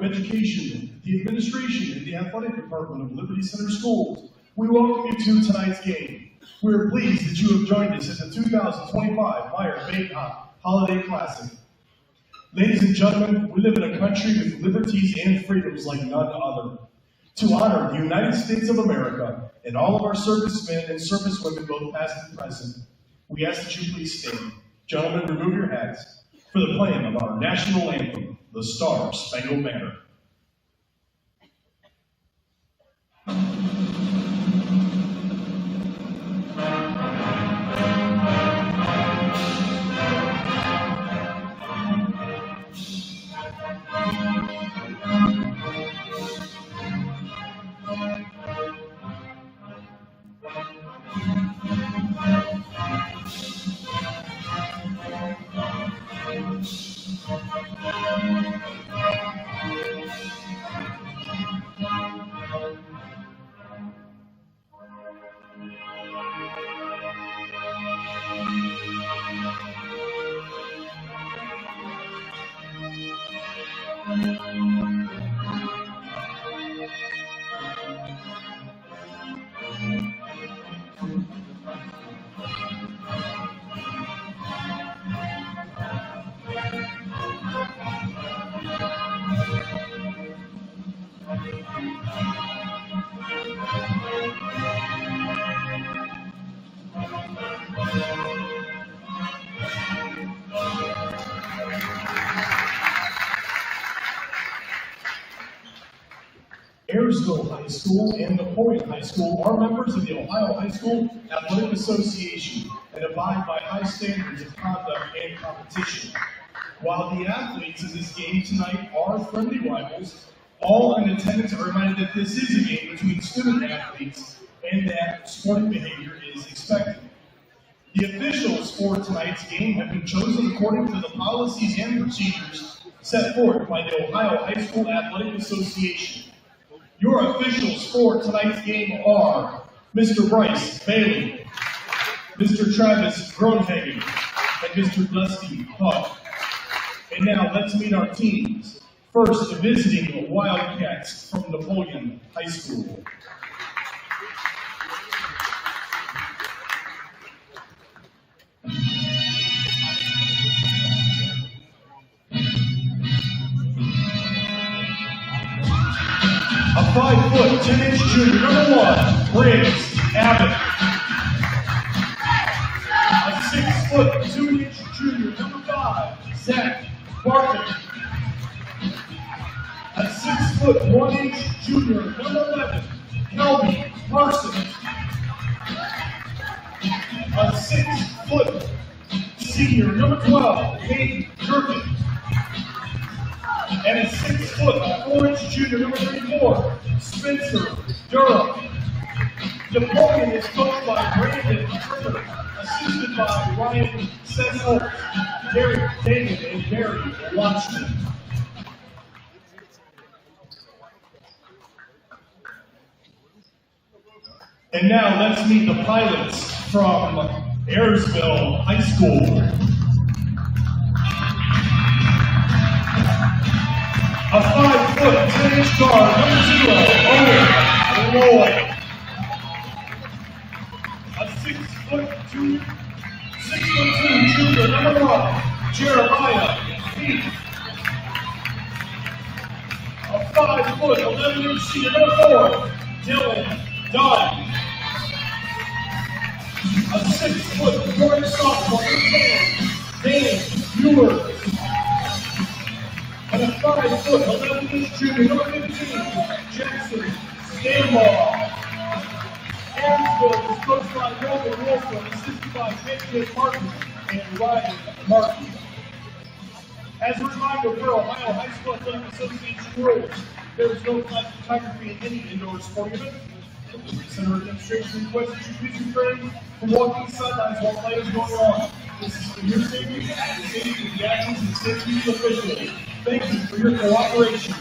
Education, the administration, and the athletic department of Liberty Center Schools, we welcome you to tonight's game. We are pleased that you have joined us at the 2025 Meyer Badenhop Holiday Classic. Ladies and gentlemen, we live in a country with liberties and freedoms like none other. To honor the United States of America and all of our servicemen and servicewomen, both past and present, we ask that you please stand. Gentlemen, remove your hats for the playing of our national anthem, the Star Spangled Banner. Ayersville High School and Napoleon High School are members of the Ohio High School Athletic Association and abide by high standards of conduct and competition. While the athletes in this game tonight are friendly rivals, all in attendance are reminded that this is a game between student athletes and that sporting behavior is expected. The officials for tonight's game have been chosen according to the policies and procedures set forth by the Ohio High School Athletic Association. Your officials for tonight's game are Mr. Bryce Bailey, Mr. Travis Gronhagen, and Mr. Dusty Huck. And now let's meet our teams. First, the visiting Wildcats from Napoleon High School. A 5', 10" junior, number 1, Briggs Abbott. A 6', 2" junior, number 5, Zach Barton. A 6' 1" junior, number 11, Kelby Parsons. A 6' senior, number 12, Kate Durkin. And a 6' 4" junior, number 34, Spencer Durham. Napoleon is coached by Brandon Trimmer, assisted by Ryan Cecil, Derek David, and Barry Watchman. And now let's meet the pilots from Ayersville High School. A 5', 10" guard, number 0, Owen Lloyd. A 6'2" junior, number 1, Jeremiah Heath. A 5', 11" senior, number 4, Dylan Dunn. A 6'4" sophomore, number 10, Dan Ewers. And a 5'11" junior, number 15, Jackson Stanlaw. Ayersville is coached by Logan Wilson, assisted by Benjamin Martin and Ryan Martin. As a reminder for Ohio High School Athletic Association rules, there is no flash photography in any indoor sporting event. The Liberty Center administration requests that you please refrain from walking the sidelines while play is going on. This is for your safety, the safety of the athletes, and safety of the officials. Thank you for your cooperation.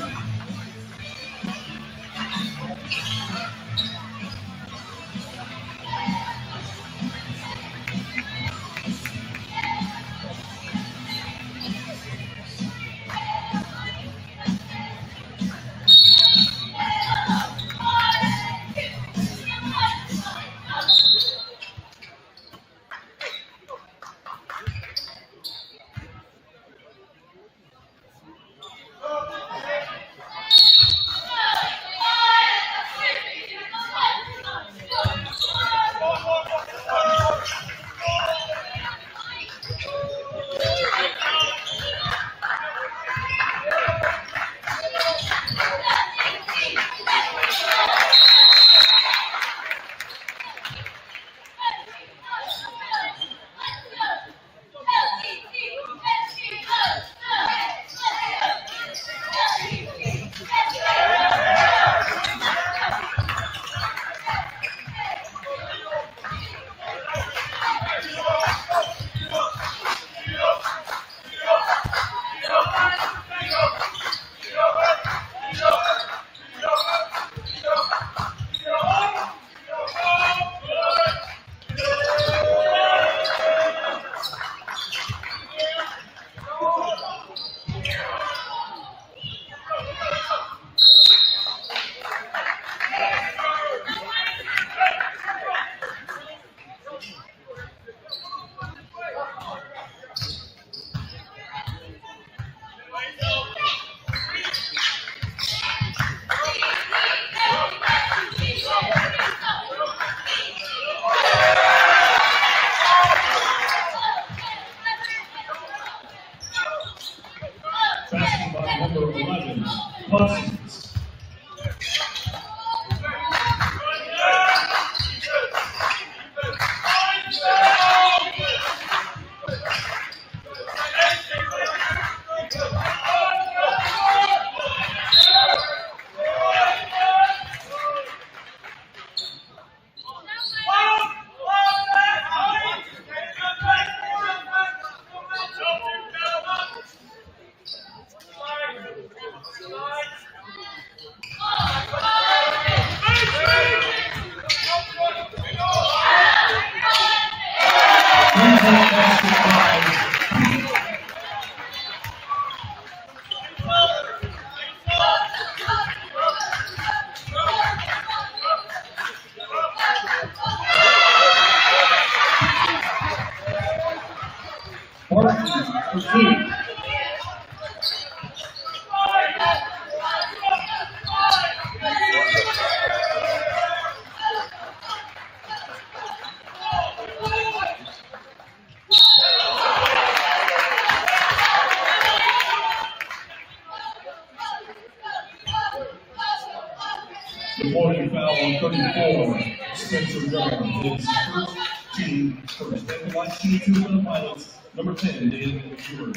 Napoleon foul on 34, Spencer Young, his first team first. And the last team, 2 for the Pilots, number 10, David Ewers.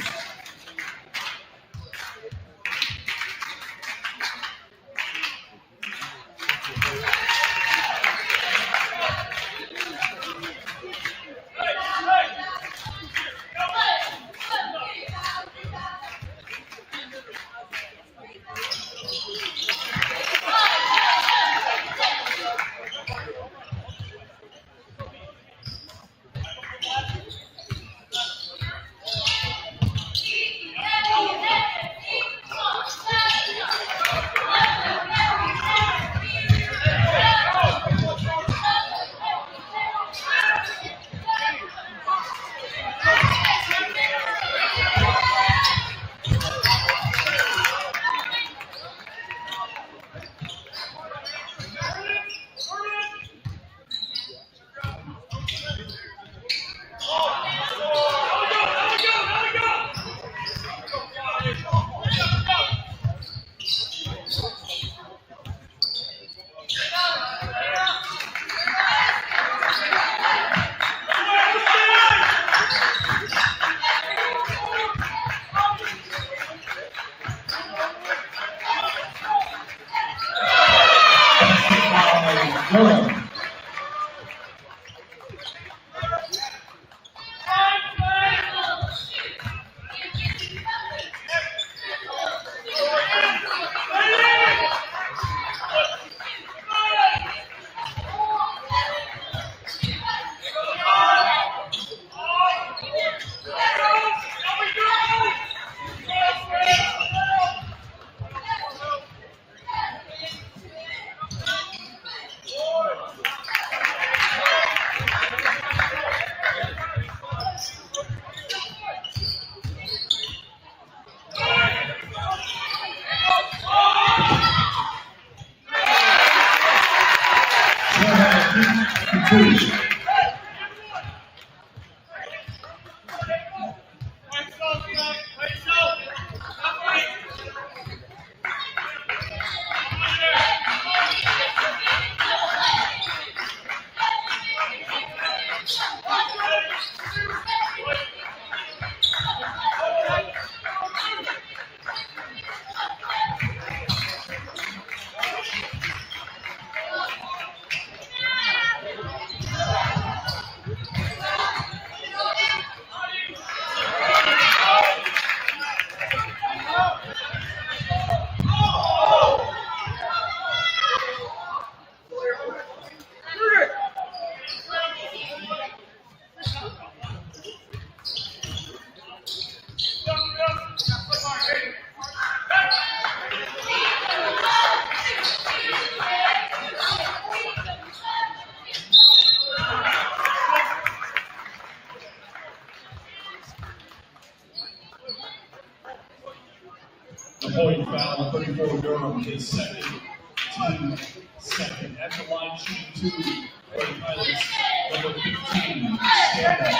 Napoleon foul, 34 Durham, his second, team second. At the line, shooting 2 for the Pilots, number 15, Stand.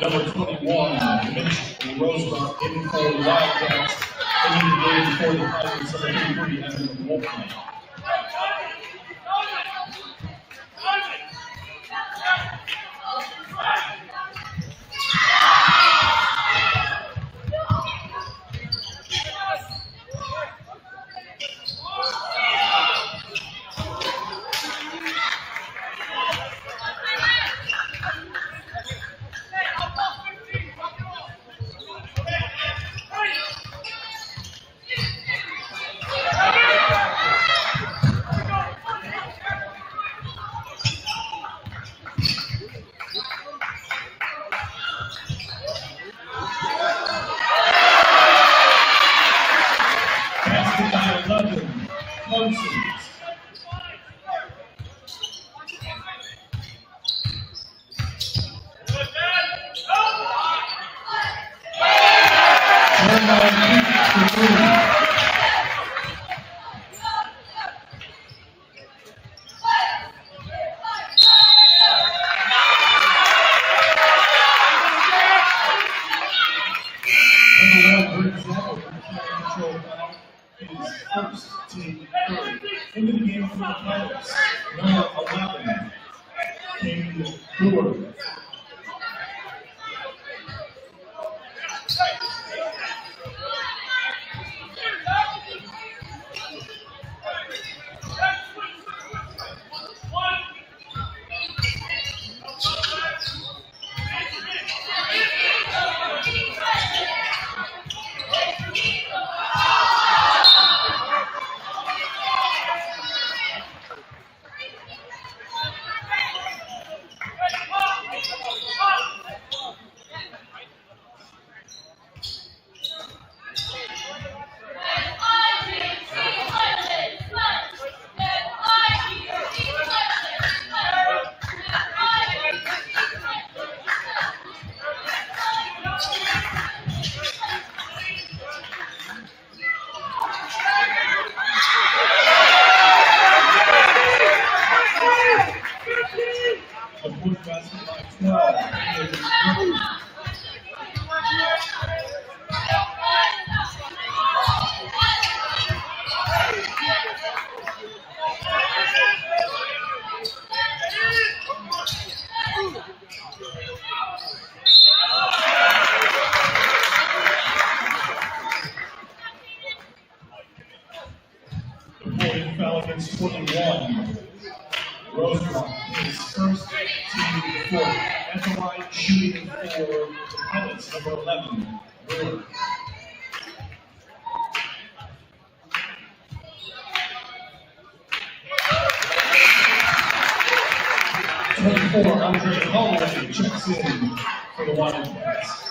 Number 21, Mitch Rosenbach, in for the Wildcats. They need the game before the Pilots, number 23, Evan Wolfman. First team third. Into the game for the Pilots, number 11, King Brewer. Foul against 21. Rosemont is first team fourth. At the line shooting for the Pilots, number 11, Brewer. Andre Holgate checks in for the Wildcats.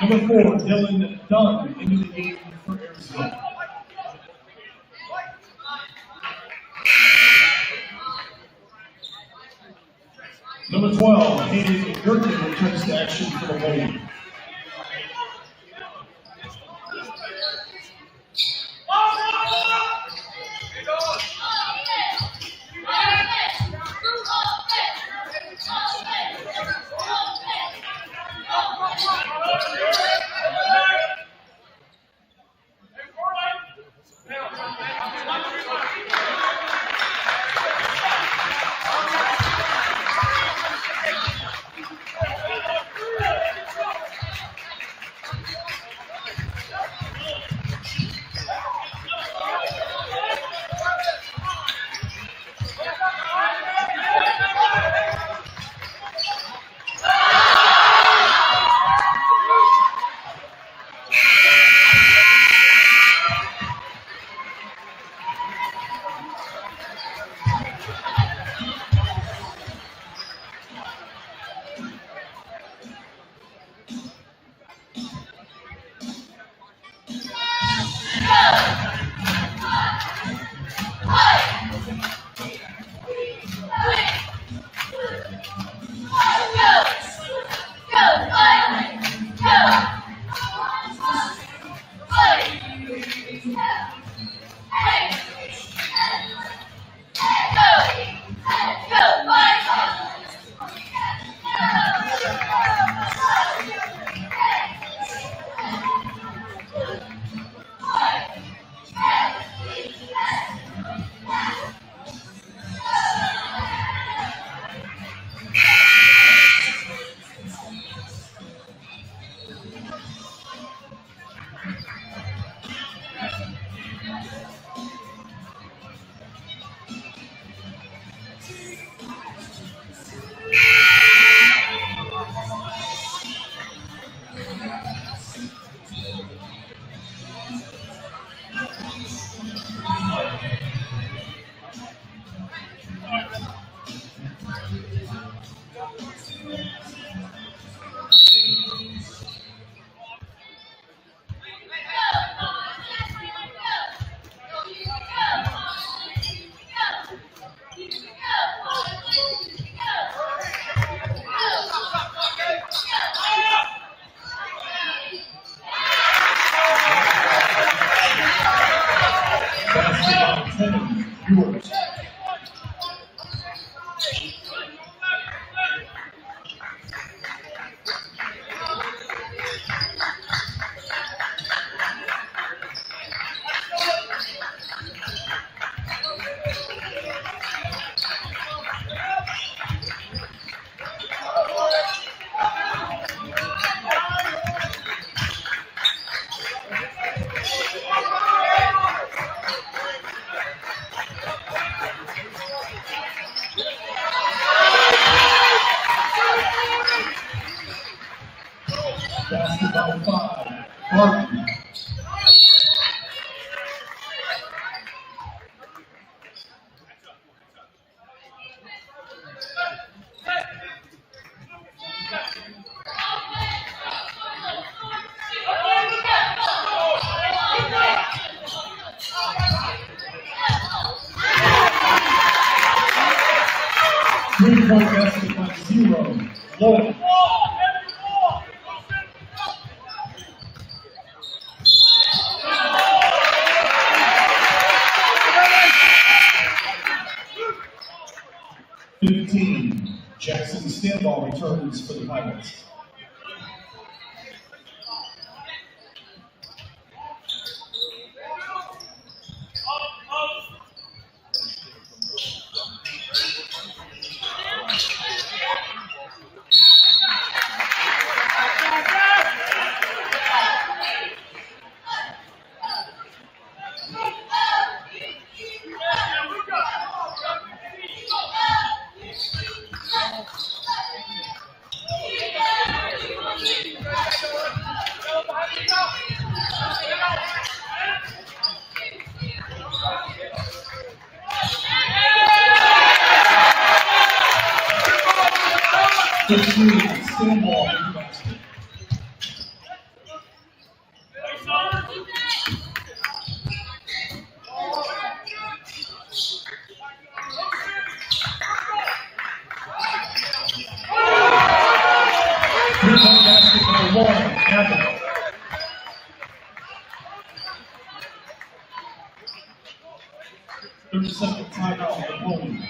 Number 4, Dylan Dunn into the game for Ayersville. Number 12, Hayden Gerken returns to action for the Holgate. Yours. 3-point basket by 0. Lowell. Jackson Stanball returns for the Pirates. Stanball in the basket. Three-point basket number 1, Badenhop. Second timeout, Napoleon.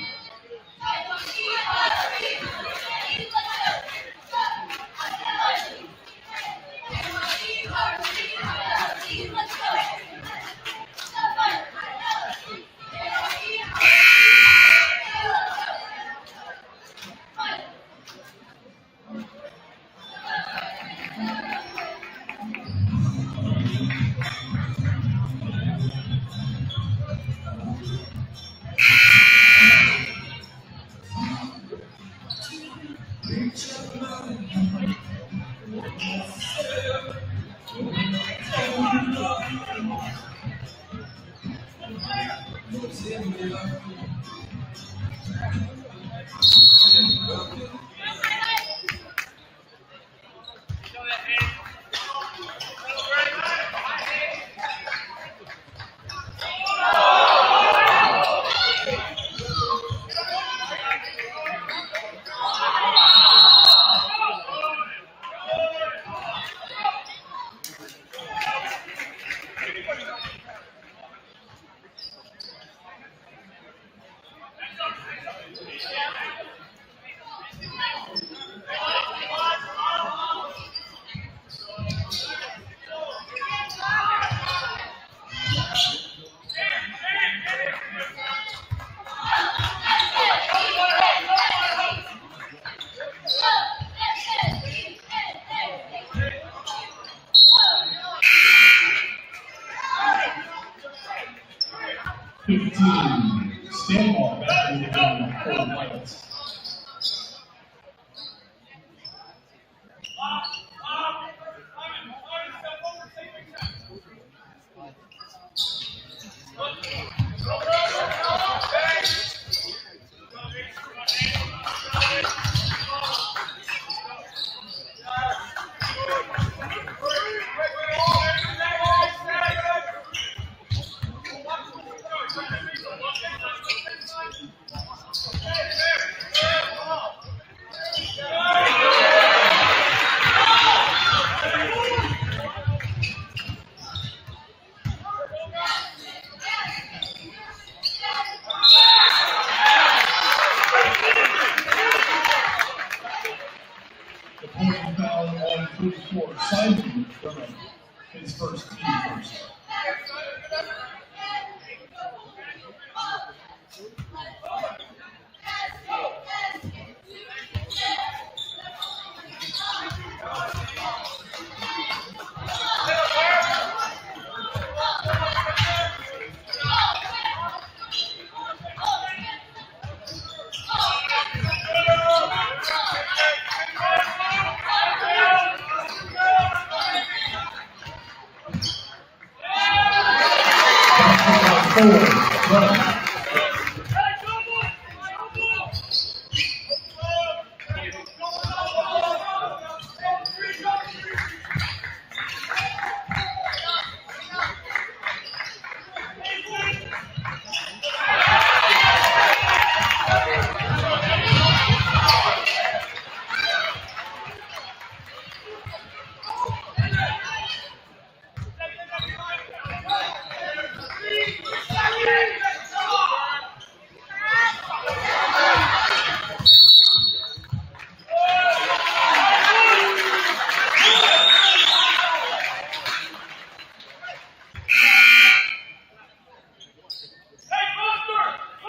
15. Stand ball back in the game for the Lions. His first team first.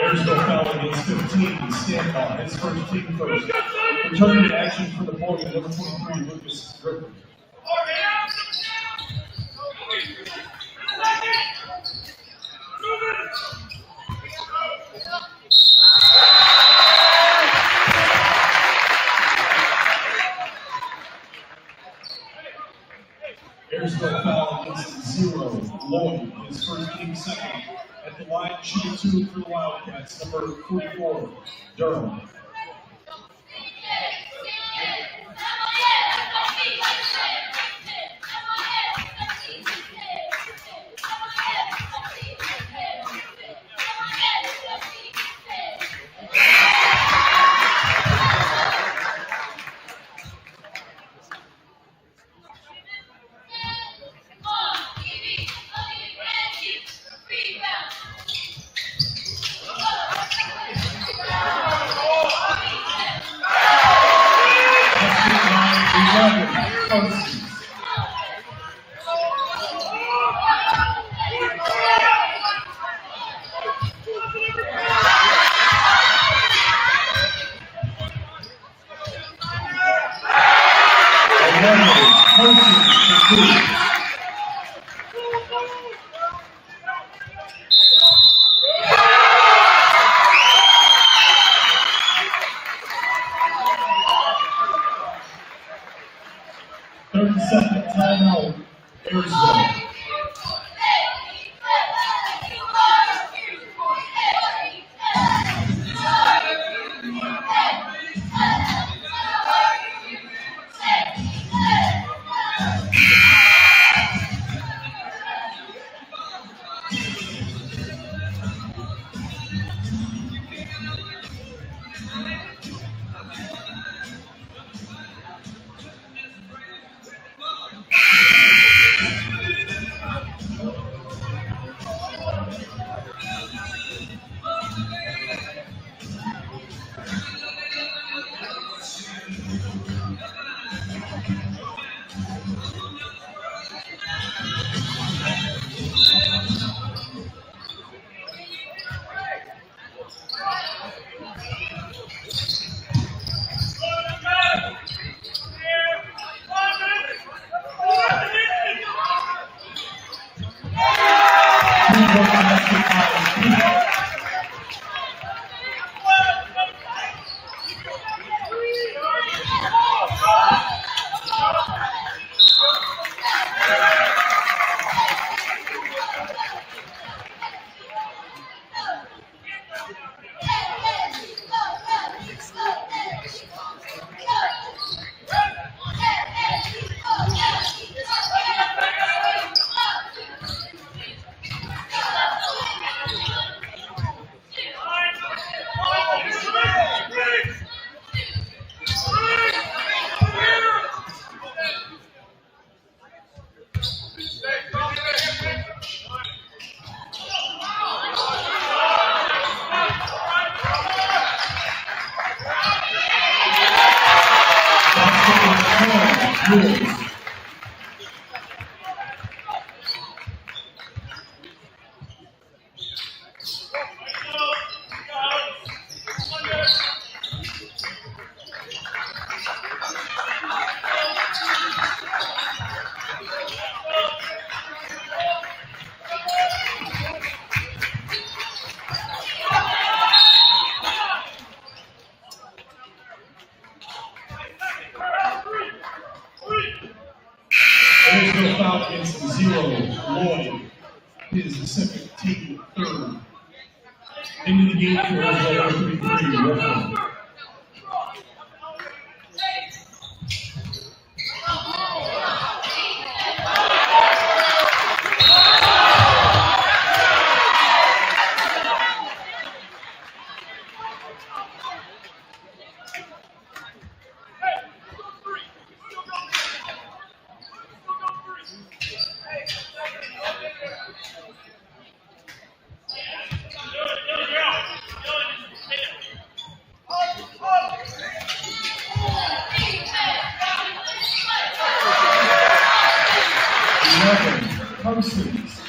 Ayersville foul against 15. Stand by. His first team first. Returning to action for Napoleon, number 23, Lucas Griffin. Ayersville foul against 0. Lloyd, his first team second. At the line, shooting 2 for the Wildcats, number 44, Durham. Second timeout, Ayersville. against 0, Lloyd. His Pacific team third. Into the game for Ayersville, 33, Wolfman. Parsons.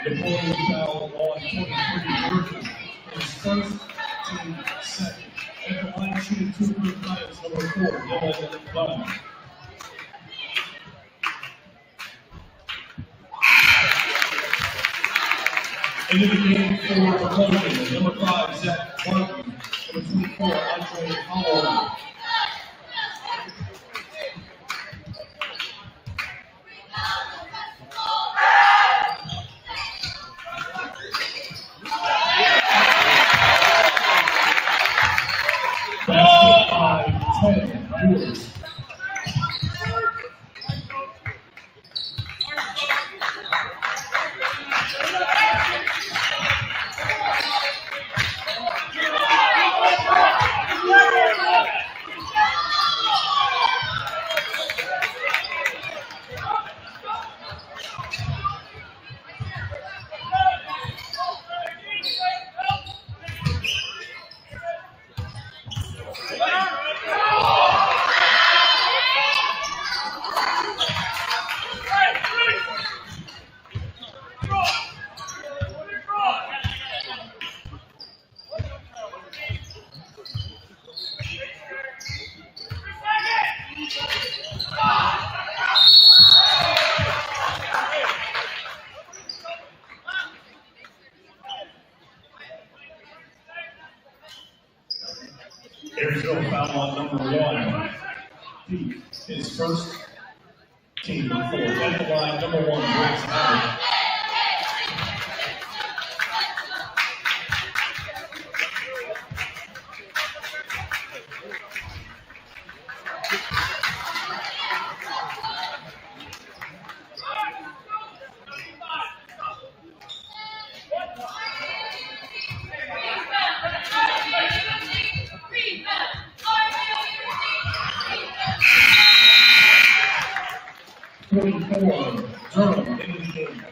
Napoleon foul on 23, Virgin. His first, team second. At the line shooting 2 free throws, number 4, Dylan Dunn. Into the game for Napoleon, number 5, Zach Martin. Number 24, Andre Holgate. Basket by 10, Ewers. Ayersville foul on number 1. His first, team 4. At the line, number 1, Grace Meyer. Durham into the game.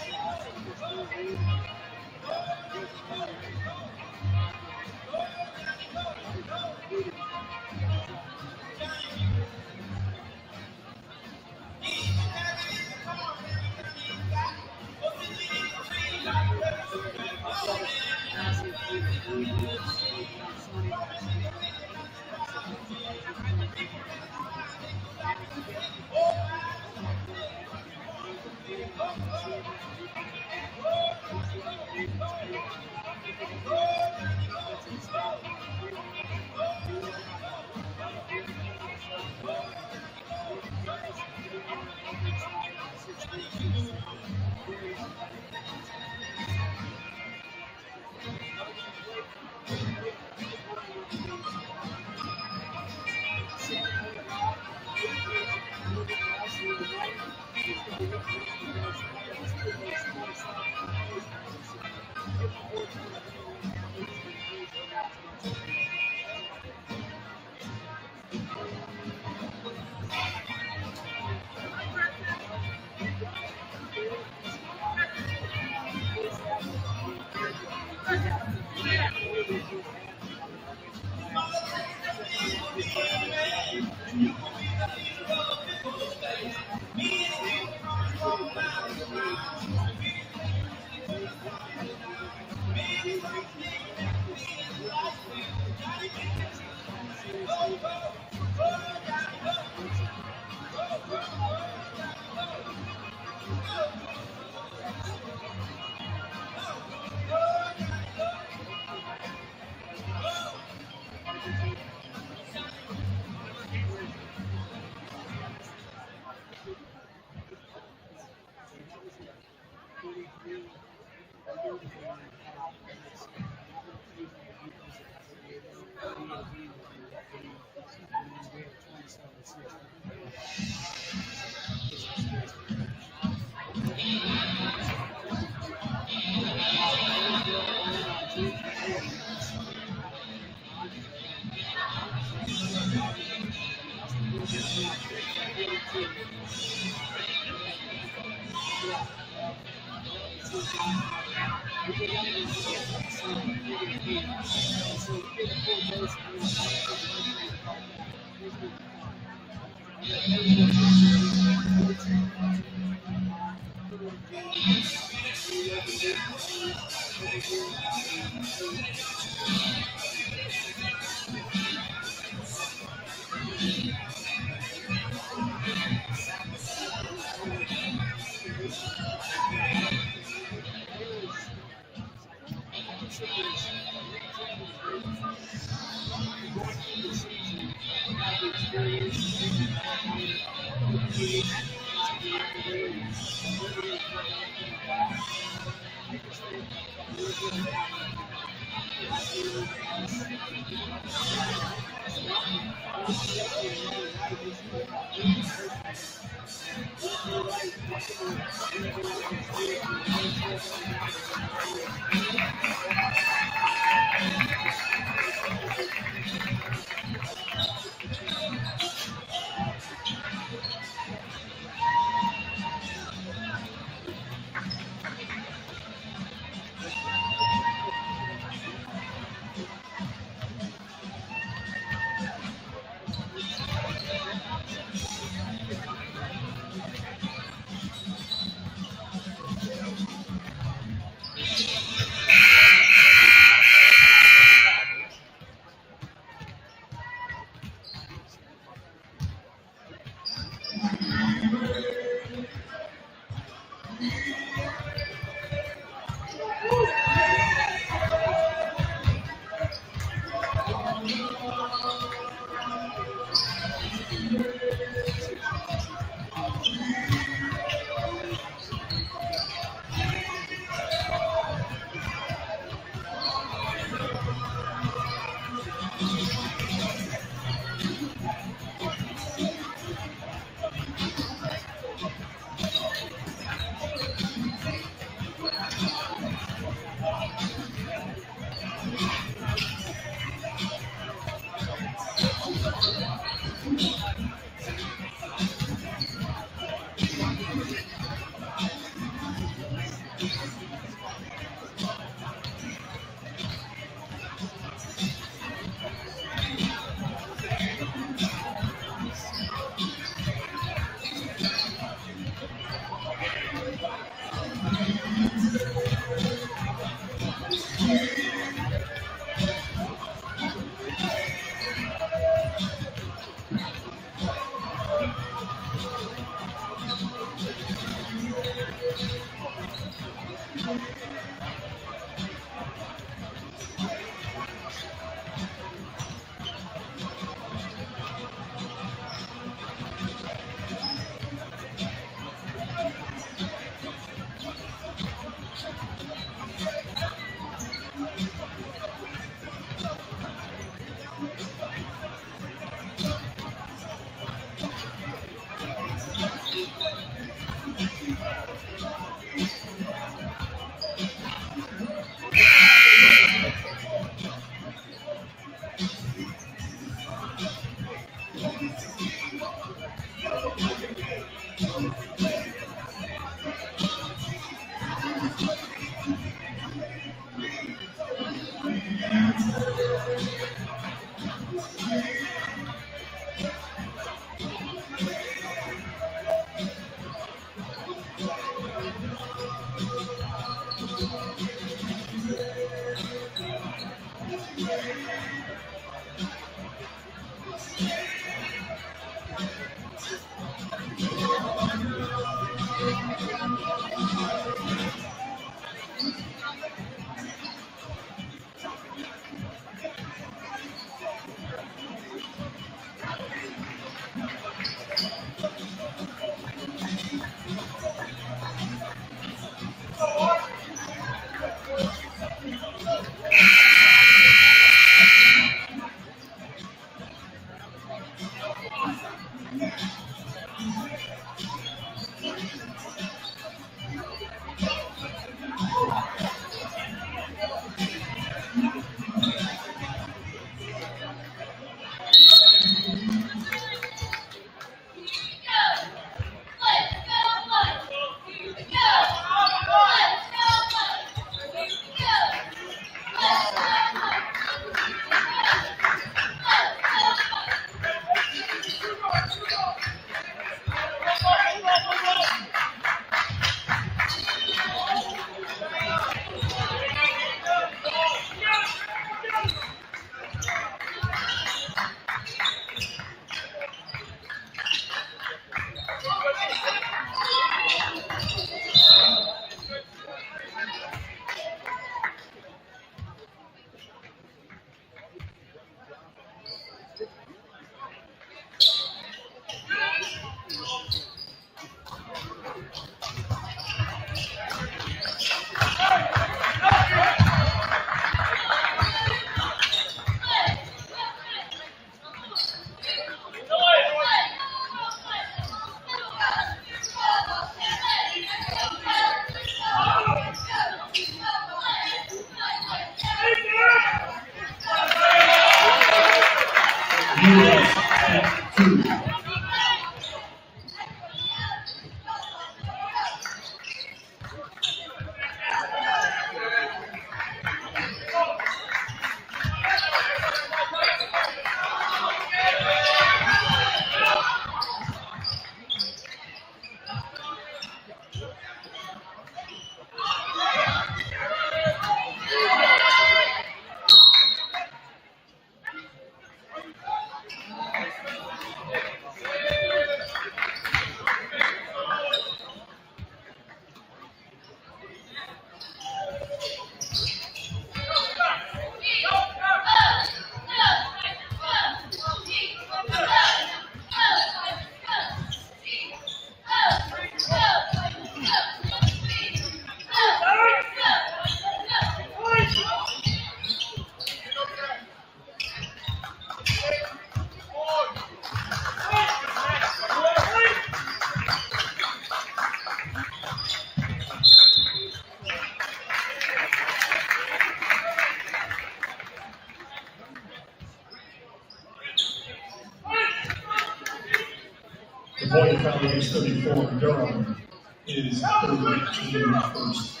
The point foul against 34, Durham is third team first.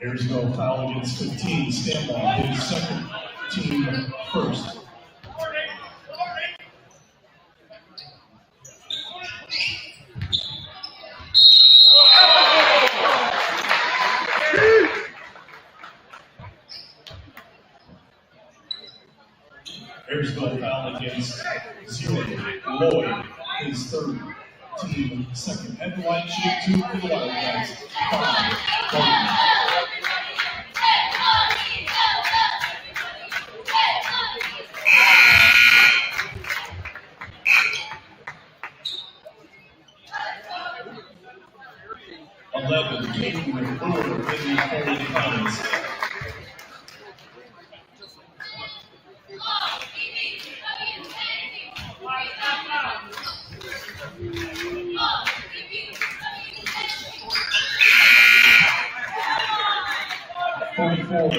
Ayersville foul against 15, standby, his second, team first. Ayersville foul against 0, Lloyd, his third, team second. Headline sheet 2 for the Wildcats, 5, Holgate. 11, taking the forward in the forward lines.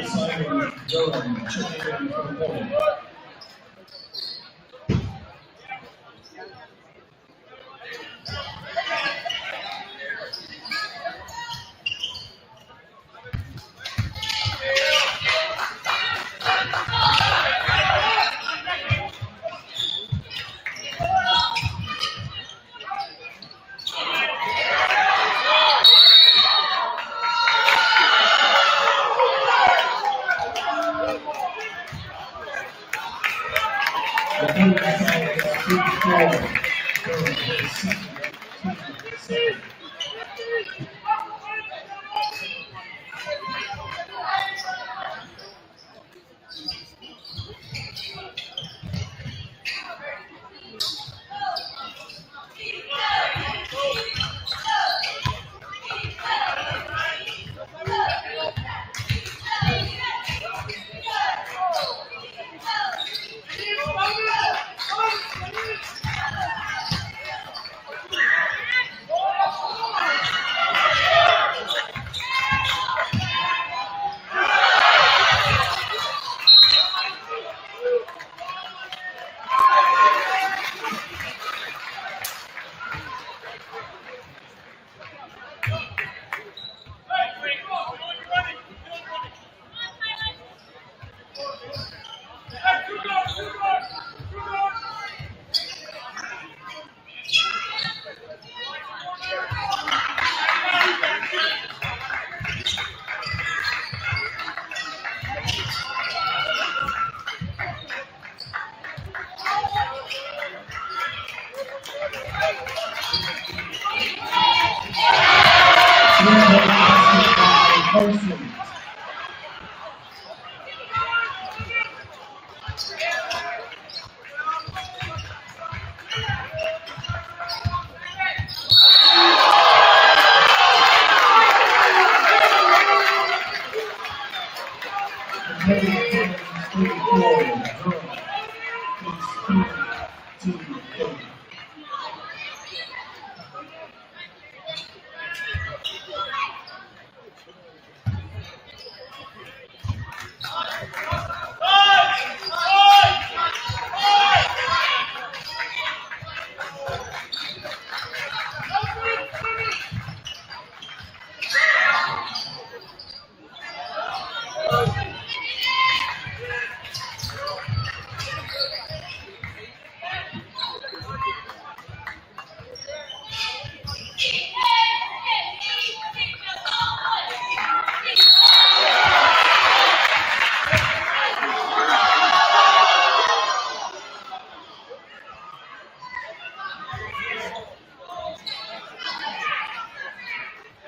Simon Durham checking in for the point.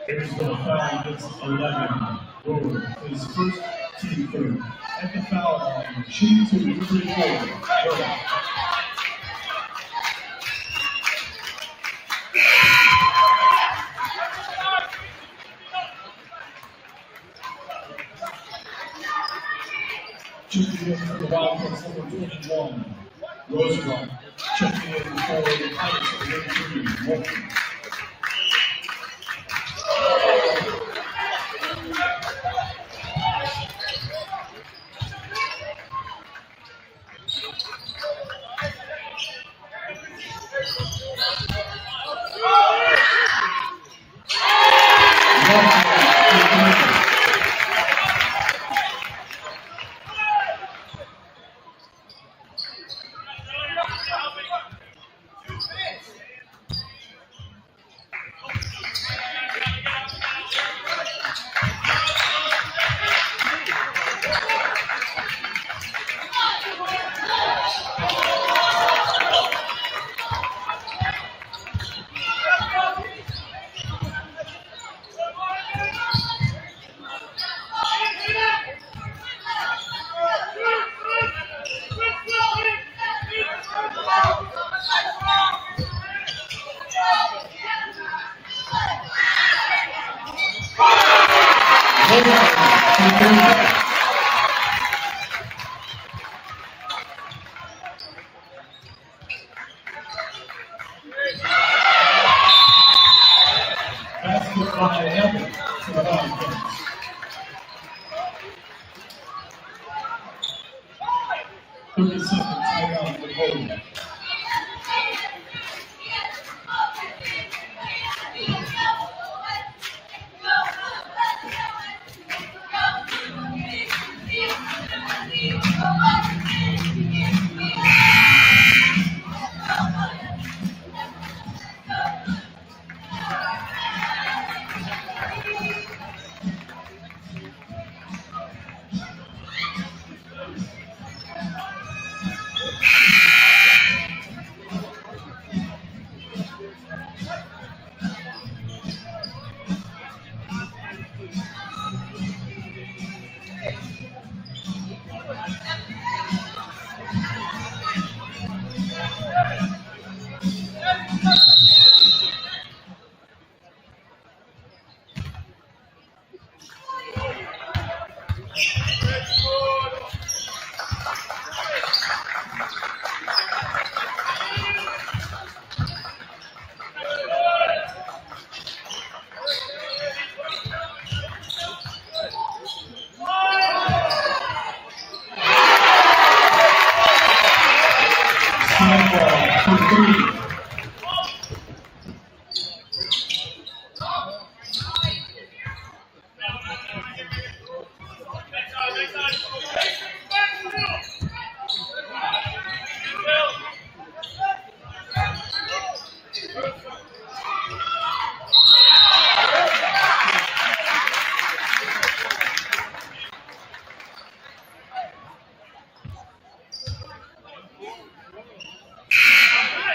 Ayersville foul against 11. Rowe his first team third. At the foul line, shooting to 34. Rowe. Checking in for the Wildcats, number 21. Roosevelt. Checking in for the Pirates, number 3. Walton.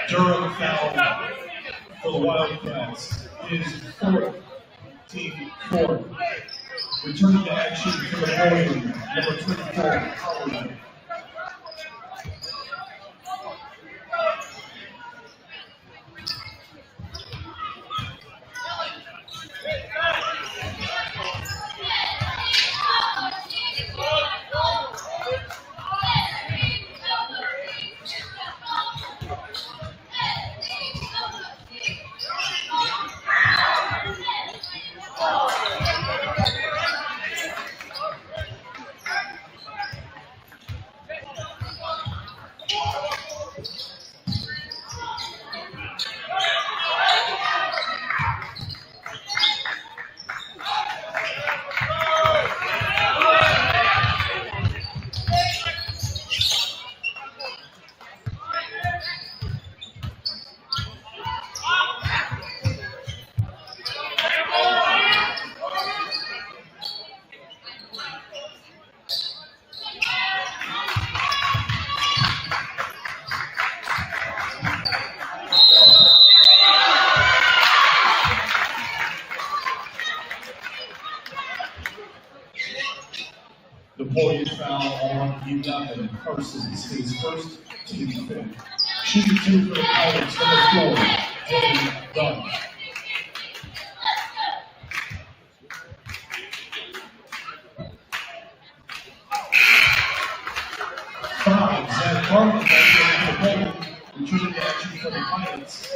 Durham foul for the Wildcats is fourth, team fourth. Returning to action for Napoleon, number 24, Holgate. 11, Parsons, his first team fifth. Shooting 2 for the Pirates from the floor, and done. 5, Zach Barton, back the ball, returning to action for the Pirates.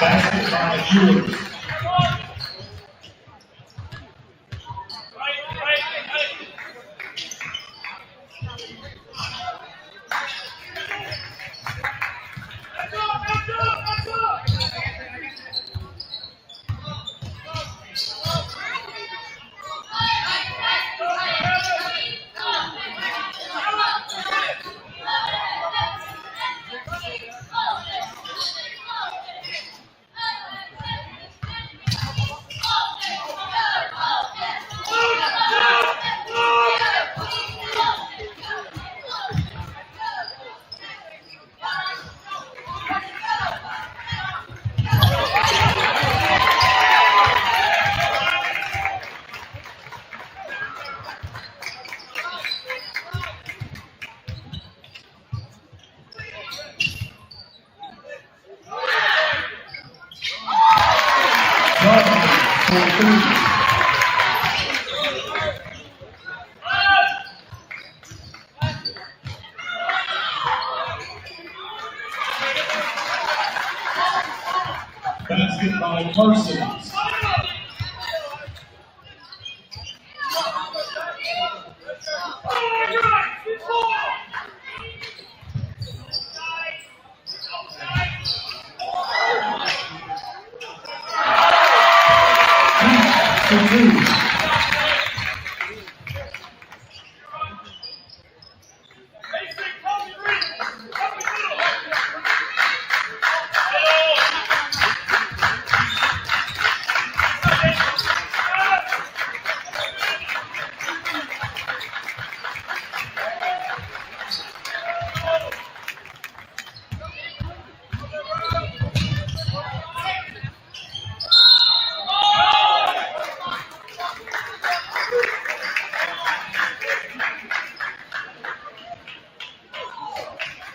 Basket by Ewers. Basket by Parsons.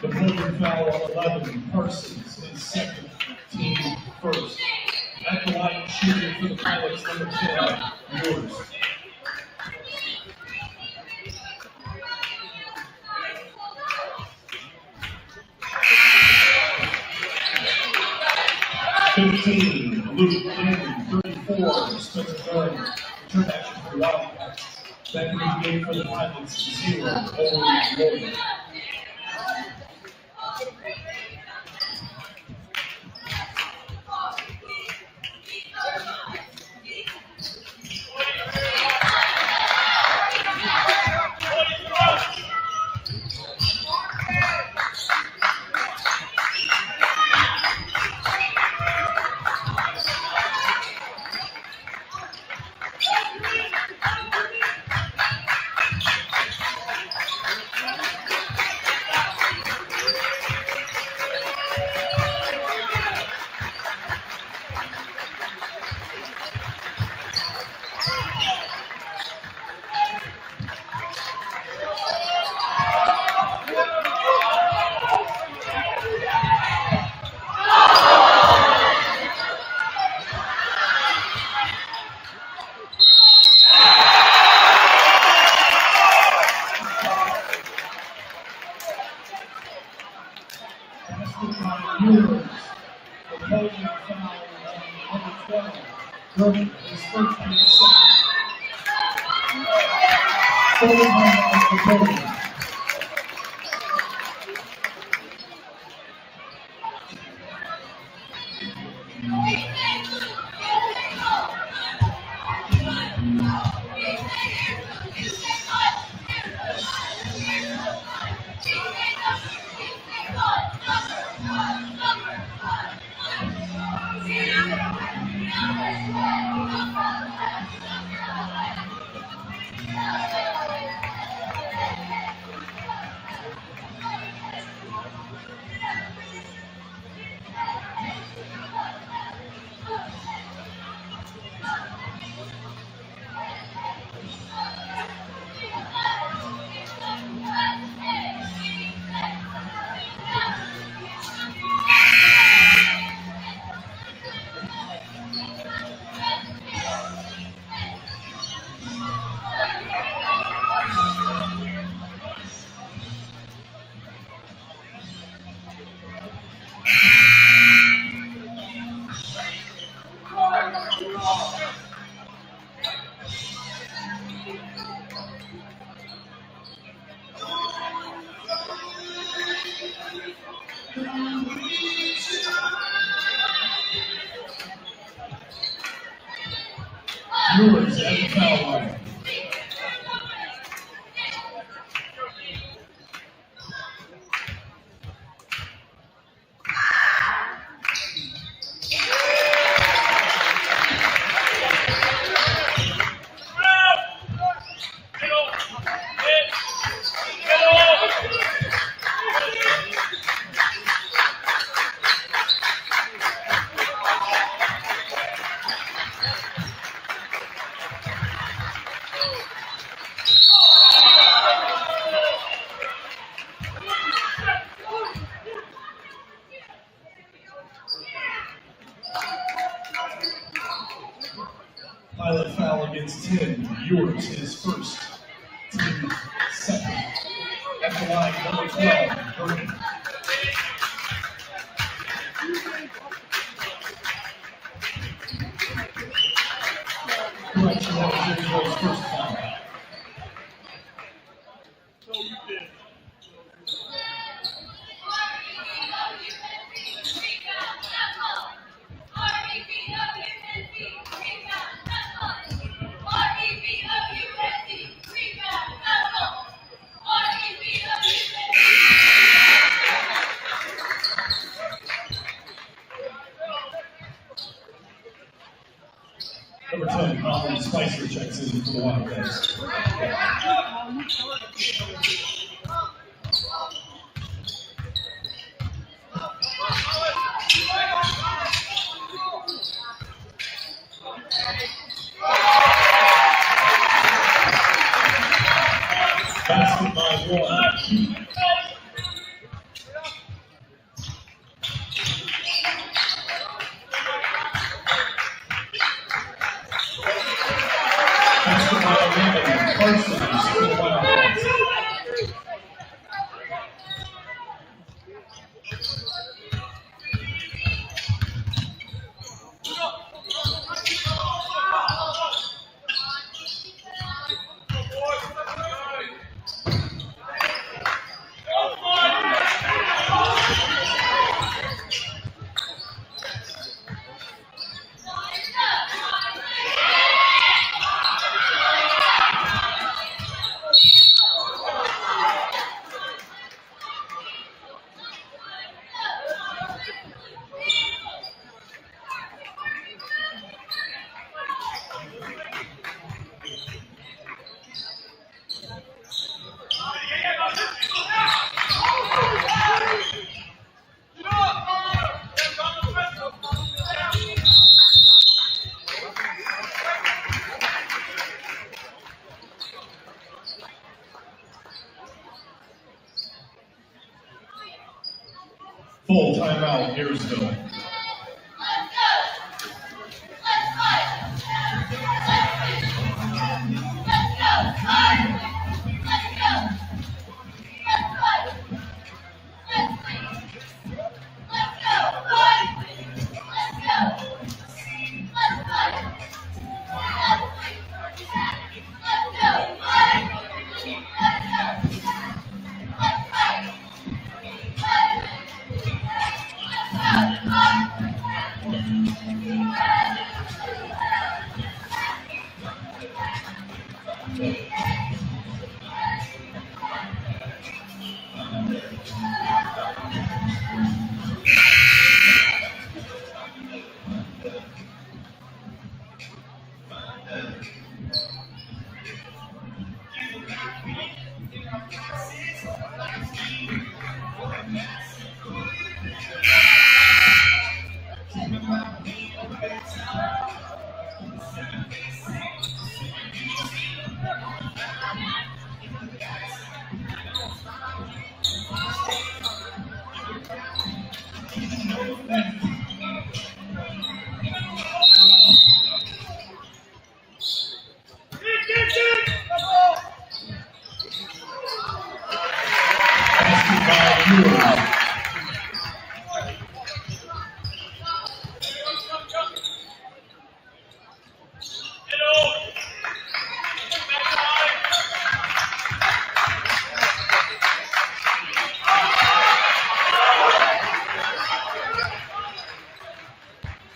Napoleon foul on 11, Parsons, his second, team first. That Shooting for the Pilots, number 10, yours. Luke King, 34, Spencer Gunn, return action for the Wildcats. Back in the game for the Pilots, 0, Owen Lloyd. Napoleon foul on number 12. Broken his first and his second. Forward by Napoleon. Brewers at the foul line. Pilot foul against Tim. Yours his first. Tim second. At the line, number 12, Vernon. Correction, that was Israel's first foul. Number 10, Colin Spicer checks in for the Wildcats. Basket by one. Full timeout, Ayersville.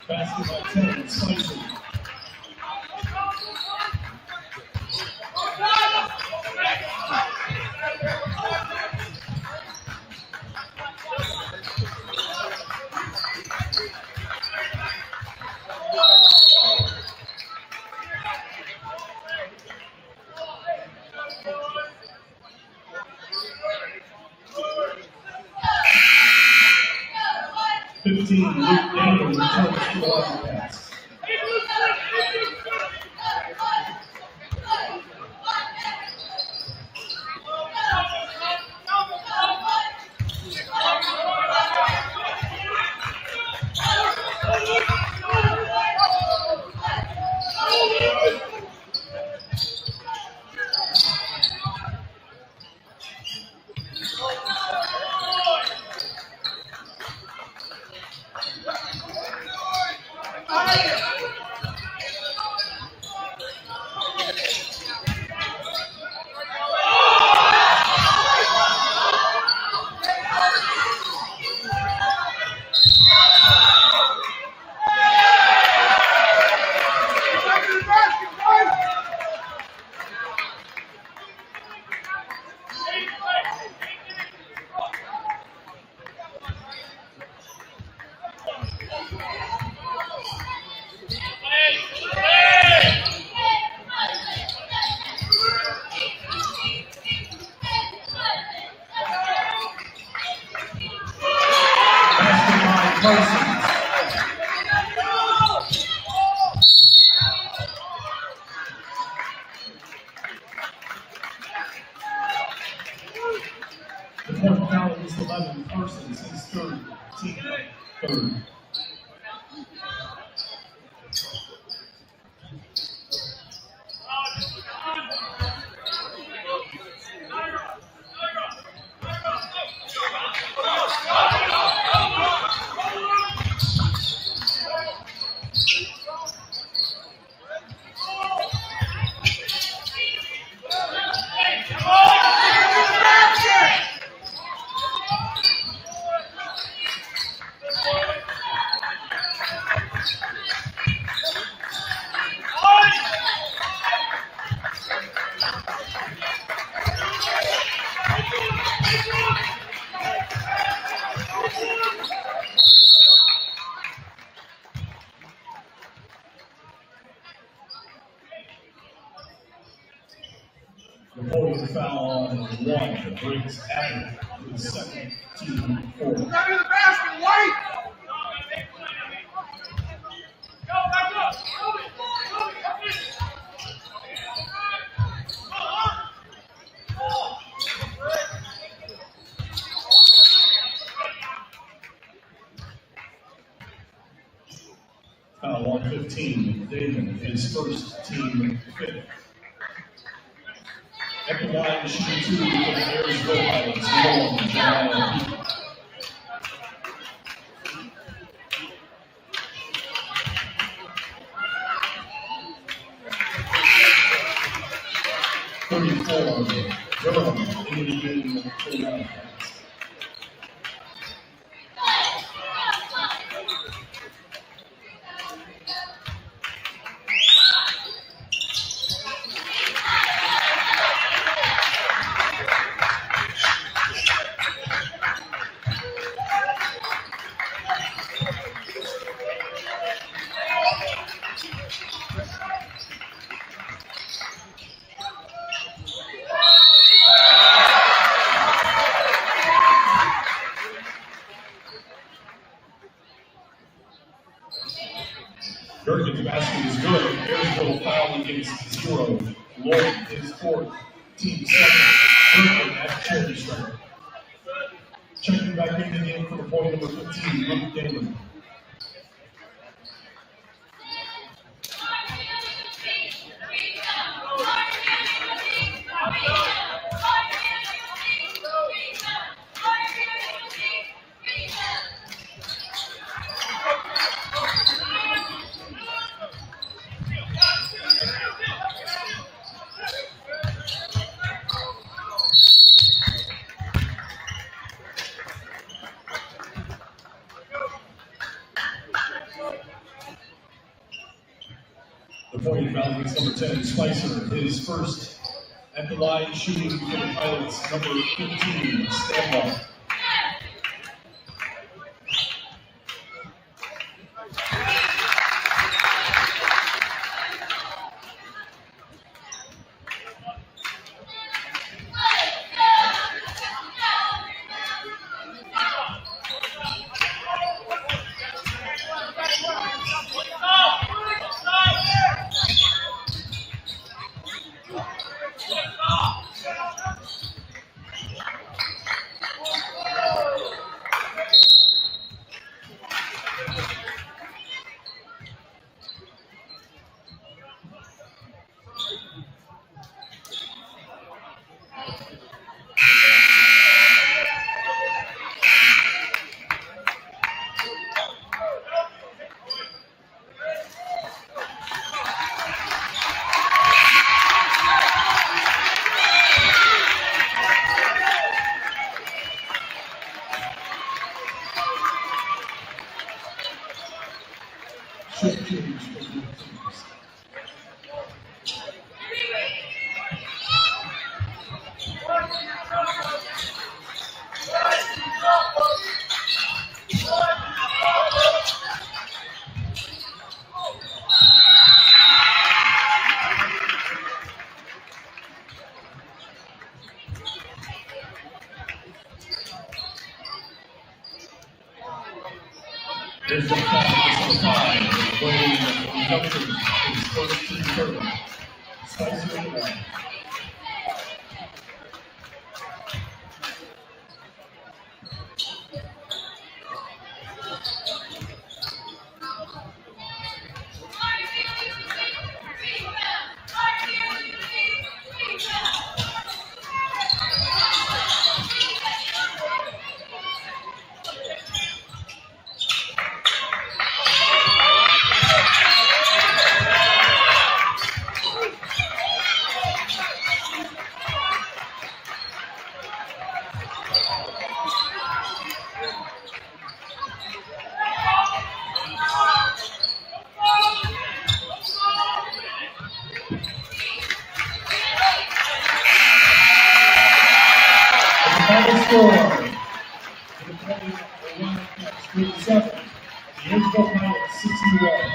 Basketball 10, Spicer. Luke Daniels returns to the line pass. The fourth foul is 11 Parsons, his third, team third. Napoleon foul on one that brings Abbott to the second team forward. Go to the basket, White! Go, back up! 15, Damon, his first team fifth. At the line, shooting 2 for the Ayersville Pilots, Nolan Jeremiah. 34, Durham, in the game for the offense. Durgan's basket is good. Ayersville foul against 0. Lloyd, his fourth, team second. Durgan at charity striker. Checking back in the game for the point number 15, Luke Damon. The point foul against number 10, Spicer, his first at the line, shooting for the Pilots, number 15, Stanwell. There's the five, Wayne Johnson, his first team third. Spicer in the line. Score. The point is 7. The Ayersville Pilots 61.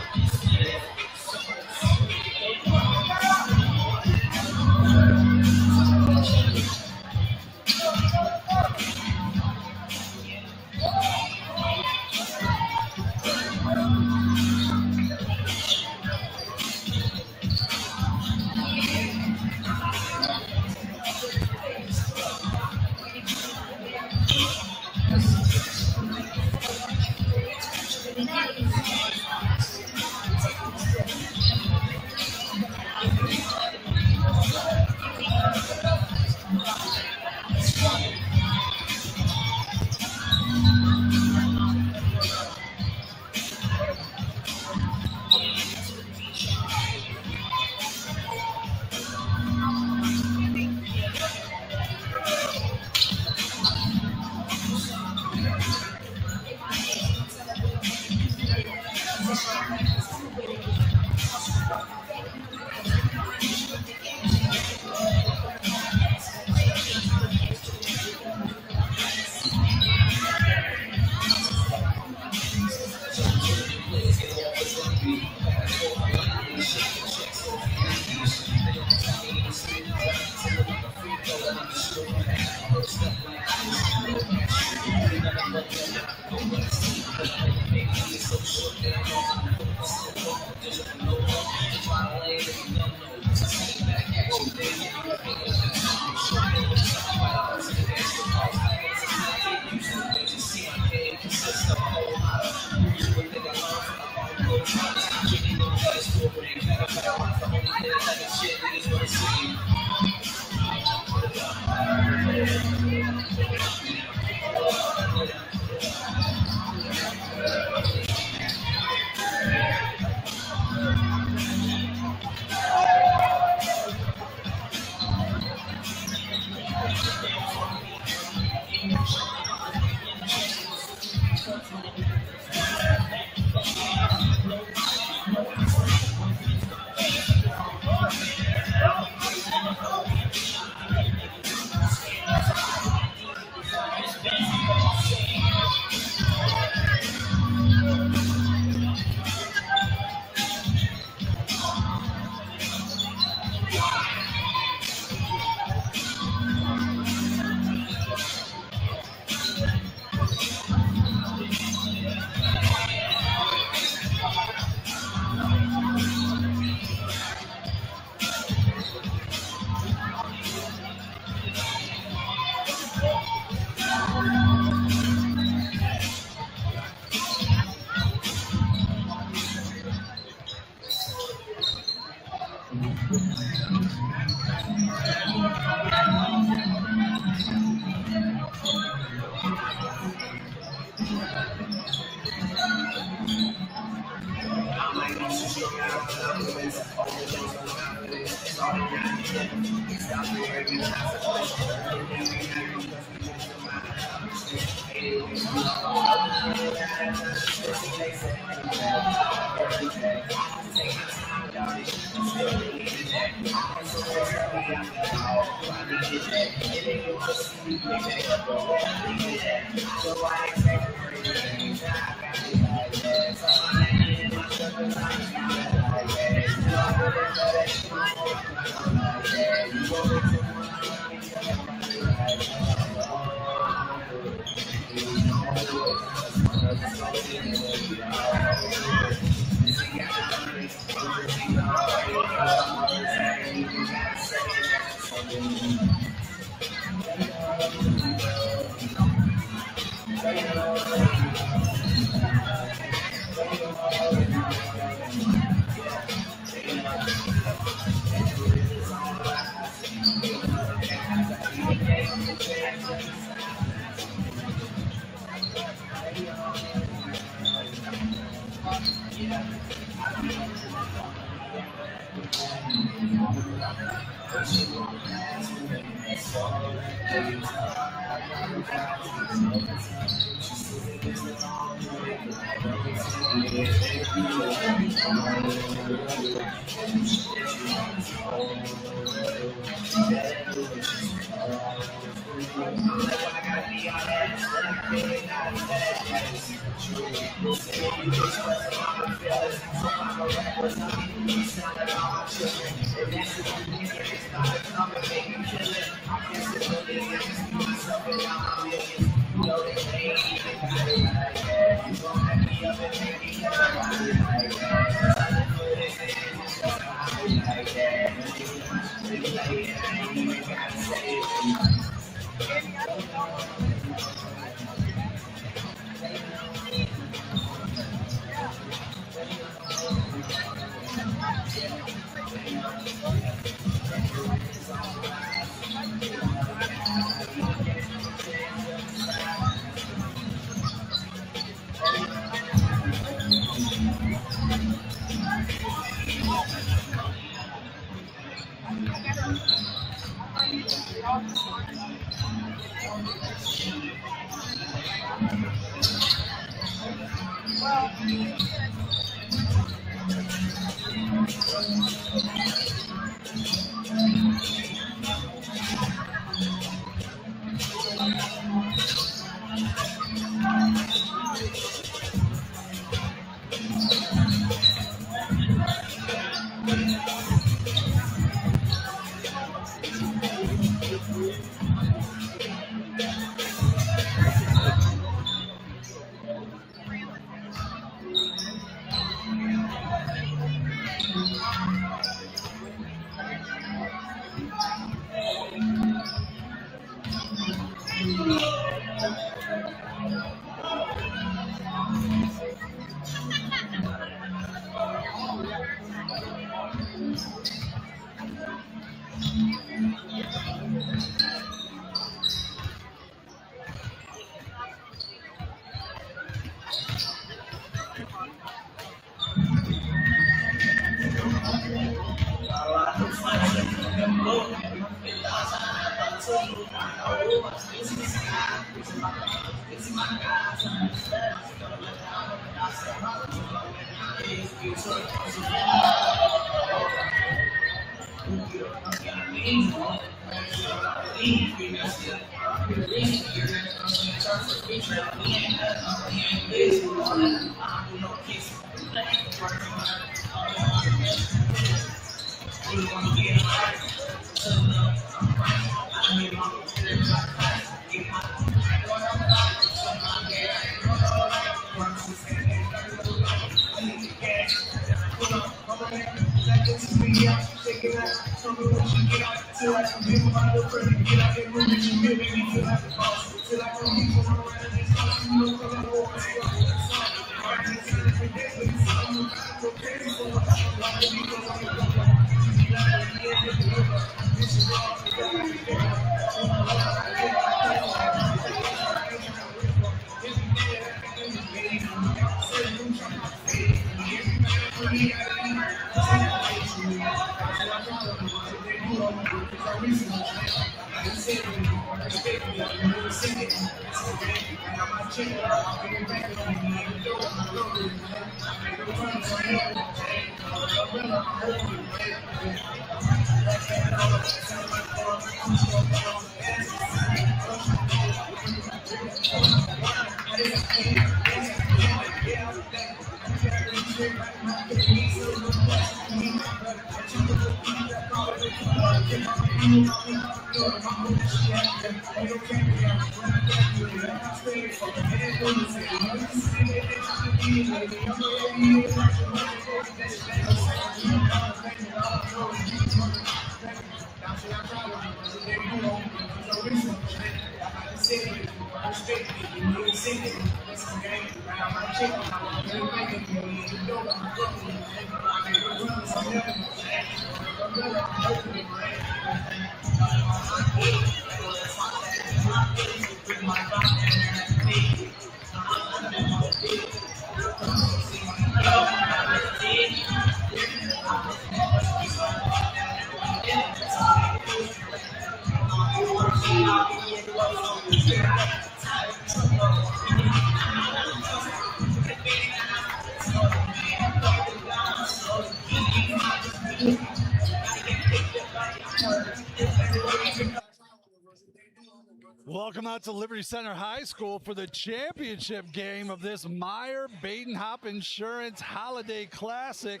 Welcome out to Liberty Center High School for the championship game of this Meyer Badenhop Insurance Holiday Classic.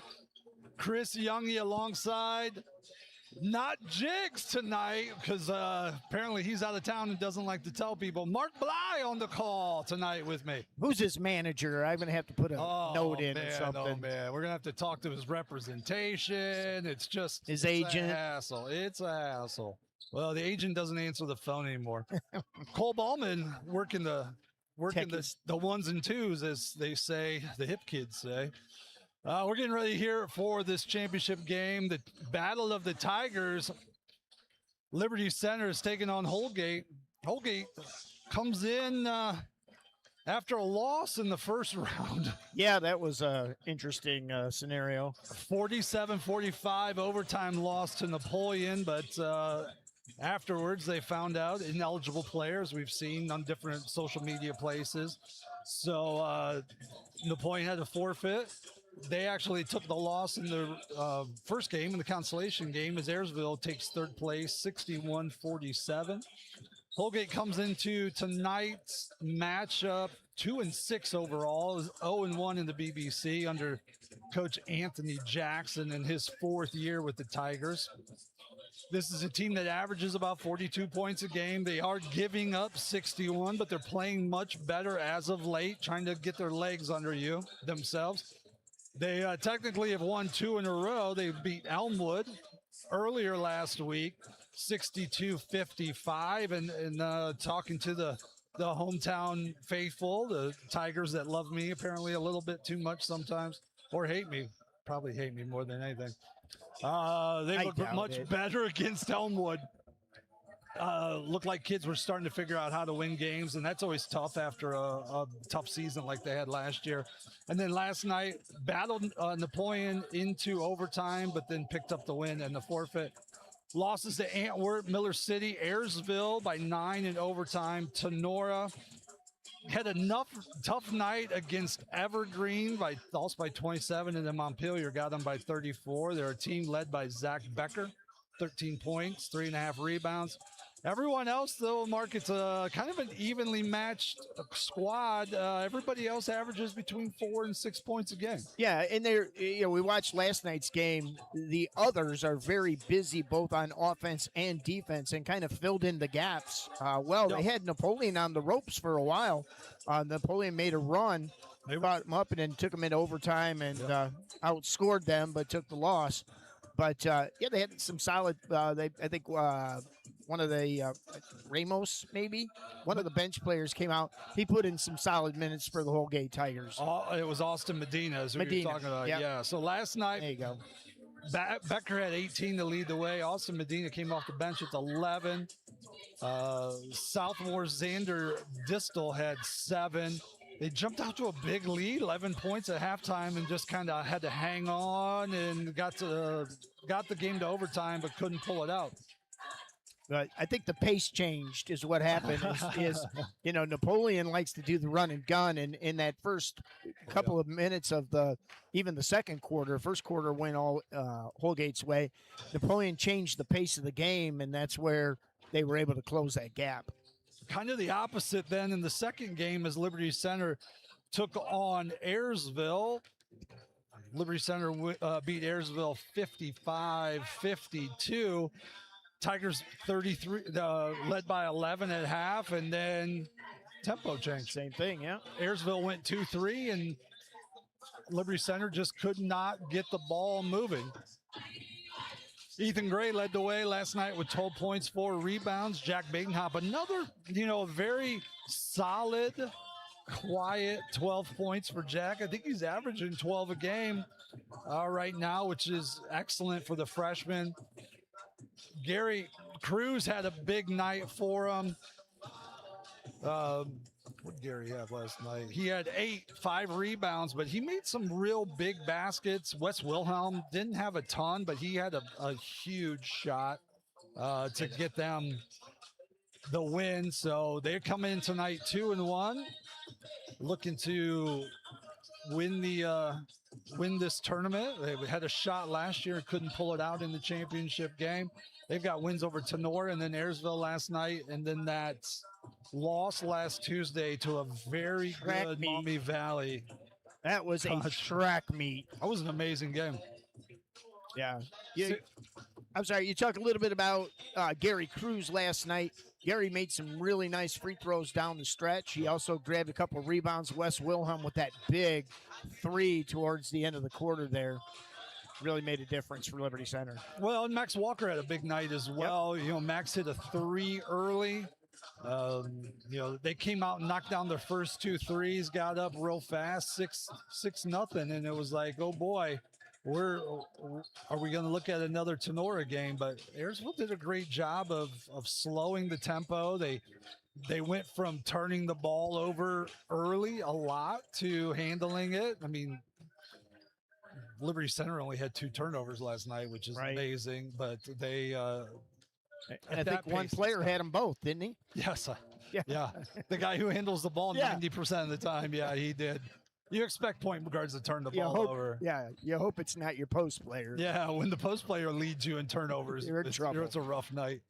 Chris Youngie alongside not Jigs tonight because apparently he's out of town and doesn't like to tell people. Mark Bly on the call tonight with me. Who's his manager? I'm going to have to put a note in or something. Oh, man. We're going to have to talk to his representation. It's just his agent. A hassle. It's a hassle. Well, the agent doesn't answer the phone anymore. Cole Ballman working the ones and twos, as they say, the hip kids say. We're getting ready here for this championship game, the Battle of the Tigers. Liberty Center is taking on Holgate. Holgate comes in after a loss in the first round. Yeah, that was an interesting scenario. 47-45 overtime loss to Napoleon, but afterwards they found out ineligible players we've seen on different social media places. So Napoleon had to forfeit. They actually took the loss in the first game, in the consolation game, as Ayersville takes third place, 61-47. Holgate comes into tonight's matchup 2-6 overall, 0-1 in the BBC under Coach Anthony Jackson in his fourth year with the Tigers. This is a team that averages about 42 points a game. They are giving up 61, but they're playing much better as of late, trying to get their legs under themselves. They technically have won 2 in a row. They beat Elmwood earlier last week, 62-55. And talking to the hometown faithful, the Tigers that love me apparently a little bit too much sometimes, or hate me, probably hate me more than anything. They look much better against Elmwood. Looked like kids were starting to figure out how to win games, and that's always tough after a tough season like they had last year. And then last night, battled Napoleon into overtime, but then picked up the win and the forfeit. Losses to Antwerp, Miller City, Ayersville by 9 in overtime. Tenora had a tough night against Evergreen, also by 27, and then Montpelier got them by 34. They're a team led by Zach Becker, 13 points, 3.5 rebounds. Everyone else, though, Mark, it's kind of an evenly matched squad. Everybody else averages between 4 and 6 points a game. Yeah, and we watched last night's game. The others are very busy both on offense and defense and kind of filled in the gaps. They had Napoleon on the ropes for a while. Napoleon made a run. They brought him up and then took him into overtime and outscored them, but took the loss. But, they had some solid one of the Ramos, maybe one of the bench players came out. He put in some solid minutes for the Holgate Tigers. It was Austin Medina, as we were talking about. Yep. Yeah. So last night, there you go. Becker had 18 to lead the way. Austin Medina came off the bench with 11. Southmore Xander Distel had 7. They jumped out to a big lead, 11 points at halftime, and just kind of had to hang on and got the game to overtime, but couldn't pull it out. But I think the pace changed is what happened. Napoleon likes to do the run and gun, and in that first couple of minutes of even the second quarter, first quarter went all Holgate's way. Napoleon changed the pace of the game, and that's where they were able to close that gap. Kind of the opposite then in the second game as Liberty Center took on Ayersville. Liberty Center beat Ayersville 55-52. Tigers 33, led by 11 at half, and then tempo change. Same thing, yeah. Ayersville went 2-3, and Liberty Center just could not get the ball moving. Ethan Gray led the way last night with 12 points, 4 rebounds. Jack Badenhop, another, very solid, quiet 12 points for Jack. I think he's averaging 12 a game right now, which is excellent for the freshman. Gary Cruz had a big night for him. What did Gary have last night? He had 5 rebounds, but he made some real big baskets. Wes Wilhelm didn't have a ton, but he had a huge shot to get them the win. So they're coming in tonight 2-1, looking to win this tournament. They had a shot last year, couldn't pull it out in the championship game. They've got wins over Tenor and then Ayersville last night, and then that loss last Tuesday to a very good Maumee Valley. That was a track meet. That was an amazing game. Yeah. I'm sorry, you talked a little bit about Gary Cruz last night. Gary made some really nice free throws down the stretch. He also grabbed a couple of rebounds. Wes Wilhelm with that big 3 towards the end of the quarter there. Really made a difference for Liberty Center. Well, and Max Walker had a big night as well. Yep. Max hit a 3 early. They came out and knocked down their first 2 threes, got up real fast, 6-0, and it was like, oh boy, are we going to look at another Tenora game? But Ayersville did a great job of slowing the tempo. They went from turning the ball over early a lot to handling it. I mean, Liberty Center only had 2 turnovers last night, which is amazing. But they, and I think one player had them both, didn't he? Yes. Yeah, the guy who handles the ball Yeah. 90% of the time. Yeah, he did. You expect point guards to turn the You ball hope, over. yeah, you hope it's not your post player. Yeah, when the post player leads you in turnovers, You're in trouble. it's a rough night.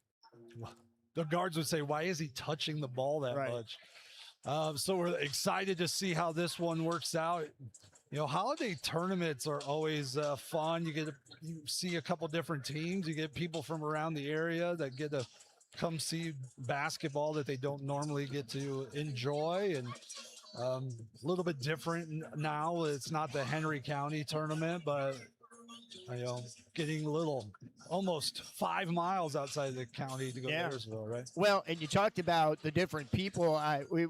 The guards would say, "Why is he touching the ball that Right. much?" So we're excited to see how this one works out. You know, holiday tournaments are always fun. You see a couple different teams. You get people from around the area that get to come see basketball that they don't normally get to enjoy, and a little bit different now. It's not the Henry County tournament, but you know, getting a little, almost 5 miles outside the county to go to Ayersville, right? Well, and you talked about the different people. We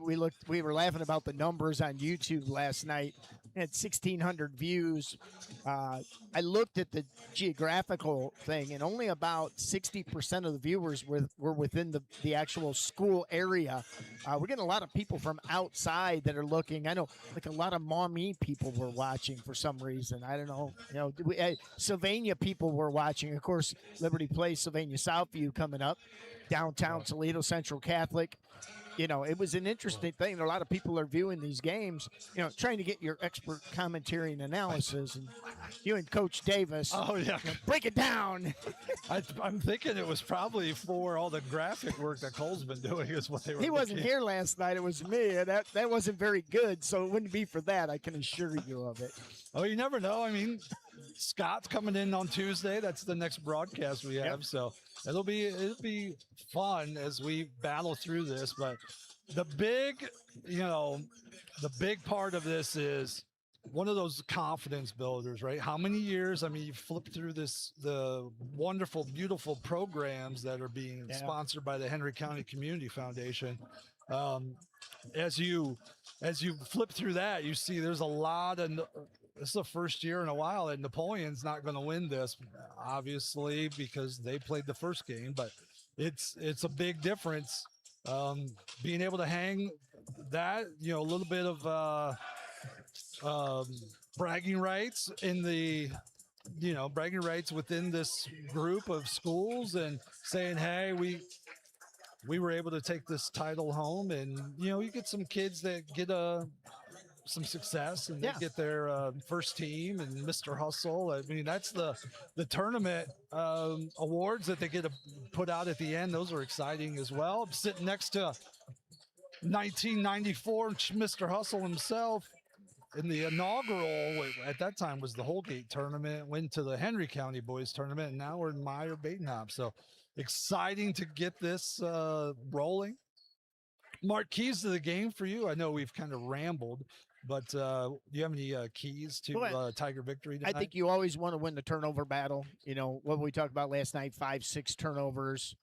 were laughing about the numbers on YouTube last night. It had 1,600 views. I looked at the geographical thing, and only about 60% of the viewers were within the actual school area. We're getting a lot of people from outside that are looking. I know, like a lot of Maumee people were watching for some reason. I don't know. You know, Sylvania people were watching. Of course, Liberty plays Sylvania Southview coming up. Downtown Toledo Central Catholic. You know, it was an interesting thing. A lot of people are viewing these games, you know, trying to get your expert commentary and analysis. And you and Coach Davis, Oh, yeah. you know, break it down. I'm thinking it was probably for all the graphic work that Cole's been doing is what they were He wasn't looking. here last night. It was me. And that wasn't very good. So it wouldn't be for that. I can assure you of it. Oh, you never know. I mean, Scott's coming in on Tuesday. That's the next broadcast we have. Yep. So it'll be fun as we battle through this. But the big part of this is one of those confidence builders, right? How many years? I mean, you flip through the wonderful, beautiful programs that are being sponsored by the Henry County Community Foundation. As you flip through that, you see there's a lot of. This is the first year in a while that Napoleon's not going to win this, obviously, because they played the first game. But it's a big difference. Being able to hang that, you know, a little bit of bragging rights bragging rights within this group of schools, and saying, hey, we were able to take this title home. And you know, you get some kids that get some success and they get their first team and Mr. Hustle. I mean, that's the tournament awards that they get to put out at the end. Those are exciting as well. I'm sitting next to 1994 Mr. Hustle himself in the inaugural, at that time was the Holgate tournament, went to the Henry County Boys tournament, and now we're in Meyer Badenhop. So exciting to get this rolling. Mark, keys to the game for you? I know we've kind of rambled, but do you have any keys to Tiger victory tonight? I think you always want to win the turnover battle. You know, what we talked about last night, 5-6 turnovers.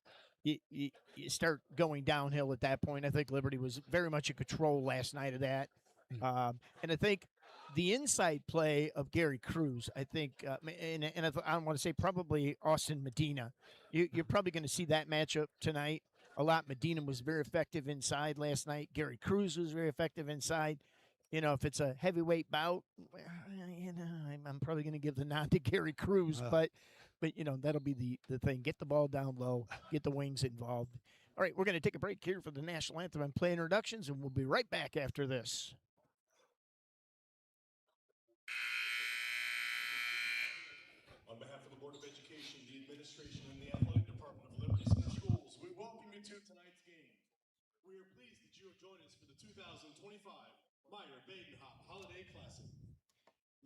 You start going downhill at that point. I think Liberty was very much in control last night of that. And I think the inside play of Gary Cruz, I think, and I want to say probably Austin Medina, you're probably going to see that matchup tonight a lot. Medina was very effective inside last night. Gary Cruz was very effective inside. You know, if it's a heavyweight bout, you know, I'm probably going to give the nod to Gary Cruz, but you know, that'll be the thing. Get the ball down low, get the wings involved. All right, we're going to take a break here for the national anthem and play introductions, and we'll be right back after this. On behalf of the Board of Education, the administration, and the athletic department of Liberty Center Schools, we welcome you to tonight's game. We are pleased that you have joined us for the 2025 Meyer Badenhop Holiday Classic.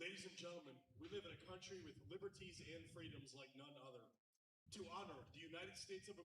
Ladies and gentlemen, we live in a country with liberties and freedoms like none other. To honor the United States of America,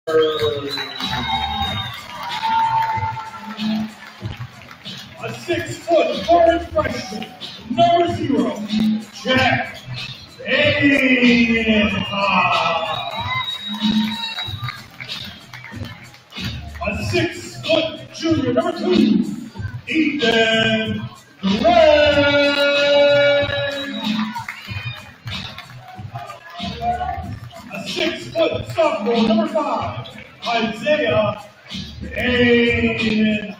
A 6-foot foreign freshman, number 0, Jack Badenhop. A 6-foot junior, number 2, Ethan Gray. A 6-foot sophomore, number 5, Isaiah Badenhop.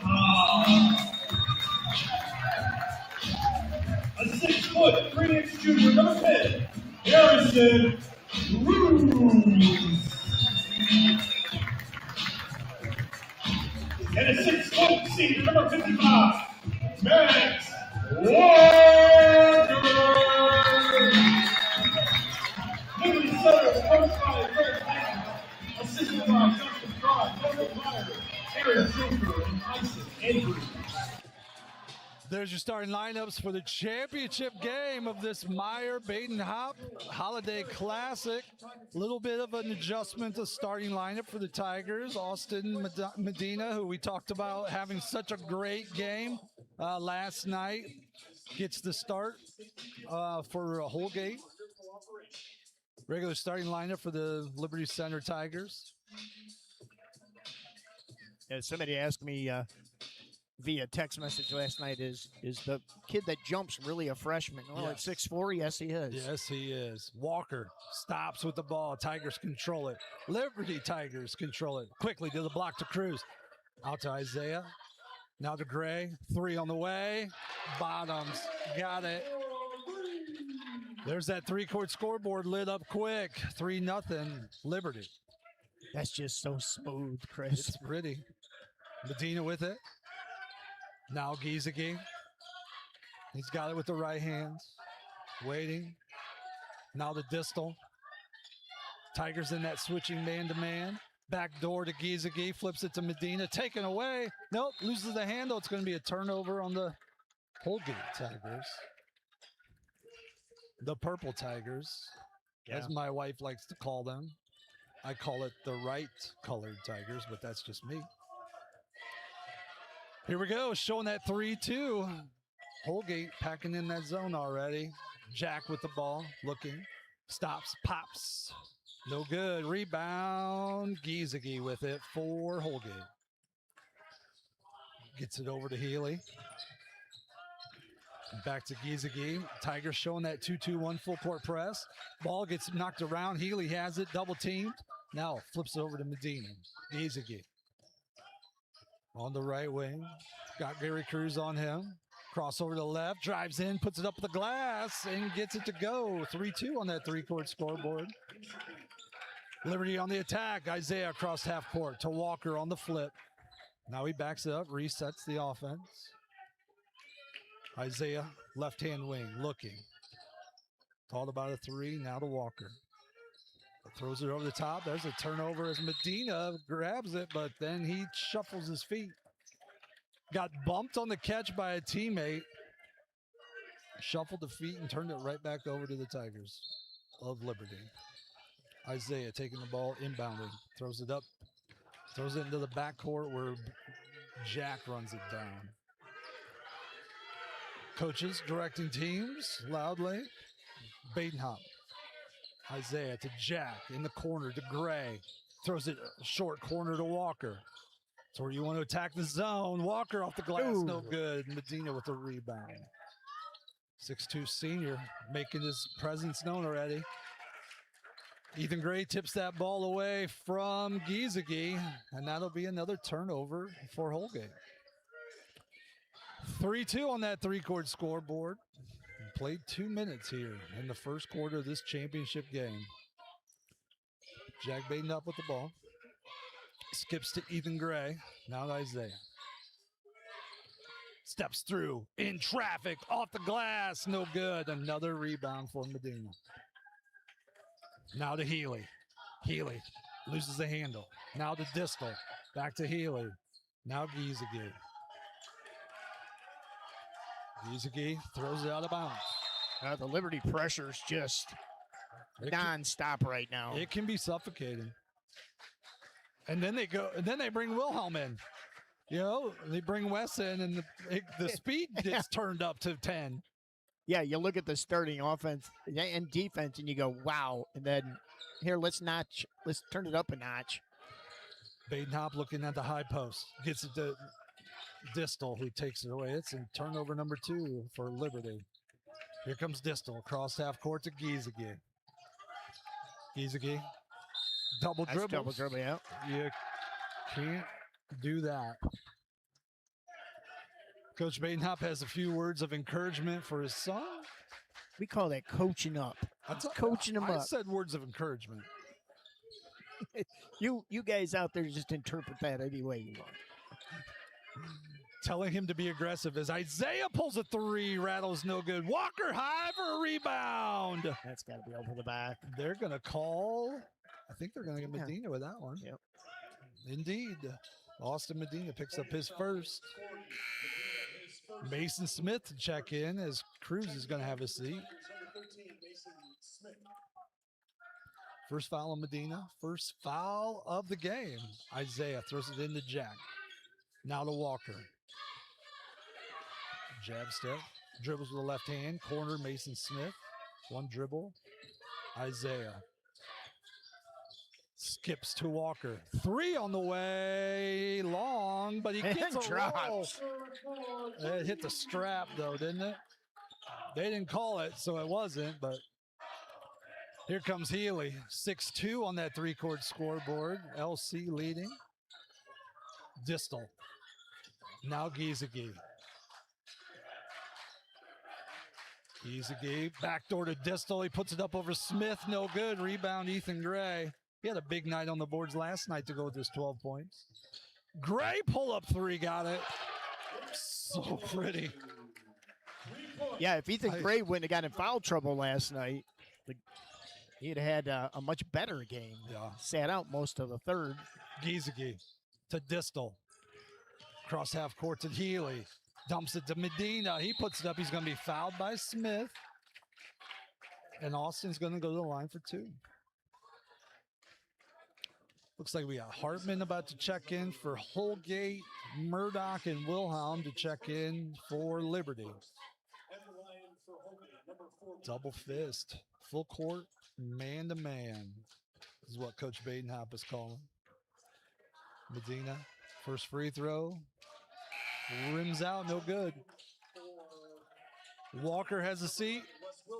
A 6-foot 3-inch junior, number 10, Harrison Roos. And a 6-foot senior, number 55, Max Walker. Liberty Center, coached by Greg Patton, assisted by Justin Fry, Michael Meyer, Aaron Silver, and Isaac Andrews. There's your starting lineups for the championship game of this Meyer Badenhop Holiday Classic. A little bit of an adjustment to starting lineup for the Tigers. Austin Medina, who we talked about having such a great game last night, gets the start for Holgate. Regular starting lineup for the Liberty Center Tigers. Yeah, somebody asked me via text message last night, is the kid that jumps really a freshman? Well, Yes. at 6'4", yes, he is. Yes, he is. Walker stops with the ball. Tigers control it. Liberty Tigers control it. Quickly to the block to Cruz. Out to Isaiah. Now to Gray. 3 on the way. Bottoms. Got it. There's that 3-court scoreboard lit up quick. 3-0 Liberty. That's just so smooth, Chris. It's pretty. Medina with it. Now Giesecke. He's got it with the right hand. Waiting. Now the distal. Tigers in that switching man-to-man. Back door to Giesecke. Flips it to Medina. Taken away. Nope. Loses the handle. It's going to be a turnover on the Holgate Tigers. The Purple Tigers, as my wife likes to call them. I call it the right-colored Tigers, but that's just me. Here we go, showing that 3-2. Holgate packing in that zone already. Jack with the ball, looking, stops, pops. No good. Rebound. Giesecke with it for Holgate. Gets it over to Healy. Back to Giesecke. Tigers showing that 2-2-1 full court press. Ball gets knocked around. Healy has it, double teamed. Now flips it over to Medina. Giesecke. On the right wing. Got Gary Cruz on him. Crossover to the left. Drives in, puts it up the glass, and gets it to go. 3-2 on that 3-court scoreboard. Liberty on the attack. Isaiah across half court to Walker on the flip. Now he backs it up, resets the offense. Isaiah, left-hand wing, looking. Thought about a 3, now to Walker. Throws it over the top. There's a turnover as Medina grabs it, but then he shuffles his feet. Got bumped on the catch by a teammate. Shuffled the feet and turned it right back over to the Tigers of Liberty. Isaiah taking the ball, inbounding. Throws it up. Throws it into the backcourt where Jack runs it down. Coaches directing teams loudly. Badenhop. Isaiah to Jack in the corner to Gray. Throws it short corner to Walker. So where you want to attack the zone. Walker off the glass, no good. Medina with the rebound. 6'2 senior making his presence known already. Ethan Gray tips that ball away from Giesecke, and that'll be another turnover for Holgate. 3-2 on that 3-court scoreboard. Played 2 minutes here in the first quarter of this championship game. Jack Badenhop with the ball. Skips to Ethan Gray. Now to Isaiah. Steps through in traffic, off the glass, no good. Another rebound for Medina. Now to Healy. Healy loses the handle. Now to Distal. Back to Healy. Now Giesecke. Giesecke throws it out of bounds. The Liberty pressure's just non-stop right now. It can be suffocating. And then they bring Wilhelm in. You know, they bring Wes in, and the speed gets turned up to 10. Yeah, you look at the starting offense and defense, and you go, wow. And then here, let's turn it up a notch. Badenhop looking at the high post. Gets it to Distal, who takes it away. It's in turnover number 2 for Liberty. Here comes Distal across half court to Giesecke. Giesecke, double dribble. Double dribble, yeah. You can't do that. Coach Badenhop has a few words of encouragement for his son. We call that coaching up. That's coaching him up. I said words of encouragement. You guys out there just interpret that any way you want. Telling him to be aggressive as Isaiah pulls a 3, rattles no good. Walker high for a rebound. That's got to be over the back. They're going to call. I think they're going to get Medina with that one. Yep. Indeed. Austin Medina picks up his first. Mason Smith to check in as Cruz is going to have a seat. First foul on Medina. First foul of the game. Isaiah throws it into Jack. Now to Walker. Jab step. Dribbles with the left hand. Corner Mason Smith. One dribble. Isaiah. Skips to Walker. 3 on the way. Long, but he gets a roll. It hit the strap, though, didn't it? They didn't call it, so it wasn't, but here comes Healy. 6-2 on that 3-court scoreboard. LC leading. Distal. Now Giesecke. Giesecke. Backdoor to Distal. He puts it up over Smith. No good. Rebound, Ethan Gray. He had a big night on the boards last night to go with his 12 points. Gray pull-up 3, got it. So pretty. Yeah, if Ethan Gray wouldn't have got in foul trouble last night, he'd had a much better game. Yeah. Sat out most of the third. Giesecke to Distal. Cross half court to Healy. Dumps it to Medina. He puts it up. He's going to be fouled by Smith. And Austin's going to go to the line for 2. Looks like we got Hartman about to check in for Holgate, Murdoch, and Wilhelm to check in for Liberty. Double fist, full court, man-to-man is what Coach Badenhop is calling. Medina, first free throw, rims out, no good. Walker has a seat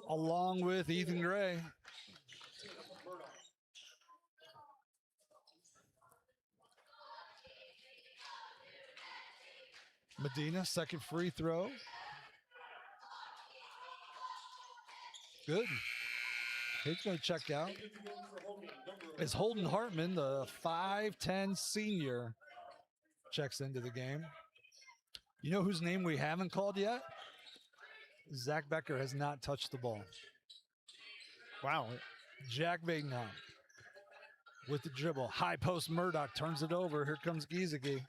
along with Ethan Gray. Medina, second free throw. Good. He's going to check out. It's Holden Hartman, the 5'10 senior, checks into the game. You know whose name we haven't called yet? Zach Becker has not touched the ball. Wow. Jack Badenhop with the dribble. High post Murdoch turns it over. Here comes Giesecke.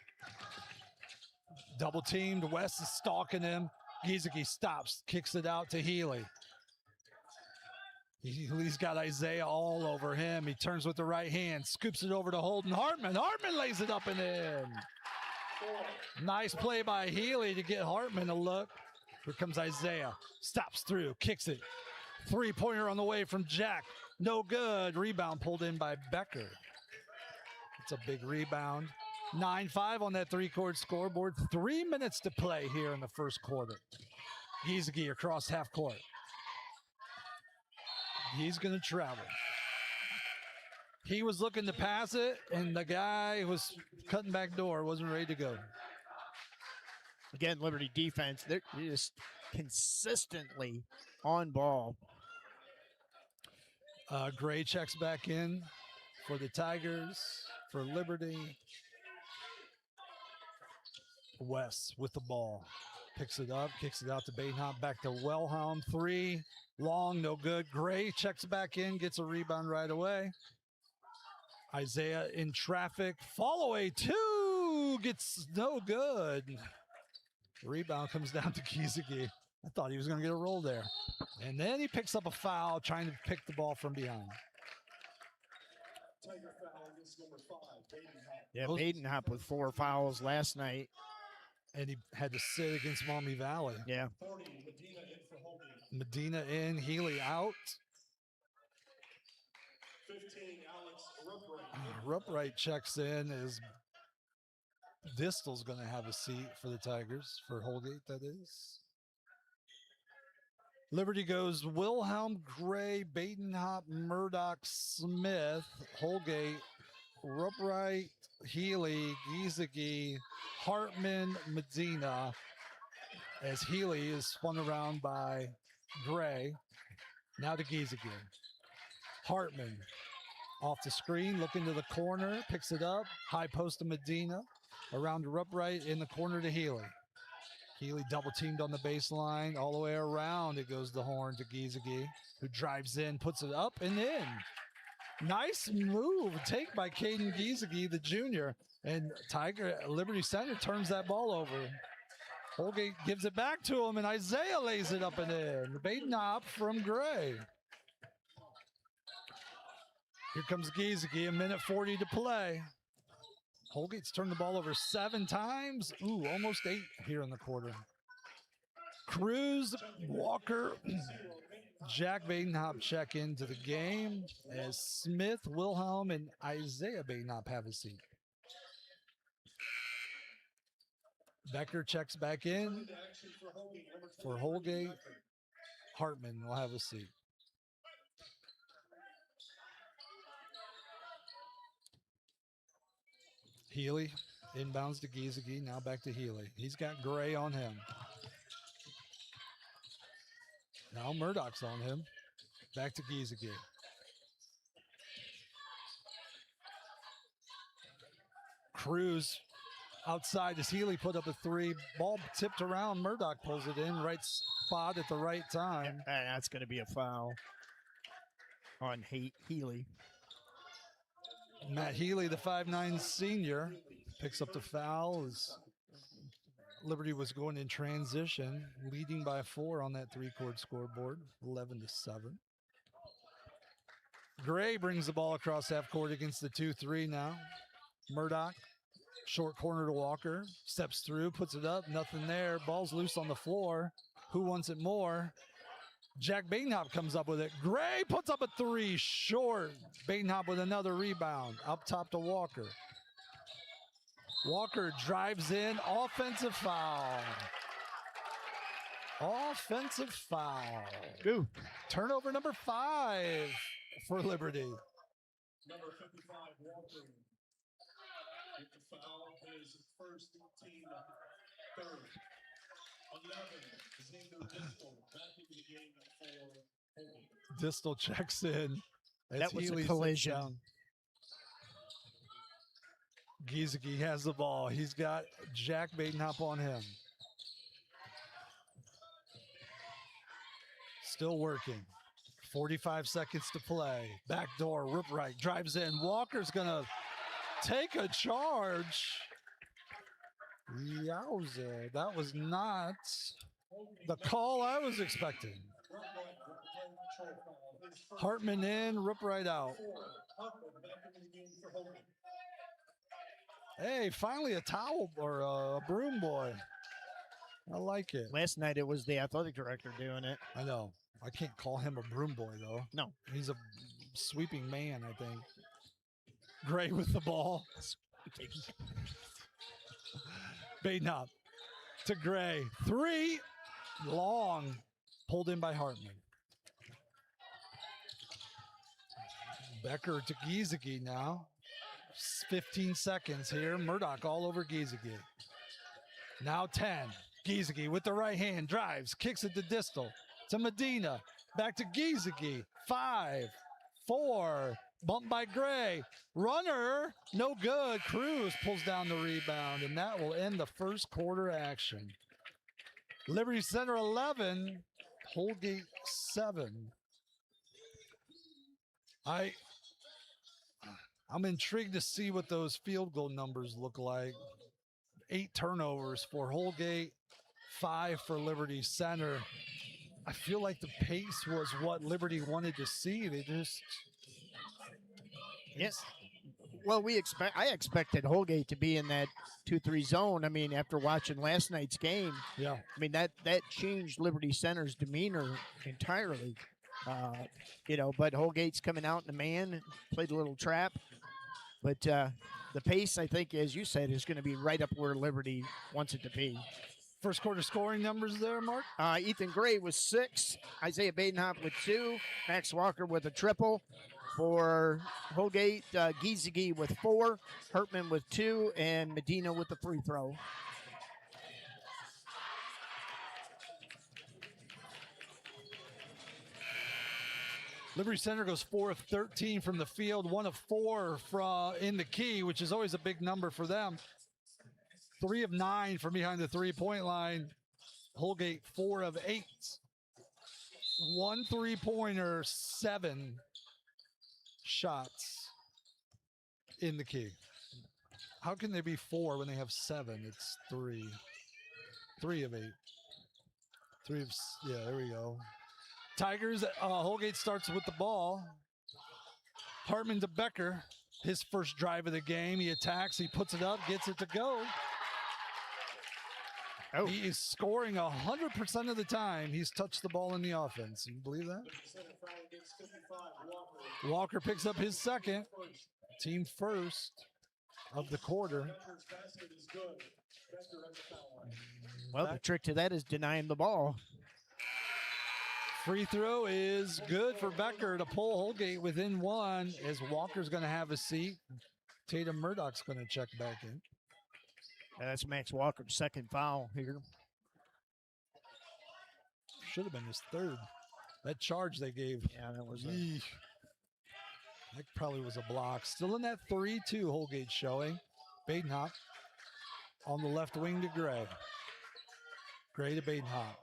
Double teamed. West is stalking him. Giesecke stops, kicks it out to Healy. He's got Isaiah all over him. He turns with the right hand, scoops it over to Holden Hartman. Hartman lays it up and in. Nice play by Healy to get Hartman a look. Here comes Isaiah. Stops through, kicks it. 3-pointer on the way from Jack. No good. Rebound pulled in by Becker. It's a big rebound. 9-5 on that 3-court scoreboard. 3 minutes to play here in the first quarter. Giesecke across half court. He's going to travel. He was looking to pass it, and the guy was cutting back door, wasn't ready to go. Again, Liberty defense, they're just consistently on ball. Gray checks back in for the Tigers, for Liberty. West with the ball. Picks it up, kicks it out to Badenhop, back to Wilhelm. 3, long, no good. Gray checks back in, gets a rebound right away. Isaiah in traffic. Fall away 2, gets no good. The rebound comes down to Giesecke. I thought he was going to get a roll there. And then he picks up a foul, trying to pick the ball from behind. Tiger foul against number 5, Badenhop. Yeah, Badenhop with 4 fouls last night. And he had to sit against Maumee Valley. Yeah. 40, Medina in for Holgate. Medina in, Healy out. 15, Alex Rupright. Rupright checks in as Distel's going to have a seat for the Tigers, for Holgate, that is. Liberty goes Wilhelm, Gray, Badenhop, Murdoch, Smith, Holgate, Rupright, Healy, Giesecke, Hartman, Medina, as Healy is spun around by Gray. Now to Giesecke. Hartman off the screen, looking to the corner, picks it up, high post to Medina, around to Rupright, in the corner to Healy. Healy double teamed on the baseline, all the way around. It goes the horn to Giesecke, who drives in, puts it up and in. Nice move, take by Caden Giesecke, the junior, and Liberty Center turns that ball over. Holgate gives it back to him, and Isaiah lays it up and in. Badenhop from Gray. Here comes Giesecke, a minute 40 to play. Holgate's turned the ball over 7 times. Ooh, almost 8 here in the quarter. Cruz, Walker, Jack Badenhop check into the game as Smith, Wilhelm, and Isaiah Badenhop have a seat. Becker checks back in for Holgate. Hartman will have a seat. Healy inbounds to Giesecke, now back to Healy. He's got Gray on him. Now Murdoch's on him. Back to Giesecke. Cruz outside as Healy put up a 3. Ball tipped around. Murdoch pulls it in. Right spot at the right time. That's going to be a foul on Healy. Matt Healy, the 5'9" senior, picks up the foul as Liberty was going in transition, leading by 4 on that 3-court scoreboard, 11-7. Gray brings the ball across half court against the 2-3 now. Murdoch, short corner to Walker, steps through, puts it up, nothing there. Ball's loose on the floor. Who wants it more? Jack Badenhop comes up with it. Gray puts up a 3, short. Badenhop with another rebound, up top to Walker. Walker drives in, offensive foul. Offensive foul. Ooh. Turnover number 5 for Liberty. Number 55, Walker. With the foul, his first team third. 11, Xander Distel back into the game for Holgate. Distel checks in. That was a collision. Giesecke has the ball. He's got Jack Badenhop on him. Still working. 45 seconds to play. Backdoor, Rupright drives in. Walker's going to take a charge. Yowza. That was not the call I was expecting. Hartman in, Rupright out. Hey, finally a towel or a broom boy. I like it. Last night it was the athletic director doing it. I know. I can't call him a broom boy, though. No. He's a sweeping man, I think. Gray with the ball. Badenhop to Gray. 3. Long. Pulled in by Hartman. Becker to Giesecke now. 15 seconds here. Murdoch all over Giesecke. Now 10. Giesecke with the right hand. Drives. Kicks it to Distel. To Medina. Back to Giesecke. 5, 4. Bumped by Gray. Runner. No good. Cruz pulls down the rebound. And that will end the first quarter action. Liberty Center 11. Holgate 7. I'm intrigued to see what those field goal numbers look like. 8 turnovers for Holgate, 5 for Liberty Center. I feel like the pace was what Liberty wanted to see. They just Well, I expected Holgate to be in that 2-3 zone. I mean, after watching last night's game, Yeah. I mean that changed Liberty Center's demeanor entirely. But Holgate's coming out in the man, played a little trap, but the pace, I think, as you said, is going to be right up where Liberty wants it to be. First quarter scoring numbers there, Mark? Ethan Gray with 6, Isaiah Badenhop with 2, Max Walker with a triple. For Holgate, Giesecke with 4, Hertman with 2, and Medina with the free throw. Liberty Center goes 4 of 13 from the field, 1 of 4 in the key, which is always a big number for them. 3 of 9 from behind the three-point line. Holgate 4 of 8. 1 3-pointer, 7 shots in the key. How can they be 4 when they have 7? It's 3. 3 of 8. 3 of, yeah, there we go. Tigers, Holgate starts with the ball. Hartman to Becker, his first drive of the game. He attacks, he puts it up, gets it to go. Oh. He is scoring 100% of the time he's touched the ball in the offense. You believe that? Walker picks up his second, team first of the quarter. Well, the trick to that is denying the ball. Free throw is good for Becker to pull Holgate within 1 as Walker's going to have a seat. Tatum Murdoch's going to check back in. That's Max Walker's second foul here. Should have been his third. That charge they gave. Yeah, that was that probably was a block. Still in that 3-2 Holgate showing. Badenhop on the left wing to Gray. Gray to Badenhop.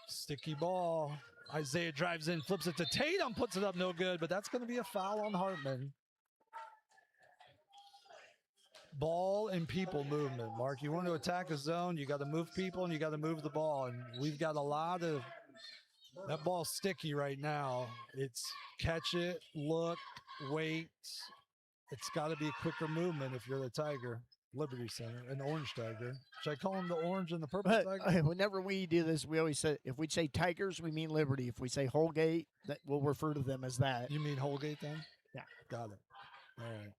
Sticky ball. Isaiah drives in, flips it to Tatum, puts it up no good, but that's going to be a foul on Hartman. Ball and people movement. Mark, you want to attack a zone, you got to move people and you got to move the ball. And we've got a lot of that ball sticky right now. It's catch it, look, wait. It's got to be a quicker movement if you're the Tiger. Liberty Center, an orange Tiger. Should I call him the orange and the purple Tiger? Whenever we do this, we always say, if we say Tigers, we mean Liberty. If we say Holgate, that we'll refer to them as that. You mean Holgate then? Yeah. Got it. All right.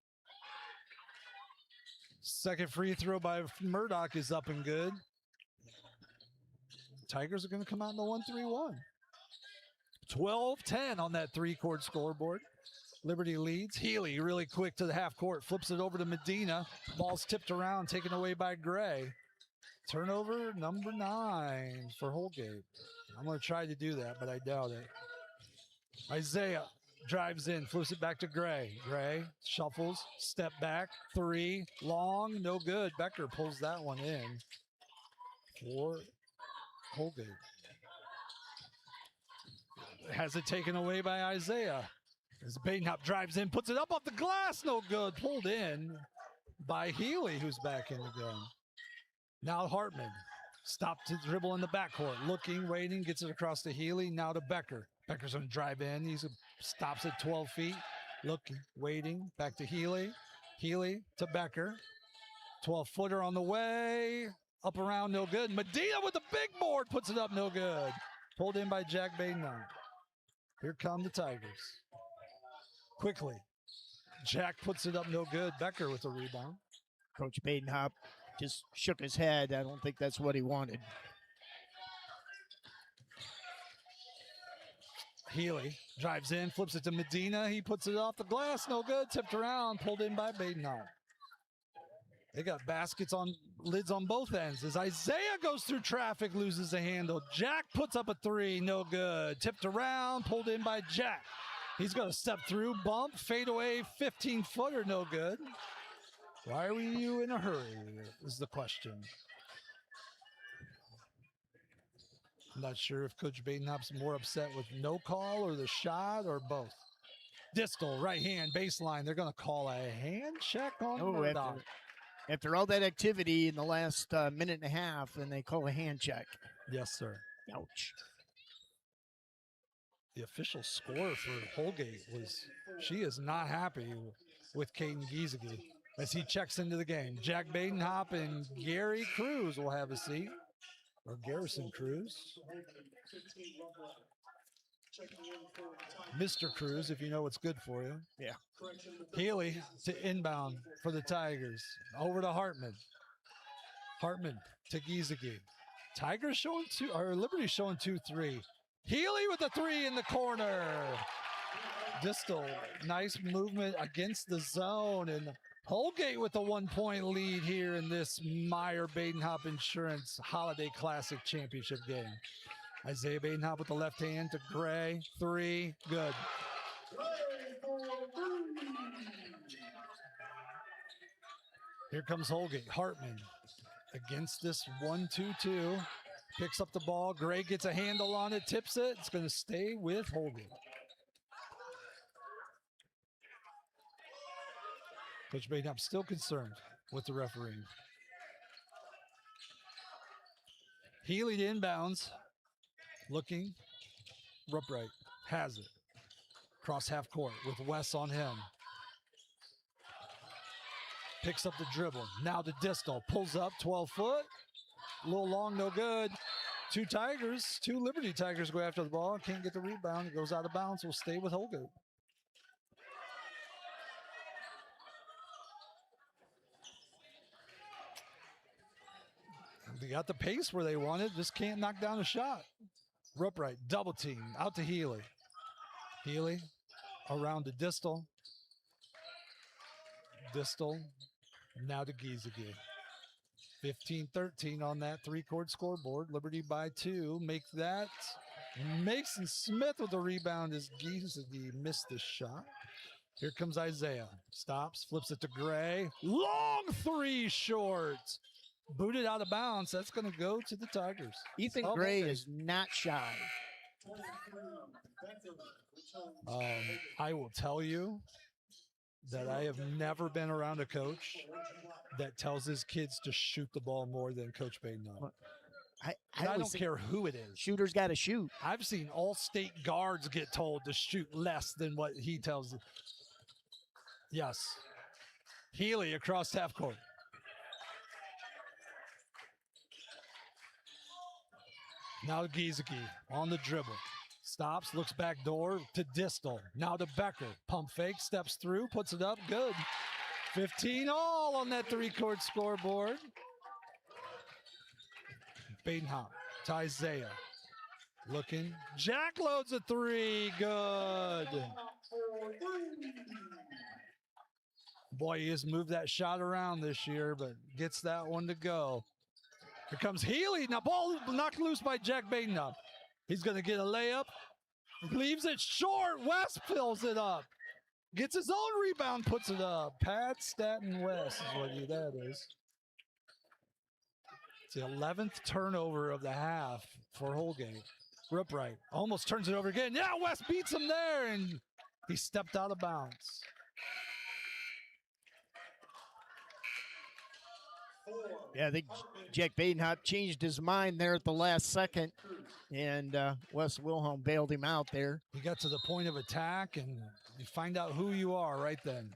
Second free throw by Murdoch is up and good. Tigers are going to come out in the 1-3-1. 12-10 on that 3-court scoreboard. Liberty leads. Healy really quick to the half court. Flips it over to Medina. Ball's tipped around, taken away by Gray. Turnover number 9 for Holgate. I'm going to try to do that, but I doubt it. Isaiah drives in, flips it back to Gray. Gray shuffles, step back, 3, long, no good. Becker pulls that one in for Holgate. Has it taken away by Isaiah. As Badenhop drives in, puts it up off the glass, no good. Pulled in by Healy, who's back in the game. Now Hartman, stopped to dribble in the backcourt. Looking, waiting, gets it across to Healy. Now to Becker. Becker's going to drive in. He stops at 12 feet. Looking, waiting, back to Healy. Healy to Becker. 12-footer on the way. Up around, no good. Medina with the big board, puts it up, no good. Pulled in by Jack Badenhop. Here come the Tigers. Quickly. Jack puts it up, no good. Becker with a rebound. Coach Badenhop just shook his head. I don't think that's what he wanted. Healy drives in, flips it to Medina. He puts it off the glass, no good. Tipped around, pulled in by Badenhop. They got baskets on lids on both ends. As Isaiah goes through traffic, loses the handle. Jack puts up a 3, no good. Tipped around, pulled in by Jack. He's going to step through, bump, fade away, 15-footer, no good. Why are you in a hurry is the question. I'm not sure if Coach Badenhop's more upset with no call or the shot or both. Distal, right hand, baseline. They're going to call a hand check on Murdoch. After all that activity in the last minute and a half, and they call a hand check. Yes, sir. Ouch. The official score for Holgate was She is not happy with Caden Giesecke as he checks into the game. Jack Badenhop and Gary Cruz will have a seat, or Garrison Cruz. Mr. Cruz, if you know what's good for you. Yeah. Healy to inbound for the Tigers. Over to Hartman. Hartman to Giesecke. Tigers showing two, or Liberty showing 2-3. Healy with the 3 in the corner. Distal, nice movement against the zone, and Holgate with a 1-point lead here in this Meyer Badenhop Insurance Holiday Classic Championship game. Isaiah Badenhop with the left hand to Gray, 3, good. Here comes Holgate. Hartman against this 1-2-2. Picks up the ball. Gray gets a handle on it, tips it. It's going to stay with Holgate. Coach Badenhop still concerned with the refereeing. Healy to inbounds. Looking. Rupright has it. Cross half court with Wes on him. Picks up the dribble. Now to Distal. Pulls up 12 foot. A little long, no good. Two Liberty Tigers go after the ball. Can't get the rebound. It goes out of bounds. Will stay with Holgate. They got the pace where they wanted. Just can't knock down a shot. Rupright, double team. Out to Healy. Healy around to Distal. Distal now to Giesecke. 15-13 on that 3-court scoreboard. Liberty by 2. Make that. Mason Smith with the rebound as Giesecke missed the shot. Here comes Isaiah. Stops, flips it to Gray. Long 3 short. Booted out of bounds. That's going to go to the Tigers. Ethan Gray is not shy. I will tell you that I have never been around a coach that tells his kids to shoot the ball more than Coach Badenhop. I don't care who it is. Shooters got to shoot. I've seen all-state guards get told to shoot less than what he tells them. Yes. Healy across half court. Now Giesecke on the dribble. Stops, looks back door to Distal. Now to Becker. Pump fake, steps through, puts it up. Good. 15 all on that 3-court scoreboard. Badenhop to Isaiah. Looking. Jack loads a 3. Good. Boy, he has moved that shot around this year, but gets that one to go. Here comes Healy. Now ball knocked loose by Jack Badenhop. He's going to get a layup. Leaves it short. West fills it up. Gets his own rebound, puts it up. Pat Staten West is what that is. It's the 11th turnover of the half for Holgate. Rupright almost turns it over again. Yeah, West beats him there, and he stepped out of bounds. Yeah, I think Jack Badenhop changed his mind there at the last second, and Wes Wilhelm bailed him out there. He got to the point of attack, and you find out who you are right then.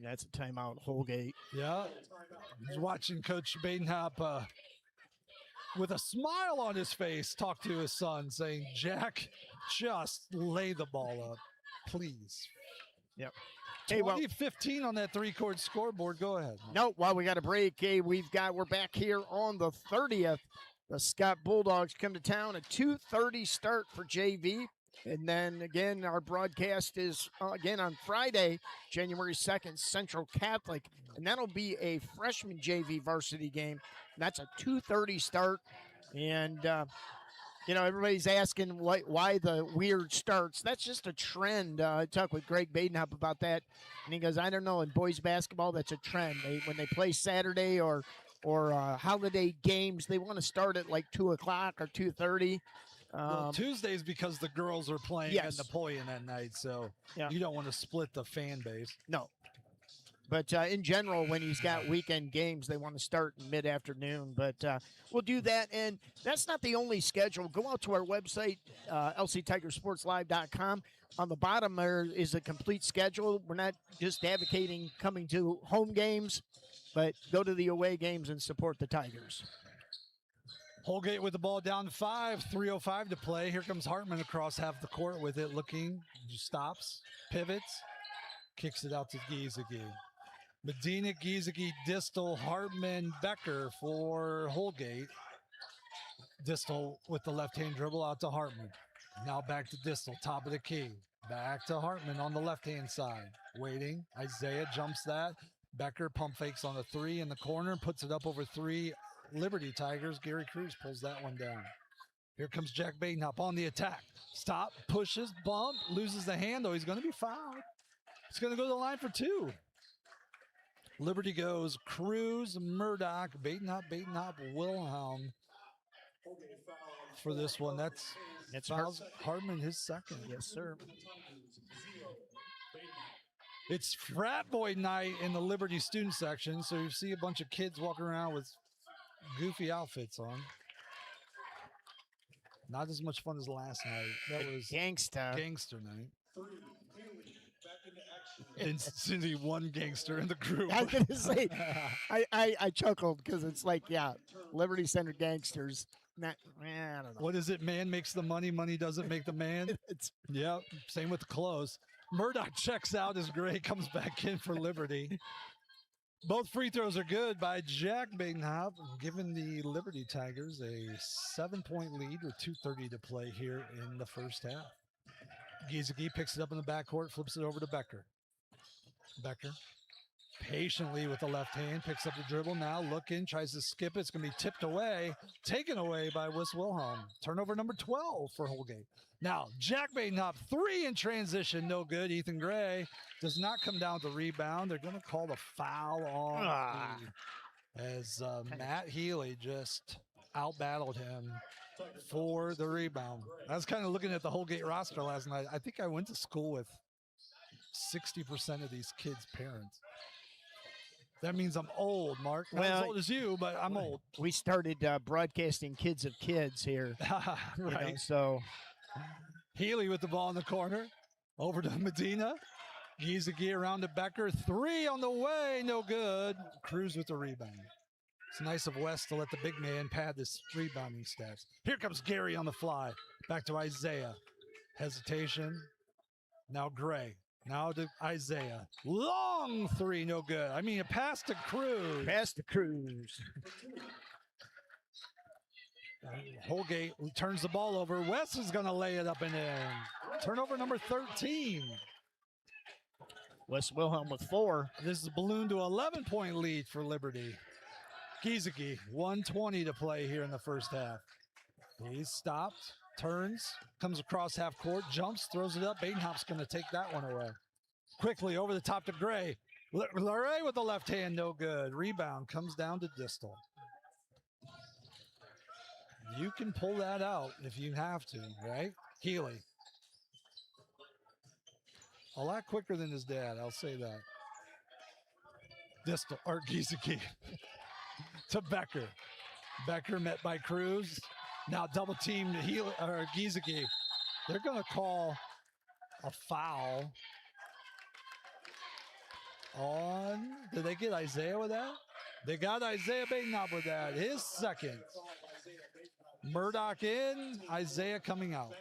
That's a timeout, Holgate. Yeah, he's watching Coach Badenhop with a smile on his face talk to his son, saying, Jack, just lay the ball up, please. Yep. 20-15 on that 3-court scoreboard. Go ahead. No, while we got a break, we're back here on the 30th. The Scott Bulldogs come to town. A 2:30 start for JV. And then again, our broadcast is again on Friday, January 2nd, Central Catholic. And that'll be a freshman JV varsity game. And that's a 2:30 start. And everybody's asking why the weird starts. That's just a trend. I talked with Greg Badenhop about that, and he goes, I don't know. In boys basketball, that's a trend. When they play Saturday or holiday games, they want to start at like 2 o'clock or 2:30. Well, Tuesdays because the girls are playing at Napoleon that night, so you don't want to split the fan base. No. But in general, when he's got weekend games, they want to start in mid-afternoon. But we'll do that. And that's not the only schedule. Go out to our website, lctigersportslive.com. On the bottom there is a complete schedule. We're not just advocating coming to home games, but go to the away games and support the Tigers. Holgate with the ball down 5, 3:05 to play. Here comes Hartman across half the court with it, looking, stops, pivots, kicks it out to Giesecke. Medina, Giesecke, Distal, Hartman, Becker for Holgate. Distal with the left-hand dribble out to Hartman. Now back to Distal, top of the key. Back to Hartman on the left-hand side. Waiting. Isaiah jumps that. Becker pump fakes on the 3 in the corner, puts it up over 3 Liberty Tigers. Gary Cruz pulls that one down. Here comes Jack Badenhop on the attack. Stop, pushes, bump, loses the handle. He's going to be fouled. He's going to go to the line for 2. Liberty goes Cruz, Murdoch, Badenhop, Wilhelm for this one. That's Hartman, his second. Yes, sir. It's frat boy night in the Liberty student section, so you see a bunch of kids walking around with goofy outfits on. Not as much fun as last night. That was gangster night. Instantly one gangster in the group. I was going to say, I chuckled because it's like, yeah, Liberty Center gangsters. I don't know. What is it? Man makes the money. Money doesn't make the man. Yep. Same with the clothes. Murdoch checks out as Gray comes back in for Liberty. Both free throws are good by Jack Badenhop, giving the Liberty Tigers a 7-point lead with 2:30 to play here in the first half. Giesecke picks it up in the backcourt, flips it over to Becker. Becker patiently with the left hand, picks up the dribble now, looking, tries to skip it. It's going to be tipped away, taken away by Wes Wilhelm. Turnover number 12 for Holgate. Now, Jack Badenhop, 3 in transition, no good. Ethan Gray does not come down with the rebound. They're going to call the foul on as Matt Healy just out-battled him for the rebound. I was kind of looking at the Holgate roster last night. I think I went to school with 60% of these kids' parents. That means I'm old, Mark. Not as old as you, but I'm old. We started broadcasting Kids of Kids here. Right. So Healy with the ball in the corner. Over to Medina. Giesecke around to Becker. 3 on the way. No good. Cruz with the rebound. It's nice of West to let the big man pad this rebounding stats. Here comes Gary on the fly. Back to Isaiah. Hesitation. Now Gray. Now to Isaiah. Long 3, no good. I mean, a pass to Cruz. Holgate turns the ball over. West is going to lay it up and in. Turnover number 13. Wes Wilhelm with 4. This is ballooned to 11-point lead for Liberty. Giesecke, 1:20 to play here in the first half. He's stopped, turns, comes across half court, jumps, throws it up. Badenhop's going to take that one away. Quickly over the top to Gray. Larray with the left hand, no good. Rebound comes down to Distal. You can pull that out if you have to, right? Healy. A lot quicker than his dad, I'll say that. Distal, or Giesecke. To Becker. Becker met by Cruz. Now double team to Giesecke. They're going to call a foul on. Did they get Isaiah with that? They got Isaiah Badenhop with that. His second. Murdoch in, Isaiah coming out.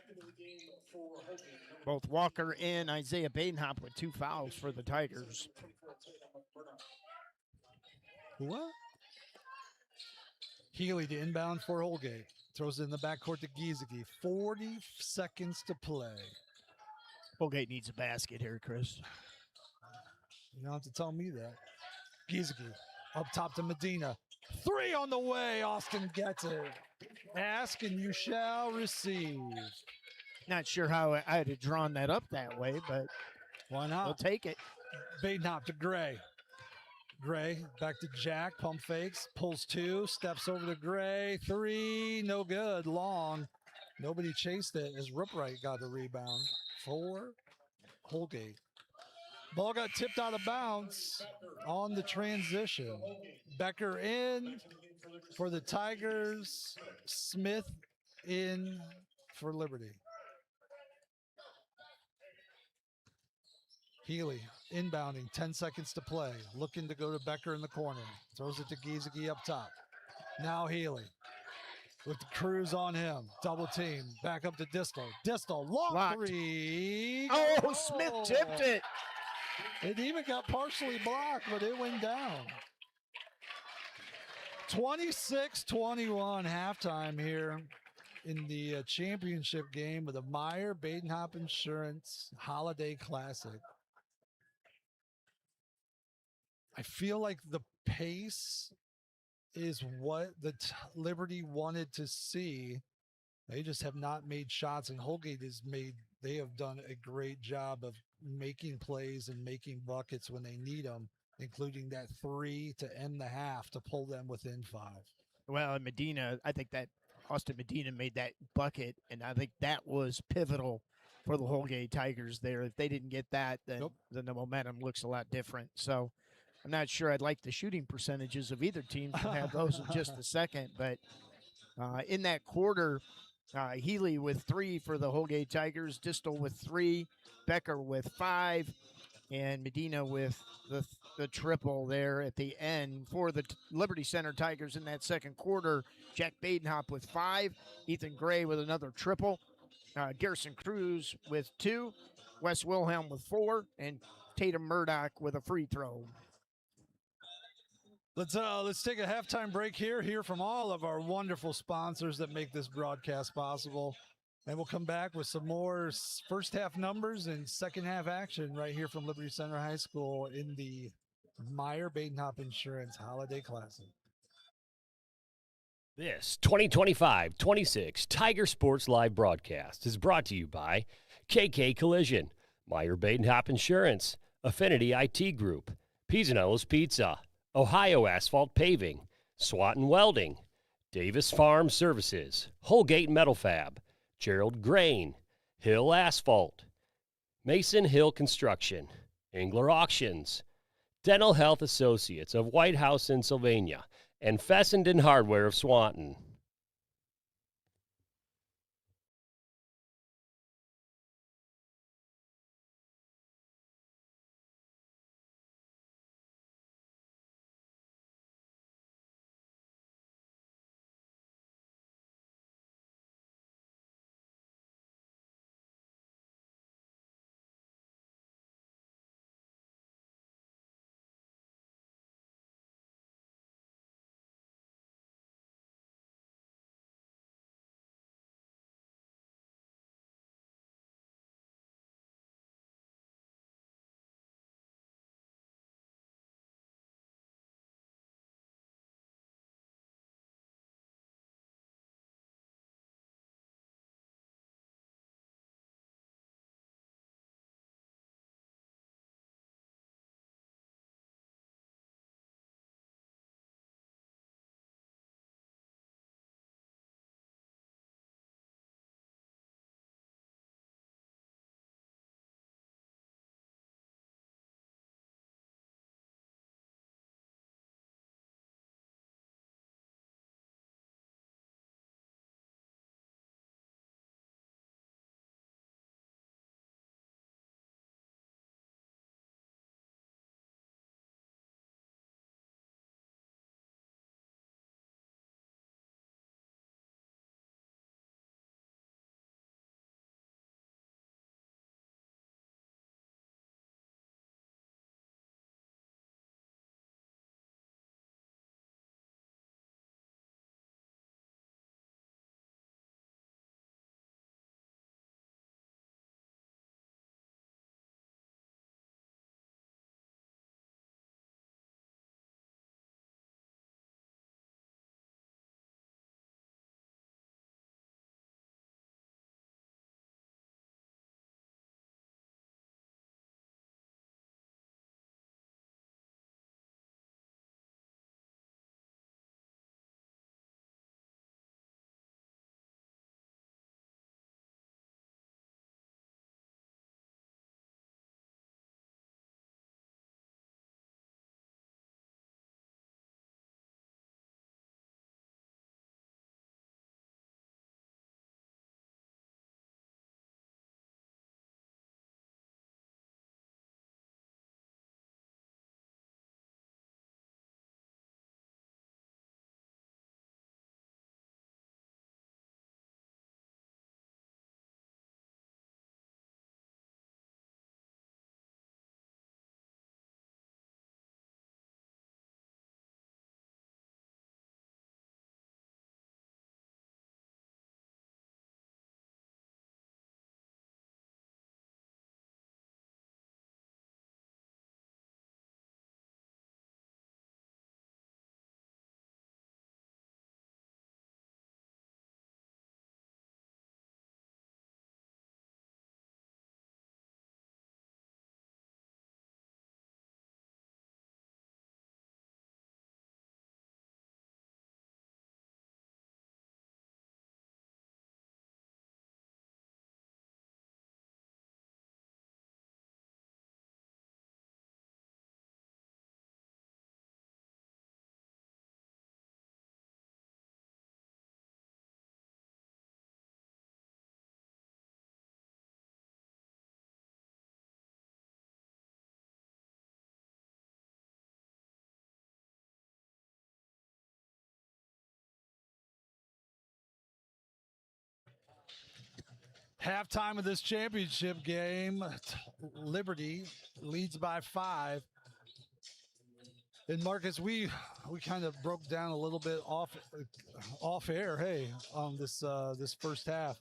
Both Walker and Isaiah Badenhop with 2 fouls for the Tigers. What? Healy to inbound for Holgate. Throws it in the backcourt to Giesecke. 40 seconds to play. Holgate needs a basket here, Chris. You don't have to tell me that. Giesecke up top to Medina. 3 on the way. Austin gets it. Ask and you shall receive. Not sure how I'd have drawn that up that way, but why not? We'll take it. Badenhop to Gray. Gray back to Jack. Pump fakes. Pulls 2. Steps over to Gray. 3. No good. Long. Nobody chased it as Rupright got the rebound. 4. Holgate. Ball got tipped out of bounds on the transition. Becker in for the Tigers. Smith in for Liberty. Healy inbounding, 10 seconds to play. Looking to go to Becker in the corner. Throws it to Giesecke up top. Now Healy with the Cruz on him. Double team. Back up to Distal. Distal, long Blocked. three. Oh, Smith tipped it. It even got partially blocked, but it went down. 26-21 halftime here in the championship game of the Meyer Badenhop Insurance Holiday Classic. I feel like the pace is what the Liberty wanted to see. They just have not made shots, and Holgate they have done a great job of making plays and making buckets when they need them, including that 3 to end the half to pull them within 5. Well, and Medina, I think that Austin Medina made that bucket, and I think that was pivotal for the Holgate Tigers there. If they didn't get that, then the momentum looks a lot different. So I'm not sure I'd like the shooting percentages of either team. We'll have those in just a second. But in that quarter, Healy with 3 for the Holgate Tigers, Distal with 3, Becker with 5, and Medina with the triple there at the end for the Liberty Center Tigers in that second quarter. Jack Badenhop with 5, Ethan Gray with another triple, Garrison Cruz with 2, Wes Wilhelm with 4, and Tatum Murdoch with a free throw. Let's take a halftime break here. Hear from all of our wonderful sponsors that make this broadcast possible. And we'll come back with some more first half numbers and second half action right here from Liberty Center High School in the Meyer Badenhop Insurance Holiday Classic. This 2025-26 Tiger Sports Live broadcast is brought to you by KK Collision, Meyer Badenhop Insurance, Affinity IT Group, Pisanello's Pizza, Ohio Asphalt Paving, Swanton Welding, Davis Farm Services, Holgate Metal Fab, Gerald Grain, Hill Asphalt, Mason Hill Construction, Engler Auctions, Dental Health Associates of White House in Sylvania, and Fessenden Hardware of Swanton. Halftime of this championship game, Liberty leads by 5. And Marcus, we kind of broke down a little bit off air, hey, on this first half.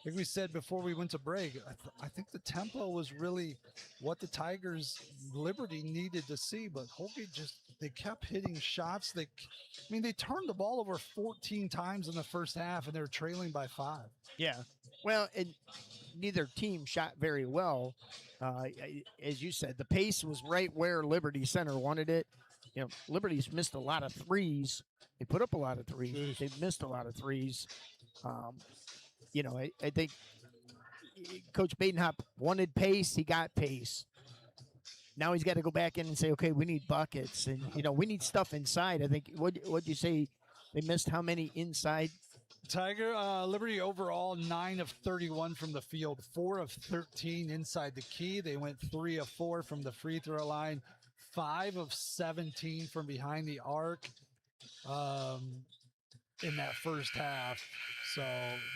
Like we said before we went to break, I think the tempo was really what the Tigers Liberty needed to see, but Holgate they kept hitting shots. They turned the ball over 14 times in the first half, and they were trailing by 5. Yeah. Well, and neither team shot very well. As you said, the pace was right where Liberty Center wanted it. You know, Liberty's missed a lot of threes. They put up a lot of threes. They've missed a lot of threes. I think Coach Badenhop wanted pace. He got pace. Now he's got to go back in and say, okay, we need buckets. And, we need stuff inside. I think, what'd you say? They missed how many inside? Liberty overall 9 of 31 from the field, 4 of 13 inside the key. They went 3 of 4 from the free throw line, 5 of 17 from behind the arc in that first half. So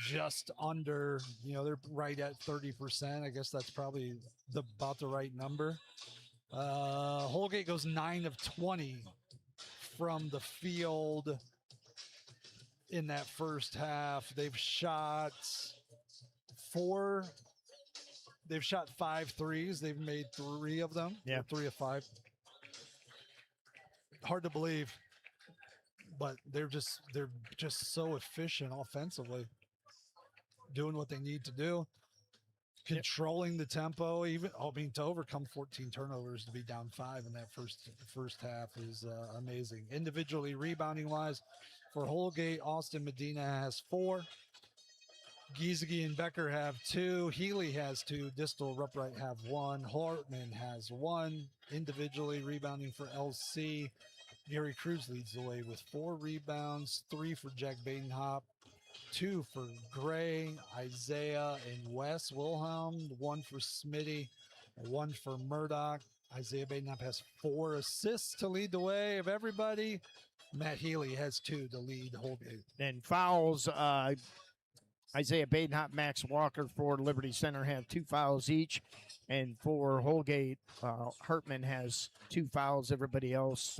just under, they're right at 30%. I guess that's probably about the right number. Holgate goes 9 of 20 from the field in that first half. They've shot 5 threes. They've made 3 of them. Yeah. 3 of 5. Hard to believe, but they're just so efficient offensively, doing what they need to do, controlling the tempo. To overcome 14 turnovers, to be down 5 in that first half is amazing. Individually rebounding wise, for Holgate, Austin Medina has 4. Giesecke and Becker have 2. Healy has 2. Distal, Rupright have 1. Hartman has 1. Individually rebounding for LC, Gary Cruz leads the way with 4 rebounds, 3 for Jack Badenhop, 2 for Gray, Isaiah, and Wes Wilhelm, 1 for Smitty, 1 for Murdoch. Isaiah Badenhop has 4 assists to lead the way of everybody. Matt Healy has 2 to lead Holgate. And fouls, Isaiah Badenhop, Max Walker for Liberty Center have 2 fouls each. And for Holgate, Hartman has 2 fouls. Everybody else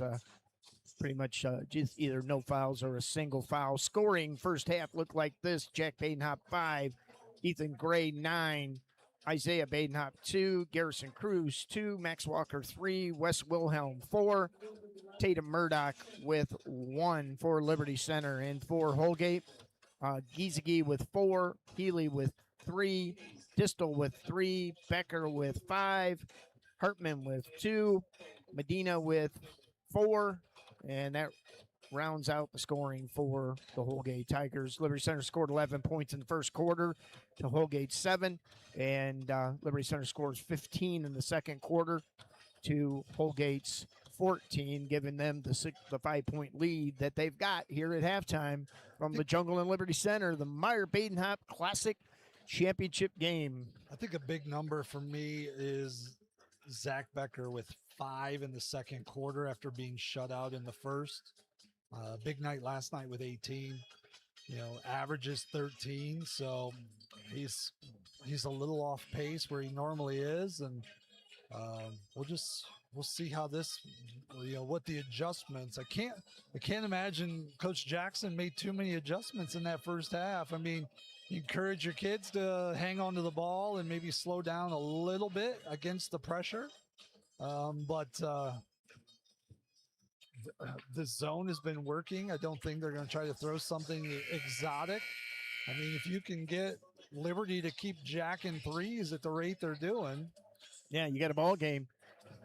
pretty much just either no fouls or a single foul. Scoring first half looked like this: Jack Badenhop 5, Ethan Gray 9, Isaiah Badenhop 2, Garrison Cruz 2, Max Walker 3, Wes Wilhelm 4, Tatum Murdoch with 1 for Liberty Center. And for Holgate, Giesecke with 4, Healy with 3, Distal with 3, Becker with 5, Hartman with 2, Medina with 4, and that rounds out the scoring for the Holgate Tigers. Liberty Center scored 11 points in the first quarter to Holgate 7, and Liberty Center scores 15 in the second quarter to Holgate's 14, giving them the 5-point lead that they've got here at halftime from the Jungle and Liberty Center, the Meyer Badenhop Classic Championship game. I think a big number for me is Zach Becker with 5 in the second quarter after being shut out in the first. Big night last night with 18. Averages 13, so he's a little off pace where he normally is, and we'll see how this, what the adjustments. I can't imagine Coach Jackson made too many adjustments in that first half. You encourage your kids to hang on to the ball and maybe slow down a little bit against the pressure. But the zone has been working. I don't think they're going to try to throw something exotic. If you can get Liberty to keep jacking threes at the rate they're doing. Yeah, you got a ball game.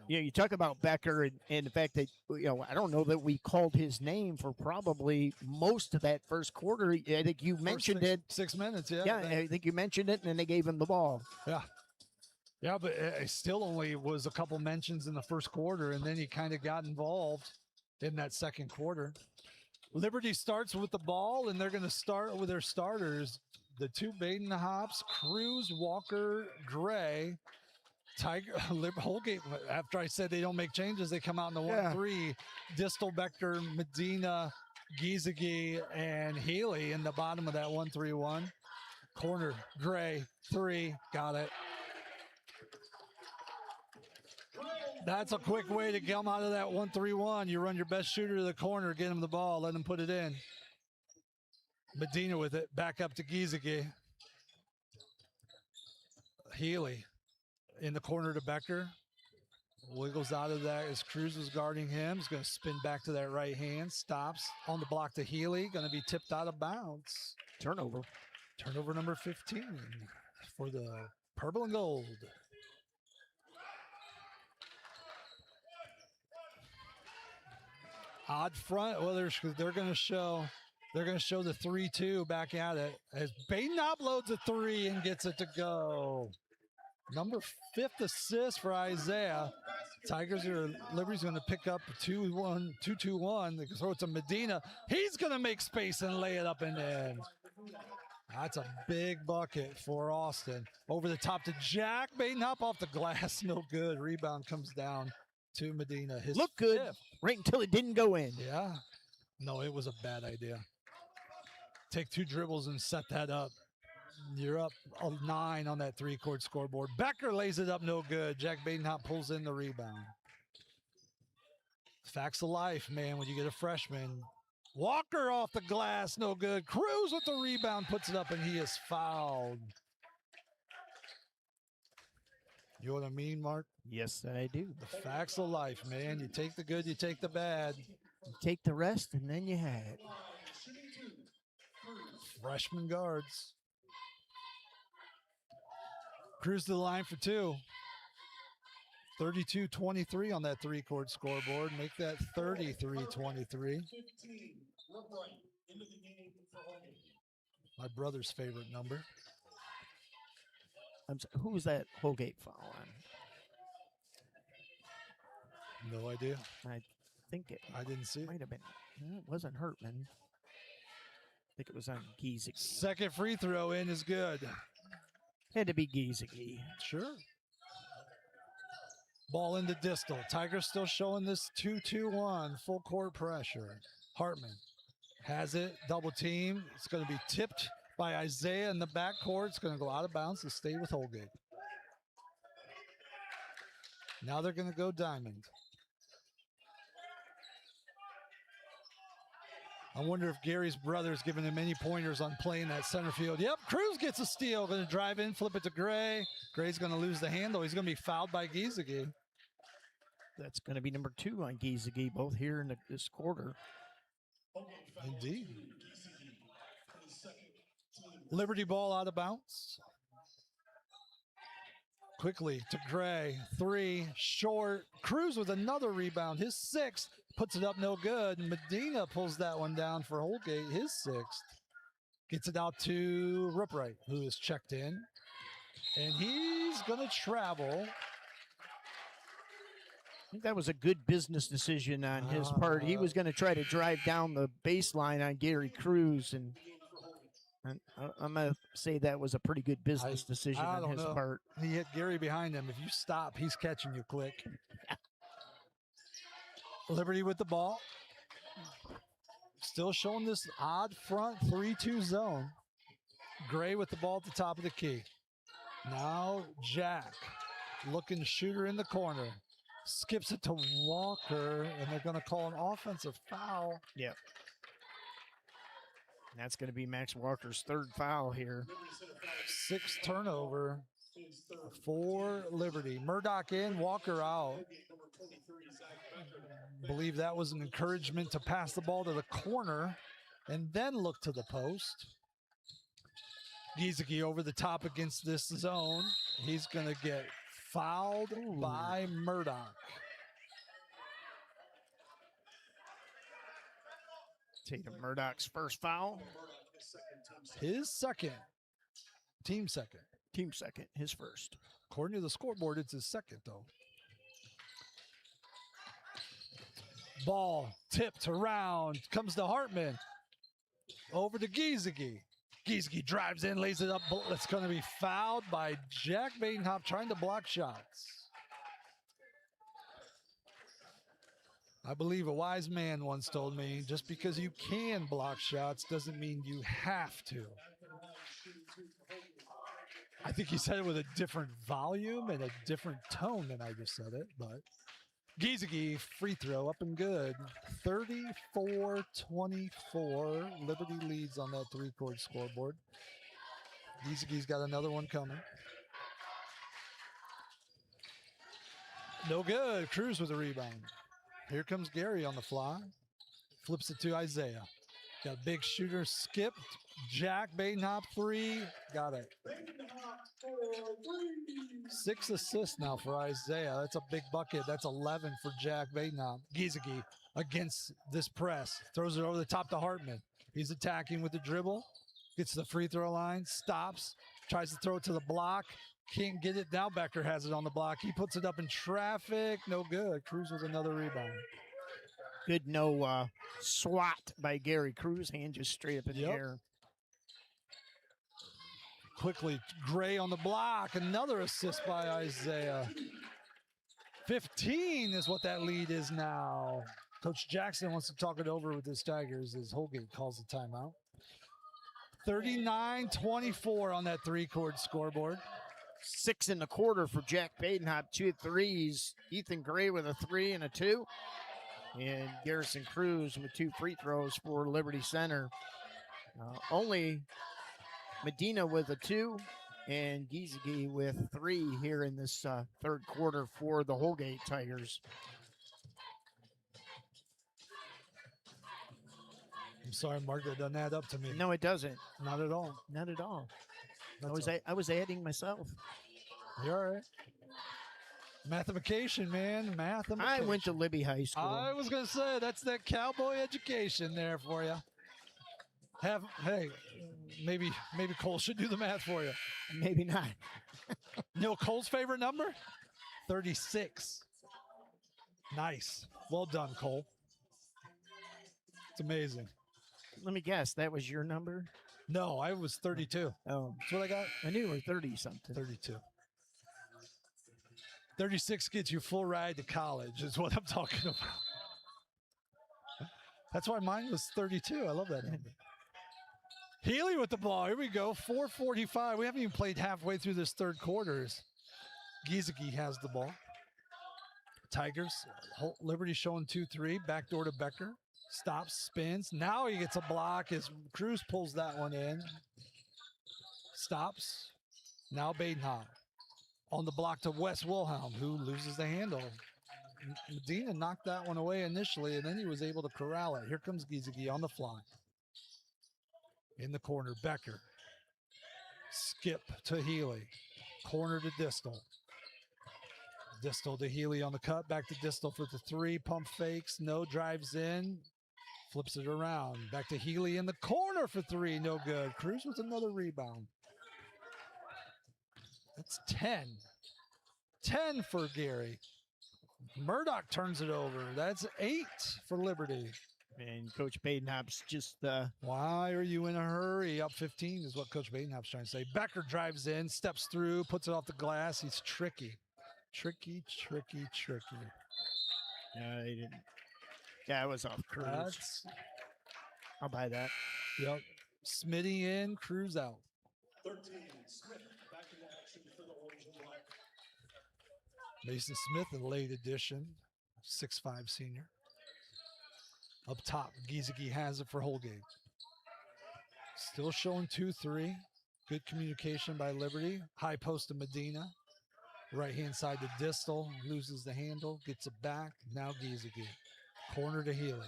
You talk about Becker and the fact that, I don't know that we called his name for probably most of that first quarter. I think you mentioned it. 6 minutes, yeah. Yeah, I think you mentioned it, and then they gave him the ball. Yeah. Yeah, but it still only was a couple mentions in the first quarter, and then he kind of got involved in that second quarter. Liberty starts with the ball, and they're going to start with their starters. The 2 Badenhops, Cruz, Walker, Gray. Holgate, after I said they don't make changes, they come out in the 1-3. Distal, Becker, Medina, Giesecke, and Healy in the bottom of that 1-3-1. Corner, Gray, 3, got it. That's a quick way to come out of that 1-3-1. You run your best shooter to the corner, get him the ball, let him put it in. Medina with it, back up to Giesecke. Healy in the corner to Becker. Wiggles out of that as Cruz is guarding him. He's going to spin back to that right hand. Stops on the block to Healy. Going to be tipped out of bounds. Turnover. Turnover number 15 for the purple and gold. Odd front. Well, they're going to show the 3-2 back at it as Badenhop loads a 3 and gets it to go. Number 5th assist for Isaiah. Liberty's going to pick up 2-2-1. They can throw it to Medina. He's going to make space and lay it up and in. That's a big bucket for Austin. Over the top to Jack. Badenhop off the glass. No good. Rebound comes down to Medina. Looked good right until it didn't go in. Yeah. No, it was a bad idea. Take 2 dribbles and set that up. You're up 9 on that 3-court scoreboard. Becker lays it up, no good. Jack Badenhop pulls in the rebound. Facts of life, man, when you get a freshman. Walker off the glass, no good. Cruz with the rebound, puts it up, and he is fouled. You know what I mean, Mark? Yes, I do. The facts of life, man. You take the good, you take the bad. You take the rest, and then you had. Freshman guards. Cruz to the line for 2. 32-23 on that 3-court scoreboard. Make that 33-23. My brother's favorite number. Who was that Holgate foul on? No idea. I think I didn't see it. Might have been. It wasn't Hartman. I think it was on Giesecke. Second free throw in is good. Had to be Giesecke. Sure. Ball into Distal. Tigers still showing this 2-2-1. Full court pressure. Hartman has it. Double team. It's going to be tipped by Isaiah in the backcourt. It's going to go out of bounds and stay with Holgate. Now they're going to go diamond. I wonder if Gary's brother's giving him any pointers on playing that center field. Yep, Cruz gets a steal. Going to drive in, flip it to Gray. Gray's going to lose the handle. He's going to be fouled by Giesecke. That's going to be number 2 on Giesecke, both here in this quarter. Indeed. Liberty ball out of bounds. Quickly to Gray. 3, short. Cruz with another rebound. His 6th. Puts it up, no good. Medina pulls that one down for Holgate, his 6th. Gets it out to Rupright, who is checked in. And he's going to travel. I think that was a good business decision on his part. He was going to try to drive down the baseline on Gary Cruz, and I'm going to say that was a pretty good business decision on his part. He hit Gary behind him. If you stop, he's catching you quick. Liberty with the ball. Still showing this odd front 3-2 zone. Gray with the ball at the top of the key. Now Jack looking shooter in the corner. Skips it to Walker, and they're going to call an offensive foul. Yep. That's going to be Max Walker's 3rd foul here. 6th turnover for Liberty. Murdoch in, Walker out. Believe that was an encouragement to pass the ball to the corner and then look to the post. Giesecke over the top against this zone. He's going to get fouled by Murdoch. Tatum Murdoch's 1st foul. His 2nd. Team 2nd. Team 2nd, his 1st. According to the scoreboard, it's his 2nd, though. Ball tipped around, comes to Hartman. Over to Giesecke. Giesecke drives in, lays it up. It's going to be fouled by Jack Badenhop trying to block shots. I believe a wise man once told me, just because you can block shots doesn't mean you have to. I think he said it with a different volume and a different tone than I just said it, but Giesecke free throw up and good. 34-24. Liberty leads on that three-court scoreboard. Giesecke's got another one coming. No good. Cruz with a rebound. Here comes Gary on the fly. Flips it to Isaiah. Got a big shooter skipped. Jack Badenhop three. Got it. 6 assists now for Isaiah. That's a big bucket. That's 11 for Jack Badenhop. Giesecke against this press. Throws it over the top to Hartman. He's attacking with the dribble. Gets to the free throw line. Stops. Tries to throw it to the block. Can't get it. Now Becker has it on the block. He puts it up in traffic. No good. Cruz with another rebound. Good no swat by Gary Cruz. Hand just straight up in the air. Quickly, Gray on the block. Another assist by Isaiah. 15 is what that lead is now. Coach Jackson wants to talk it over with his Tigers as Holgate calls the timeout. 39-24 on that three-court scoreboard. 6 in the quarter for Jack Badenhop. 2 threes. Ethan Gray with a 3 and a 2. And Garrison Cruz with 2 free throws for Liberty Center. Only Medina with a 2 and Giesecke with 3 here in this third quarter for the Holgate Tigers. I'm sorry, Mark, that doesn't add up to me. No, it doesn't. Not at all. Not at all. That's I was adding myself. You're all right. Mathematication, man. Mathematication. I went to Libby High School. I was going to say, that's that cowboy education there for you. Hey, maybe Cole should do the math for you. Maybe not. You know Cole's favorite number? 36. Nice. Well done, Cole. It's amazing. Let me guess. That was your number? No, I was 32. Oh. That's what I got? I knew you were 30-something. 32. 36 gets you full ride to college is what I'm talking about. That's why mine was 32. I love that number. Healy with the ball. Here we go. 4:45. We haven't even played halfway through this third quarter. Giesecke has the ball. Tigers. Liberty showing 2-3. Backdoor to Becker. Stops, spins. Now he gets a block as Cruz pulls that one in. Stops. Now Badenhop. On the block to Wes Wilhelm, who loses the handle. Medina knocked that one away initially, and then he was able to corral it. Here comes Giesecke on the fly. In the corner, Becker. Skip to Healy. Corner to Distal. Distal to Healy on the cut. Back to Distal for the 3. Pump fakes. No, drives in. Flips it around. Back to Healy in the corner for 3. No good. Cruz with another rebound. That's 10. 10 for Gary. Murdoch turns it over. That's 8 for Liberty. And Coach Badenhop's just... Why are you in a hurry? Up 15 is what Coach Badenhop's trying to say. Becker drives in, steps through, puts it off the glass. He's tricky. Tricky. No, he didn't. Yeah, it was off Cruz. I'll buy that. Yep. Smitty in, Cruz out. 13, Smith back in action for the Orange and Black. Mason Smith, a late addition, 6'5" senior. Up top, Giesecke has it for Holgate. Still showing 2-3. Good communication by Liberty. High post to Medina. Right-hand side to Distal. Loses the handle, gets it back. Now Giesecke. Corner to Healy.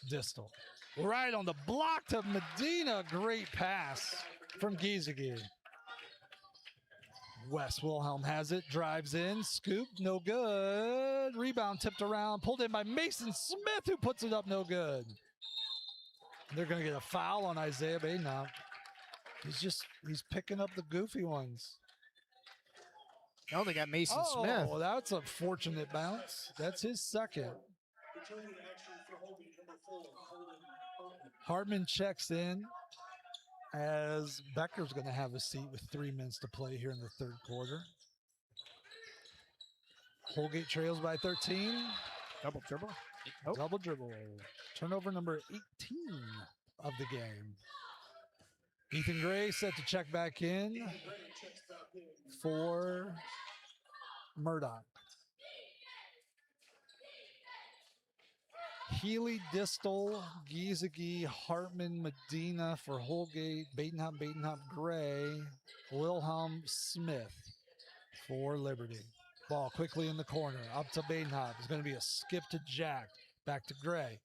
Distal. Right on the block to Medina. Great pass from Giesecke. Wes Wilhelm has it, drives in, scoop, no good. Rebound tipped around, pulled in by Mason Smith, who puts it up, no good. They're going to get a foul on Isaiah Badenhop. He's picking up the goofy ones. Oh, they got Mason Smith. Oh, that's a fortunate bounce. That's his second. Hartman checks in as Becker's going to have a seat with 3 minutes to play here in the third quarter. Holgate trails by 13. Double dribble. Oh. Double dribble. Turnover number 18 of the game. Ethan Gray set to check back in for Murdoch. Healy, Distal, Giesecke, Hartman, Medina for Holgate, Badenhop, Gray, Wilhelm, Smith for Liberty. Ball quickly in the corner, up to Badenhop. It's going to be a skip to Jack, back to Gray.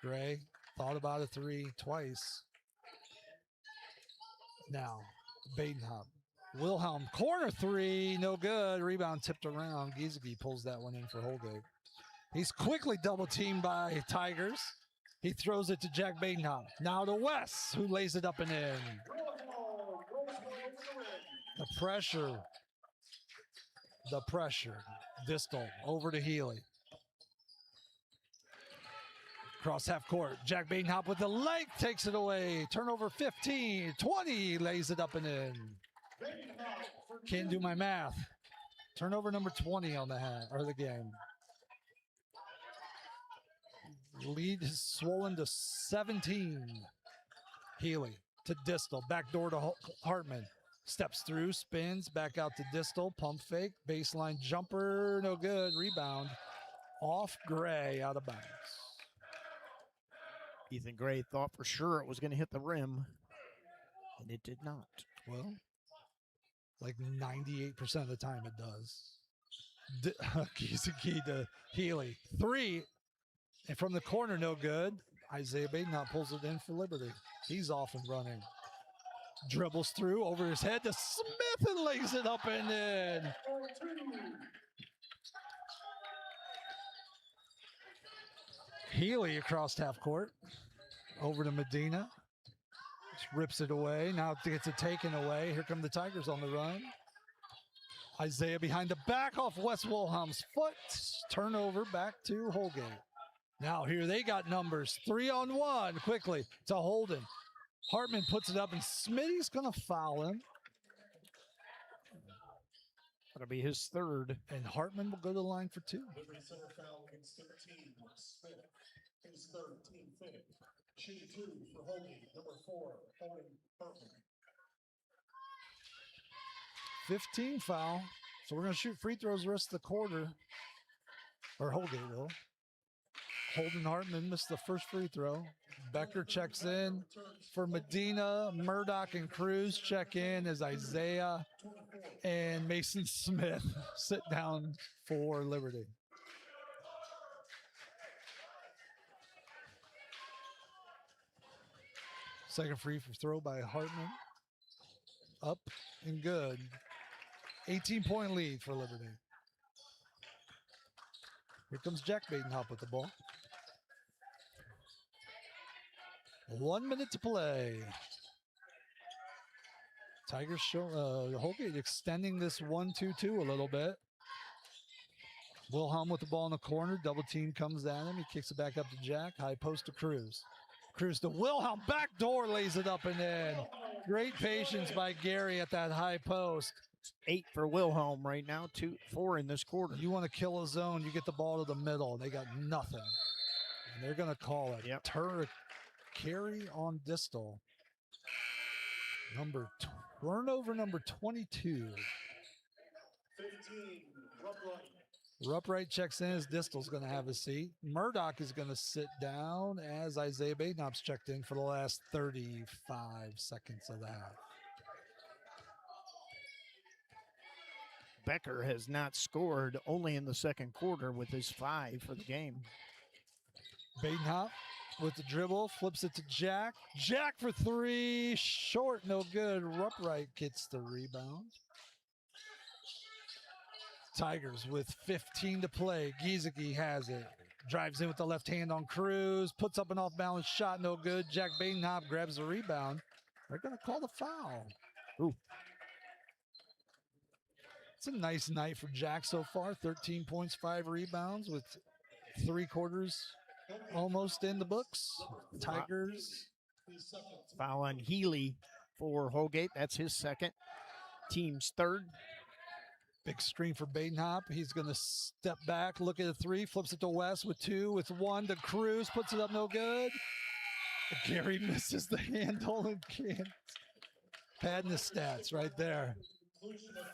Gray thought about a three twice. Now, Badenhop. Wilhelm, corner three, no good. Rebound tipped around. Giesecke pulls that one in for Holgate. He's quickly double teamed by Tigers. He throws it to Jack Badenhop. Now to Wes, who lays it up and in. The pressure. Distal over to Healy. Cross half court. Jack Badenhop with the length takes it away. Turnover 15, 20, lays it up and in. Can't do my math. Turnover number 20 on the game. Lead is swollen to 17. Healy to Distal. Back door to Hartman. Steps through, spins, back out to Distal. Pump fake. Baseline jumper. No good. Rebound. Off Gray. Out of bounds. Ethan Gray thought for sure it was going to hit the rim, and it did not. Well, like 98% of the time it does. Giesecke to Healy. Three. And from the corner, no good. Isaiah Badenhop pulls it in for Liberty. He's off and running. Dribbles through over his head to Smith and lays it up and in. Healy across half court. Over to Medina. Just rips it away. Now gets it taken away. Here come the Tigers on the run. Isaiah behind the back off Wes Wilhelm's foot. Turnover back to Holgate. Now here they got numbers. 3-on-1 quickly to Holden. Hartman puts it up and Smitty's going to foul him. That'll be his third. And Hartman will go to the line for two. Liberty center foul against 13. Smith, his third, team fifth. Shooting two for Holgate, number 4, Holden Hartman. 15 foul. So we're going to shoot free throws the rest of the quarter. Or Holgate will. Holden Hartman missed the first free throw. Becker checks in for Medina. Murdoch and Cruz check in as Isaiah and Mason Smith sit down for Liberty. Second free throw by Hartman. Up and good. 18-point lead for Liberty. Here comes Jack Badenhop with the ball. 1 minute to play. Tigers show Holgate extending this 1-2-2 a little bit. Wilhelm with the ball in the corner. Double team comes at him. He kicks it back up to Jack. High post to Cruz. Cruz to Wilhelm. Back door lays it up and in. Great patience by Gary at that high post. 8 for Wilhelm right now. 4 in this quarter. You want to kill a zone, you get the ball to the middle. They got nothing. And they're going to call it. Yep. Carry on Distal. Turnover number 22. 15, Rupright checks in as Distal's going to have a seat. Murdoch is going to sit down as Isaiah Badenhop's checked in for the last 35 seconds of the half. Becker has not scored, only in the second quarter with his 5 for the game. Badenhop with the dribble, flips it to Jack. Jack for 3, short, no good. Rupright gets the rebound. Tigers with 15 to play. Giesecke has it. Drives in with the left hand on Cruz. Puts up an off-balance shot, no good. Jack Badenhop grabs the rebound. They're going to call the foul. Ooh. It's a nice night for Jack so far. 13 points, 5 rebounds with 3 quarters almost in the books. Tigers. Foul on Healy for Holgate. That's his second. Team's third. Big screen for Badenhop. He's going to step back, look at a 3, flips it to West with 2, with 1 to Cruz, puts it up no good. Gary misses the handle and can't Padding the stats right there.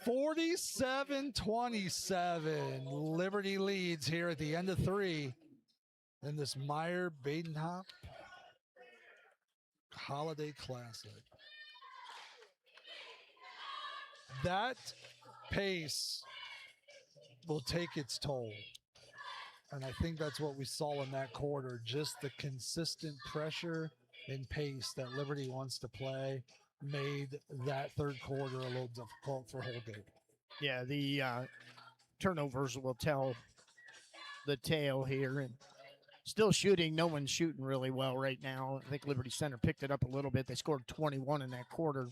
47-27. Liberty leads here at the end of 3 in this Meyer Badenhop Holiday Classic. That pace will take its toll. And I think that's what we saw in that quarter, just the consistent pressure and pace that Liberty wants to play made that third quarter a little difficult for Holgate. Yeah, the turnovers will tell the tale here. And still shooting. No one's shooting really well right now. I think Liberty Center picked it up a little bit. They scored 21 in that quarter.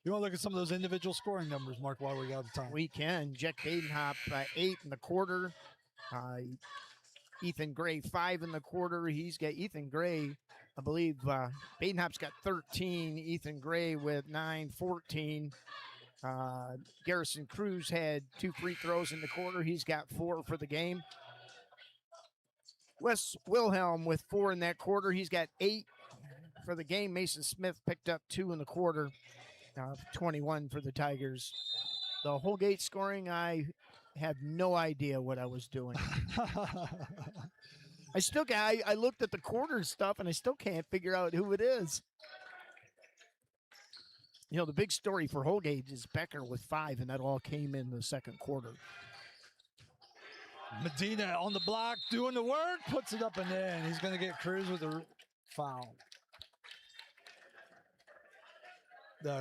You want to look at some of those individual scoring numbers, Mark, while we got the time? We can. Jack Badenhop, 8 in the quarter. Ethan Gray, 5 in the quarter. He's got Ethan Gray, I believe Badenhop's got 13. Ethan Gray with 9, 14. Garrison Cruz had 2 free throws in the quarter. He's got 4 for the game. Wes Wilhelm with 4 in that quarter. He's got 8 for the game. Mason Smith picked up 2 in the quarter. 21 for the Tigers. The Holgate scoring, I have no idea what I was doing. I looked at the quarter stuff and I still can't figure out who it is. You know, the big story for Holgate is Becker with 5, and that all came in the second quarter. Medina on the block, doing the work, puts it up and in. He's going to get Cruz with a foul.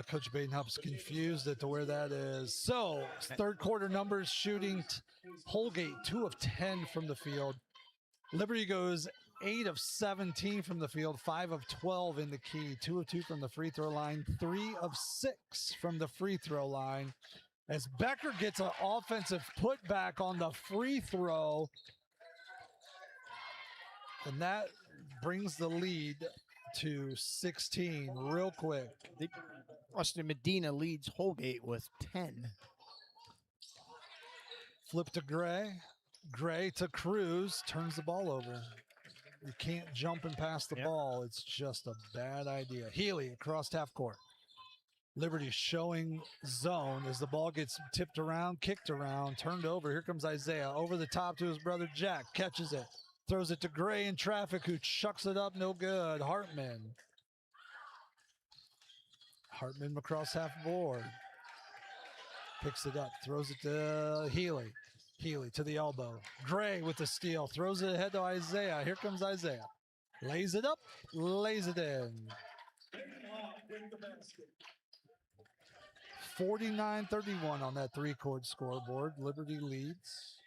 Coach Badenhop's confused as to where that is. So, third quarter numbers, shooting Holgate 2 of 10 from the field. Liberty goes 8 of 17 from the field, 5 of 12 in the key, 2 of 2 from the free throw line, 3 of 6 from the free throw line. As Becker gets an offensive putback on the free throw, and that brings the lead to 16 real quick. Austin Medina leads Holgate with 10. Flip to Gray. Gray to Cruz, turns the ball over. You can't jump and pass the ball. It's just a bad idea. Healy across half court. Liberty showing zone as the ball gets tipped around, kicked around, turned over. Here comes Isaiah over the top to his brother Jack. Catches it. Throws it to Gray in traffic, who chucks it up. No good. Hartman across half board. Picks it up. Throws it to Healy. Healy to the elbow. Gray with the steal. Throws it ahead to Isaiah. Here comes Isaiah. Lays it up. Lays it in. 49-31 on that 3-chord scoreboard. Liberty leads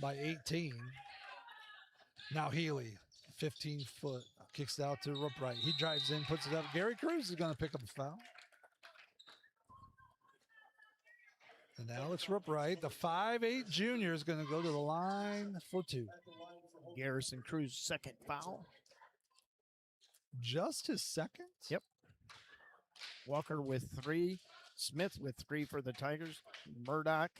by 18. Now Healy, 15-foot, kicks it out to Rupright. He drives in, puts it up. Gary Cruz is going to pick up a foul. And Alex Rupright, the 5'8" junior, is going to go to the line for 2. Garrison Cruz, second foul. Just his second? Yep. Walker with 3. Smith with 3 for the Tigers. Murdoch,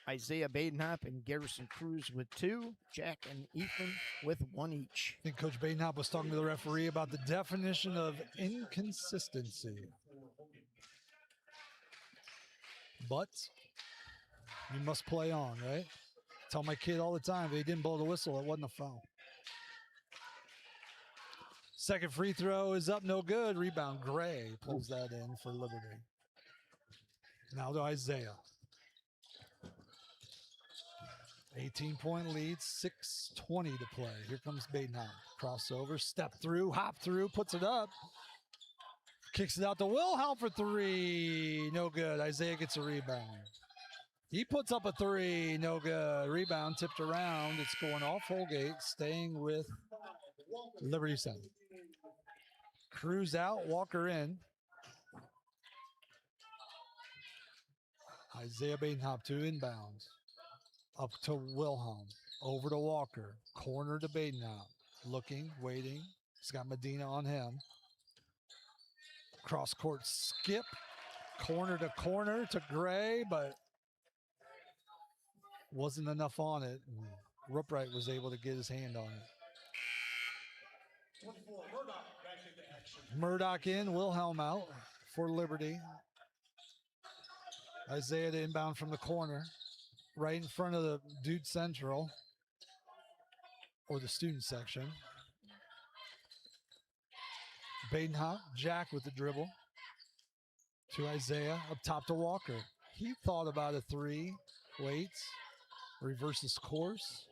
Isaiah Badenhop, and Garrison Cruz with 2. Jack and Ethan with 1 each. I think Coach Badenhop was talking to the referee about the definition of inconsistency. But you must play on, right? Tell my kid all the time, if they didn't blow the whistle, it wasn't a foul. Second free throw is up, no good. Rebound, Gray pulls that in for Liberty. Now to Isaiah. 18-point lead, 6:20 to play. Here comes Badenhop. Crossover, step through, hop through, puts it up. Kicks it out to Wilhelm for 3. No good. Isaiah gets a rebound. He puts up a 3. No good. Rebound tipped around. It's going off Holgate, staying with Liberty Center. Cruz out, Walker in. Isaiah Badenhop to inbounds. Up to Wilhelm. Over to Walker. Corner to Badenhop. Looking, waiting. He's got Medina on him. Cross court skip. Corner to Gray, but wasn't enough on it. Rupright was able to get his hand on it. Murdoch in, Wilhelm out for Liberty. Isaiah to inbound from the corner, right in front of the Dude Central, or the student section. Badenhop, Jack with the dribble to Isaiah, up top to Walker. He thought about a three, waits, reverses course.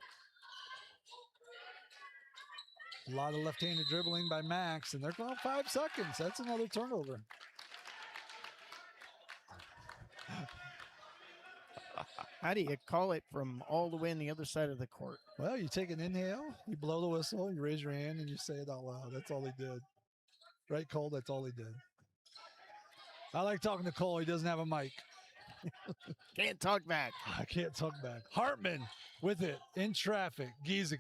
A lot of left-handed dribbling by Max, and they're going 5 seconds. That's another turnover. How do you call it from all the way on the other side of the court? Well, you take an inhale, you blow the whistle, you raise your hand, and you say it out loud. That's all he did. Right, Cole? That's all he did. I like talking to Cole. He doesn't have a mic. Can't talk back. I can't talk back. Hartman with it in traffic. Giesecke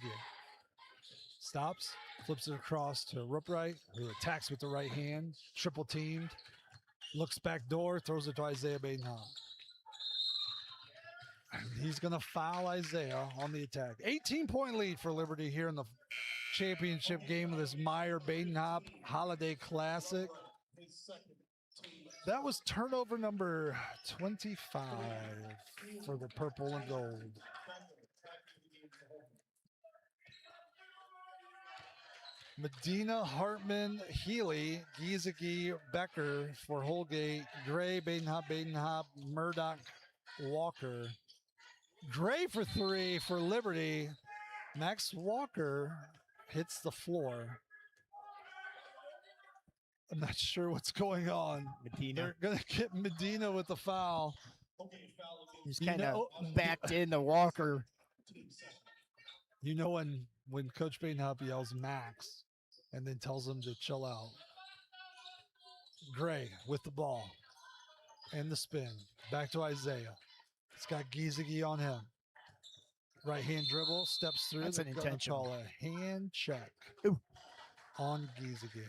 stops, flips it across to Rupright, who attacks with the right hand, triple teamed, looks back door, throws it to Isaiah Badenhop. He's going to foul Isaiah on the attack. 18-point lead for Liberty here in the championship game of this Meyer Badenhop Holiday Classic. That was turnover number 25 for the purple and gold. Medina, Hartman, Healy, Giesecke, Becker for Holgate, Gray, Badenhop, Murdoch, Walker. Gray for three for Liberty. Max Walker hits the floor. I'm not sure what's going on. Medina. They're going to get Medina with the foul. He's kind of backed into Walker. You know when Coach Badenhop yells Max and then tells him to chill out. Gray with the ball and the spin. Back to Isaiah. It's got Giesecke on him. Right hand dribble, steps through. That's an intentional. Call a hand check on Giesecke.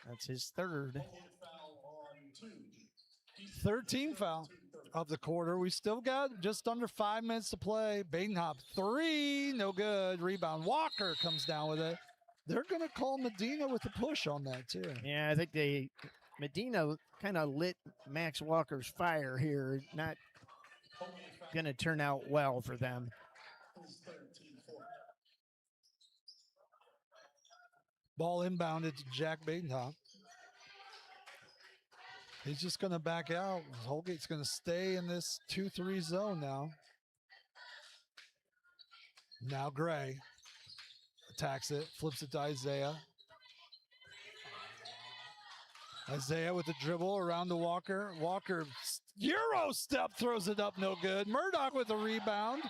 That's his third. 13 foul of the quarter. We still got just under 5 minutes to play. Badenhop, three, no good. Rebound. Walker comes down with it. They're going to call Medina with a push on that, too. Yeah, I think Medina kind of lit Max Walker's fire here. Not going to turn out well for them. Ball inbounded to Jack Badenhop. He's just going to back out. Holgate's going to stay in this 2-3 zone now. Now Gray attacks it, flips it to Isaiah. Isaiah with the dribble around to Walker. Walker, Euro step, throws it up, no good. Murdoch with the rebound.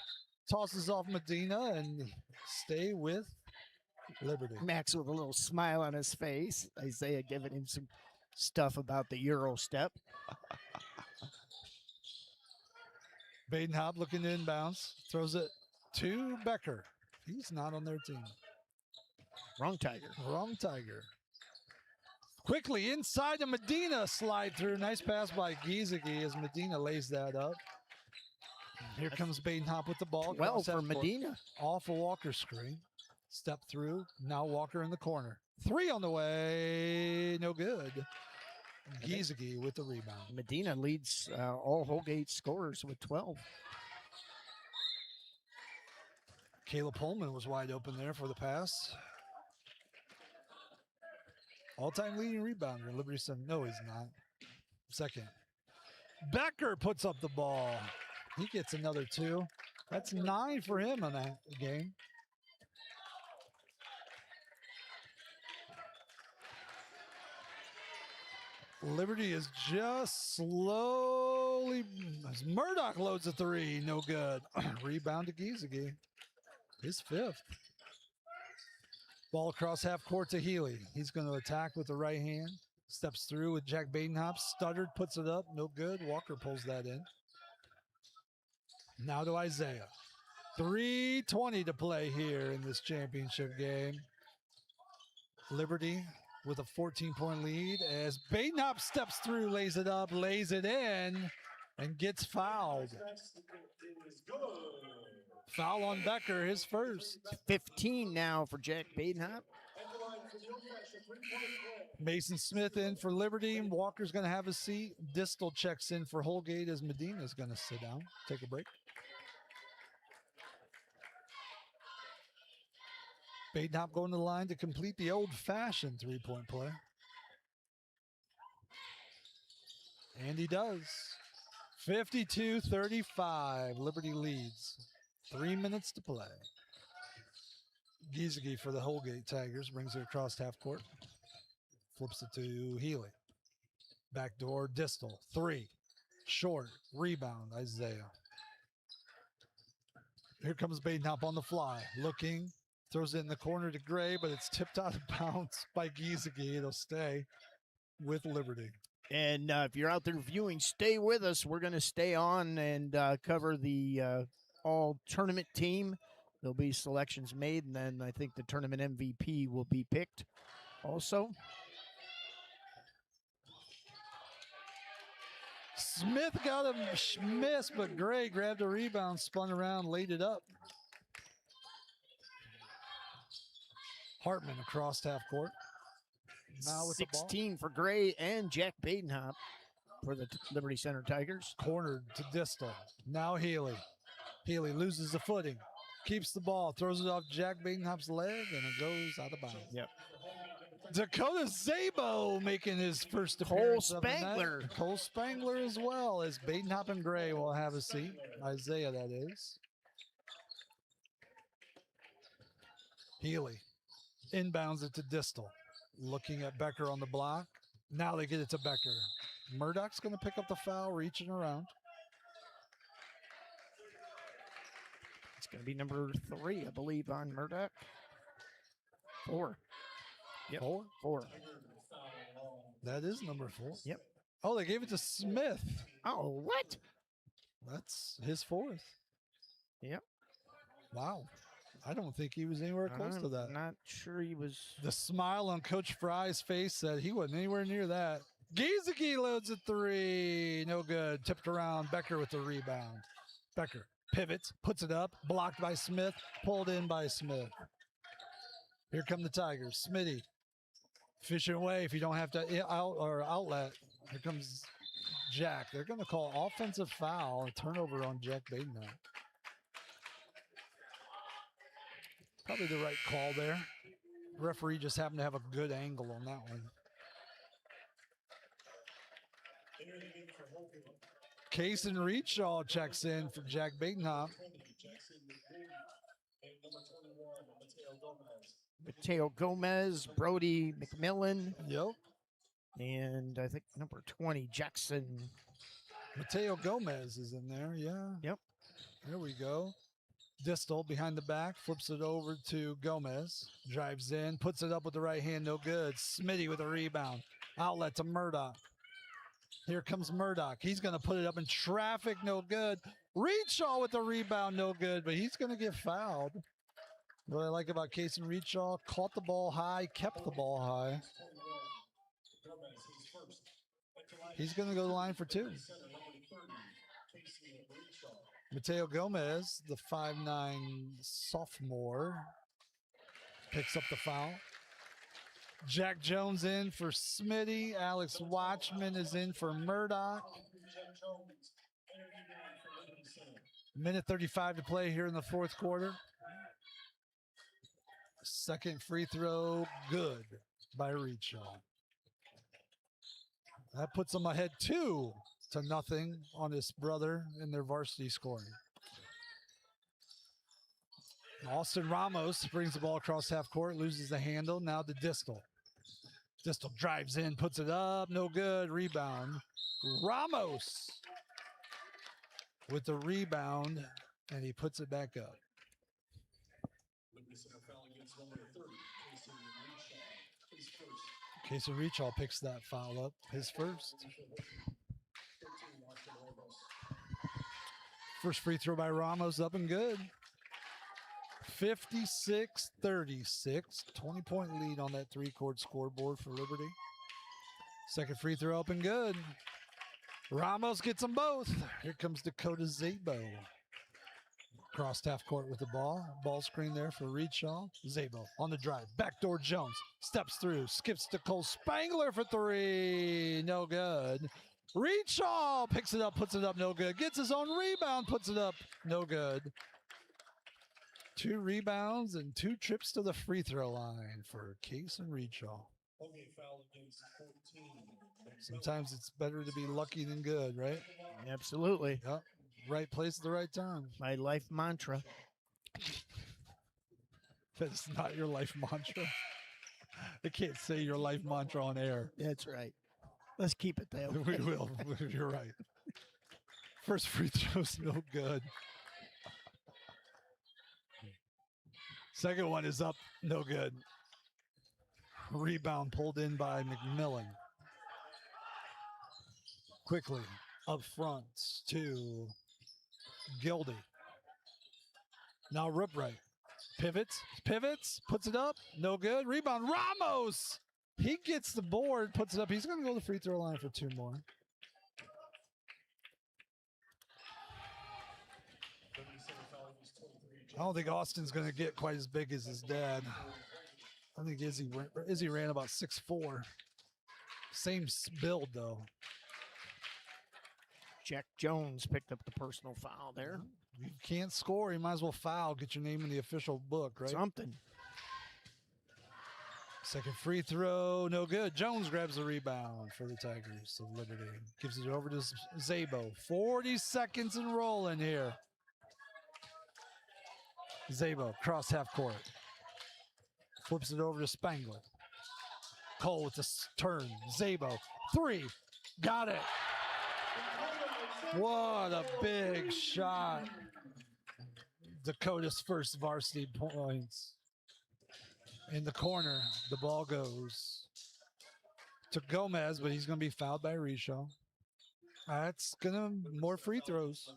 Tosses off Medina and stay with Liberty. Max with a little smile on his face. Isaiah giving him some stuff about the Euro step. Badenhop looking to inbounds. Throws it to Becker. He's not on their team. Wrong Tiger. Wrong Tiger. Quickly inside to Medina, slide through. Nice pass by Giesecke as Medina lays that up. Here comes Badenhop with the ball. Well for Medina. Off a Walker screen. Step through. Now Walker in the corner. Three on the way. No good. Giesecke with the rebound. Medina leads all Holgate scorers with 12. Caleb Pullman was wide open there for the pass. All-time leading rebounder. Liberty said, no, he's not. Second. Becker puts up the ball. He gets another two. That's 9 for him in that game. Liberty is just slowly. Murdoch loads a three. No good. Rebound to Giesecke. His fifth. Ball across half court to Healy. He's going to attack with the right hand. Steps through with Jack Badenhop. Stuttered, puts it up. No good. Walker pulls that in. Now to Isaiah. 3:20 to play here in this championship game. Liberty with a 14-point lead as Badenhop steps through, lays it up, lays it in, and gets fouled. Foul on Becker, his first. 15 now for Jack Badenhop. Mason Smith in for Liberty. Walker's going to have a seat. Distal checks in for Holgate as Medina's going to sit down, take a break. Badenhop going to the line to complete the old-fashioned three-point play. And he does. 52-35. Liberty leads. 3 minutes to play. Giesecke for the Holgate Tigers brings it across half court. Flips it to Healy. Backdoor Distal. 3. Short. Rebound. Isaiah. Here comes Badenhop on the fly. Looking. Throws it in the corner to Gray, but it's tipped out of bounds by Giesecke. It'll stay with Liberty. And if you're out there viewing, stay with us. We're going to stay on and cover the all-tournament team. There'll be selections made, and then I think the tournament MVP will be picked also. Smith got him missed, but Gray grabbed a rebound, spun around, laid it up. Hartman across half court. Now with 16 for Gray and Jack Badenhop for the Liberty Center Tigers. Cornered to Distal. Now Healy. Healy loses the footing. Keeps the ball. Throws it off Jack Badenhop's leg, and it goes out of bounds. Yep. Dakota Zabo making his first appearance. Cole Spangler. Cole Spangler as well, as Badenhop and Gray will have a seat. Isaiah, that is. Healy inbounds it to Distal. Looking at Becker on the block. Now they get it to Becker. Murdoch's going to pick up the foul, reaching around. It's going to be number 3, I believe, on Murdoch. 4. Yep. 4. That is number 4. Yep. Oh, they gave it to Smith. Oh, what? That's his 4th. Yep. Wow. I don't think he was anywhere close to that. Not sure he was. The smile on Coach Fry's face said he wasn't anywhere near that. Giesecke loads a 3. No good. Tipped around. Becker with the rebound. Becker pivots, puts it up, blocked by Smith, pulled in by Smith. Here come the Tigers. Smitty fishing away if you don't have to outlet. Here comes Jack. They're going to call offensive foul, a turnover on Jack Badenhop. Probably the right call there. Referee just happened to have a good angle on that one. Kaysen Readshaw checks in for Jack Badenhop. Mateo Gomez, Brody McMillan. Yep. And I think number 20, Jackson. Mateo Gomez is in there, yeah. Yep. There we go. Distal behind the back, flips it over to Gomez. Drives in, puts it up with the right hand, no good. Smitty with a rebound. Outlet to Murdoch. Here comes Murdoch. He's going to put it up in traffic, no good. Readshaw with the rebound, no good, but he's going to get fouled. What I like about Kaysen Readshaw, caught the ball high, kept the ball high. He's going to go to the line for 2. Mateo Gomez, the 5'9" sophomore, picks up the foul. Jack Jones in for Smitty. Alex Watchman is in for Murdoch. Minute 35 to play here in the 4th quarter. Second free throw, good by Readshaw. That puts them ahead 2-0 on his brother in their varsity scoring. Austin Ramos brings the ball across half court, loses the handle. Now to Distal. Distal drives in, puts it up, no good. Rebound. Ramos with the rebound, and he puts it back up. Kaysen Readshaw picks that foul up, his first. First free throw by Ramos, up and good. 56-36, 20-point lead on that 3-court scoreboard for Liberty. Second free throw up and good. Ramos gets them both. Here comes Dakota Zabo. Crossed half court with the ball. Ball screen there for Reedshaw. Zabo on the drive. Backdoor Jones. Steps through. Skips to Cole Spangler for three. No good. Reedshaw picks it up, puts it up, no good. Gets his own rebound, puts it up, no good. 2 rebounds and 2 trips to the free throw line for Case and Reedshaw. Sometimes it's better to be lucky than good, right? Absolutely. Yep. Right place at the right time. My life mantra. That's not your life mantra. I can't say your life mantra on air. That's right. Let's keep it that way. We will. You're right. First free throw's no good. Second one is up, no good. Rebound pulled in by McMillan. Quickly up front to Gildy. Now Rubright. Pivots, puts it up, no good. Rebound, Ramos! He gets the board, puts it up. He's going to go to the free throw line for 2 more. I don't think Austin's going to get quite as big as his dad. I think Izzy ran about 6'4". Same build, though. Jack Jones picked up the personal foul there. You can't score. You might as well foul. Get your name in the official book, right? Something. Second free throw, no good. Jones grabs the rebound for the Tigers of Liberty. Gives it over to Zabo. 40 seconds and rolling here. Zabo, cross half court. Flips it over to Spangler. Cole with the turn. Zabo, 3. Got it. What a big shot. Dakota's first varsity points. In the corner, the ball goes to Gomez, but he's going to be fouled by Reedshaw. That's going to more free throws.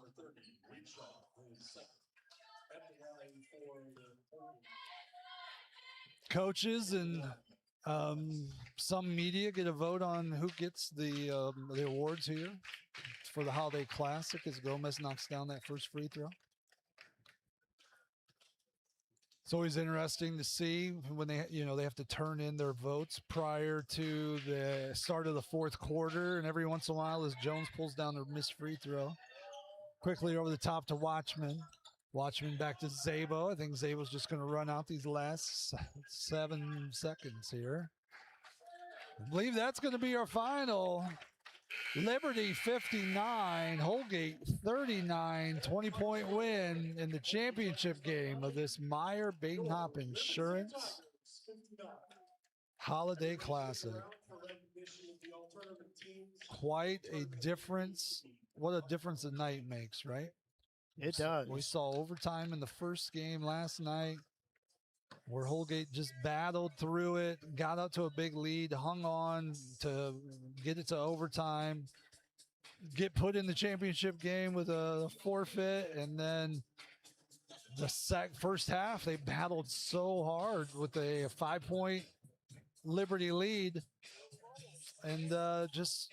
Coaches and some media get a vote on who gets the awards here for the Holiday Classic as Gomez knocks down that first free throw. It's always interesting to see when they have to turn in their votes prior to the start of the fourth quarter, and every once in a while as Jones pulls down the missed free throw. Quickly over the top to Watchman. Watchman back to Zabo. I think Zabo's just going to run out these last 7 seconds here. I believe that's going to be our final. Liberty 59, Holgate 39, 20-point win in the championship game of this Meyer Badenhop Insurance Holiday Classic. Quite a difference. What a difference a night makes, right? It does. We saw overtime in the first game last night where Holgate just battled through it, got up to a big lead, hung on to get it to overtime, get put in the championship game with a forfeit, and then the first half they battled so hard with a 5-point Liberty lead, and just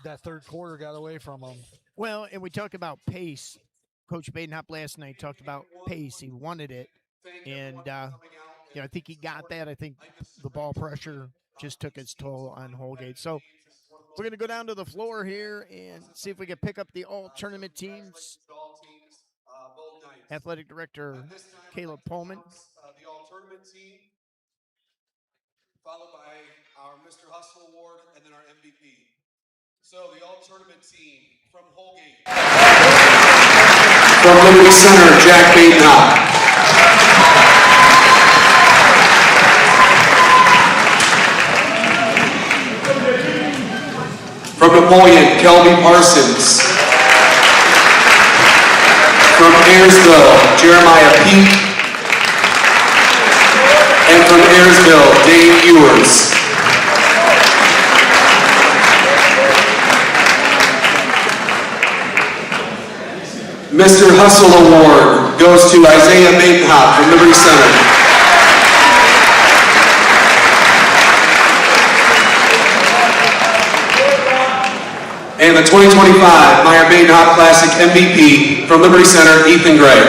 that third quarter got away from them. Well, and we talk about pace. Coach Badenhop last night talked about pace. He wanted it, and I think he got that. I think the ball pressure just took its toll on Holgate. So we're going to go down to the floor here and see if we can pick up the all-tournament teams. Athletic Director Caleb Pullman. The all-tournament team, followed by our Mr. Hustle Award, and then our MVP. So the all-tournament team from Holgate. From Liberty Center, Jack Badenhop. From Napoleon, Kelby Parsons. From Ayersville, Jeremiah Peak. And from Ayersville, Dave Ewers. Mr. Hustle Award goes to Isaiah Badenhop from Liberty Center. And the 2025 Meyer Badenhop Classic MVP from Liberty Center, Ethan Gray.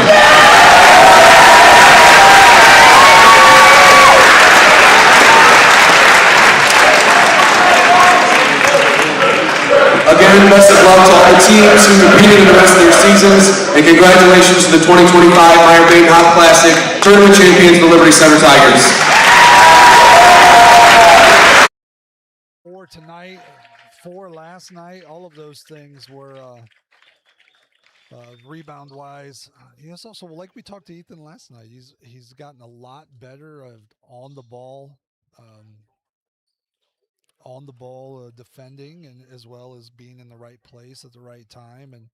and best of luck to all the teams who competed in the rest of their seasons, and congratulations to the 2025 Meyer Badenhop Classic Tournament Champions, the Liberty Center Tigers. 4 tonight, 4 last night. All of those things were rebound wise. He's also, like we talked to Ethan last night, he's gotten a lot better of on the ball defending, and as well as being in the right place at the right time. And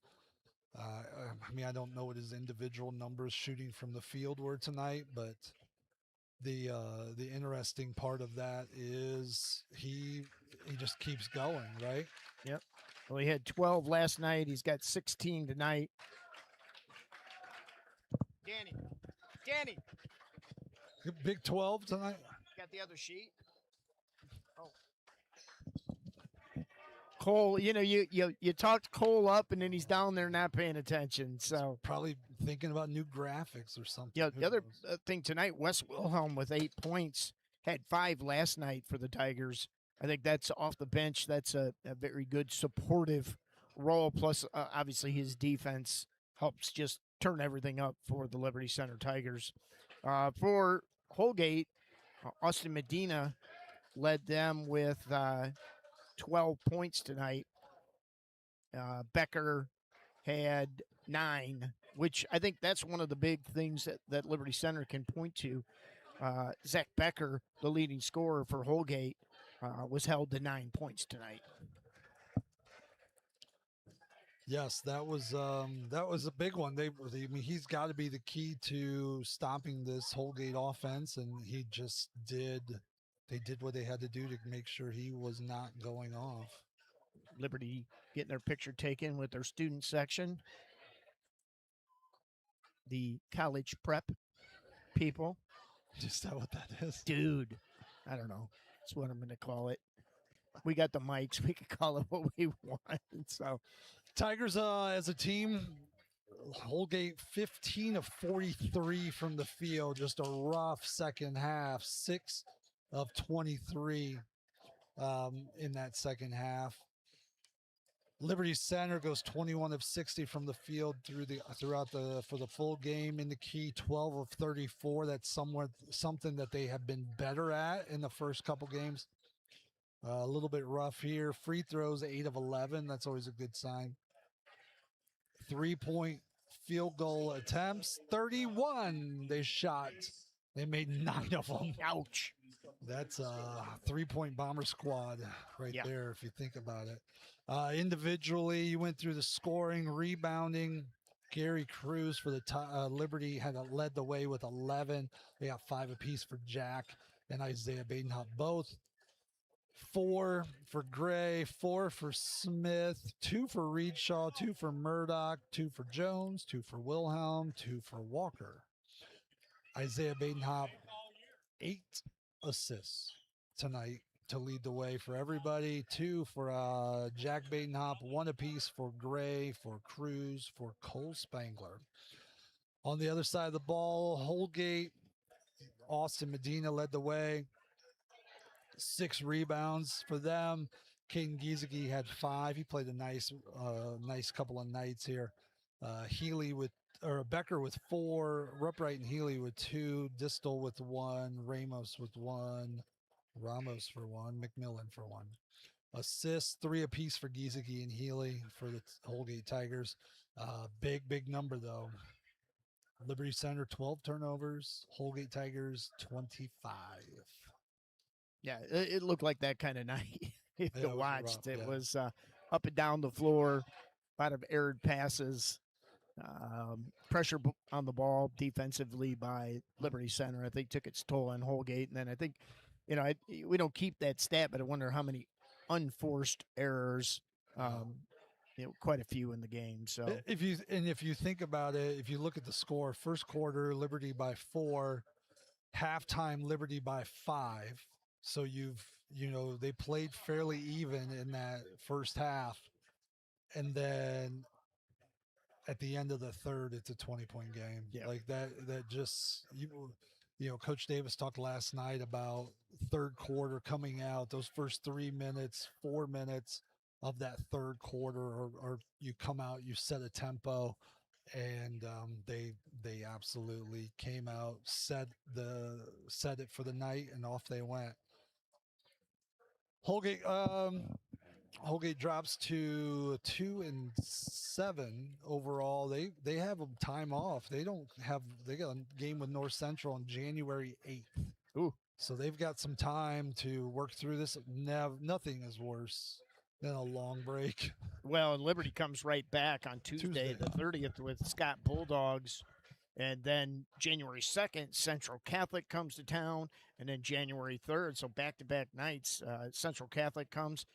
I mean, I don't know what his individual numbers shooting from the field were tonight, but the interesting part of that is he just keeps going, right? Yep. Well, he had 12 last night. He's got 16 tonight. Danny. Big 12 tonight. Got the other sheet? Oh. Cole, you talked Cole up, and then he's down there not paying attention. So probably thinking about new graphics or something. Yeah, the other thing tonight, Wes Wilhelm with 8 points, had 5 last night for the Tigers. I think that's off the bench. That's a very good supportive role. Plus, obviously, his defense helps just turn everything up for the Liberty Center Tigers. For Holgate, Austin Medina led them with 12 points tonight. Becker had 9, which I think that's one of the big things that Liberty Center can point to. Zach Becker, the leading scorer for Holgate, was held to 9 points tonight. Yes, that was a big one. I mean, he's got to be the key to stopping this Holgate offense, and he just did. They did what they had to do to make sure he was not going off. Liberty getting their picture taken with their student section. The college prep people. Is that what that is? Dude, I don't know. That's what I'm going to call it. We got the mics. We can call it what we want. So, Tigers as a team, Holgate 15 of 43 from the field. Just a rough second half. 6 of 23 in that second half. Liberty Center goes 21 of 60 from the field for the full game. In the key, 12 of 34. That's something that they have been better at in the first couple games. A little bit rough here. Free throws, 8 of 11. That's always a good sign. 3-point field goal attempts, 31 they shot. They made 9 of them. Ouch. That's a 3-point bomber squad right there, if you think about it. Individually, you went through the scoring, rebounding. Gary Cruz for the Liberty had led the way with 11. They got 5 apiece for Jack and Isaiah Badenhop both. 4 for Gray, 4 for Smith, 2 for Reedshaw, 2 for Murdoch, 2 for Jones, 2 for Wilhelm, 2 for Walker. Isaiah Badenhop, 8 assists tonight to lead the way for everybody. 2 for Jack Badenhop, 1 apiece for Gray, for Cruz, for Cole Spangler. On the other side of the ball, Holgate, Austin Medina led the way. 6 rebounds for them. Caden Giesecke had 5. He played a nice couple of nights here. Becker with 4, Rupright and Healy with 2, Distal with 1, Ramos with 1, Ramos for 1, McMillan for 1. Assists, 3 apiece for Giesecke and Healy for the Holgate Tigers. Big number though. Liberty Center 12 turnovers, Holgate Tigers 25. Yeah, it looked like that kind of night. If you watched, it was up and down the floor, a lot of errored passes, pressure on the ball defensively by Liberty Center. I think took its toll on Holgate, and then I think, we don't keep that stat, but I wonder how many unforced errors. Quite a few in the game. So if you think about it, if you look at the score, first quarter Liberty by 4, halftime Liberty by 5. So they played fairly even in that first half. And then at the end of the third, it's a 20-point game. Yeah. Like that just, Coach Davis talked last night about third quarter coming out, those first 3 minutes, 4 minutes, of that third quarter, or you come out, you set a tempo, and they absolutely came out, set it for the night, and off they went. Holgate drops to 2-7 overall. They have a time off. They got a game with North Central on January 8th. Ooh. So they've got some time to work through this. Nothing is worse than a long break. Well, and Liberty comes right back on Tuesday. the 30th with Scott Bulldogs. And then January 2nd, Central Catholic comes to town. And then January 3rd, so back-to-back nights, Central Catholic comes.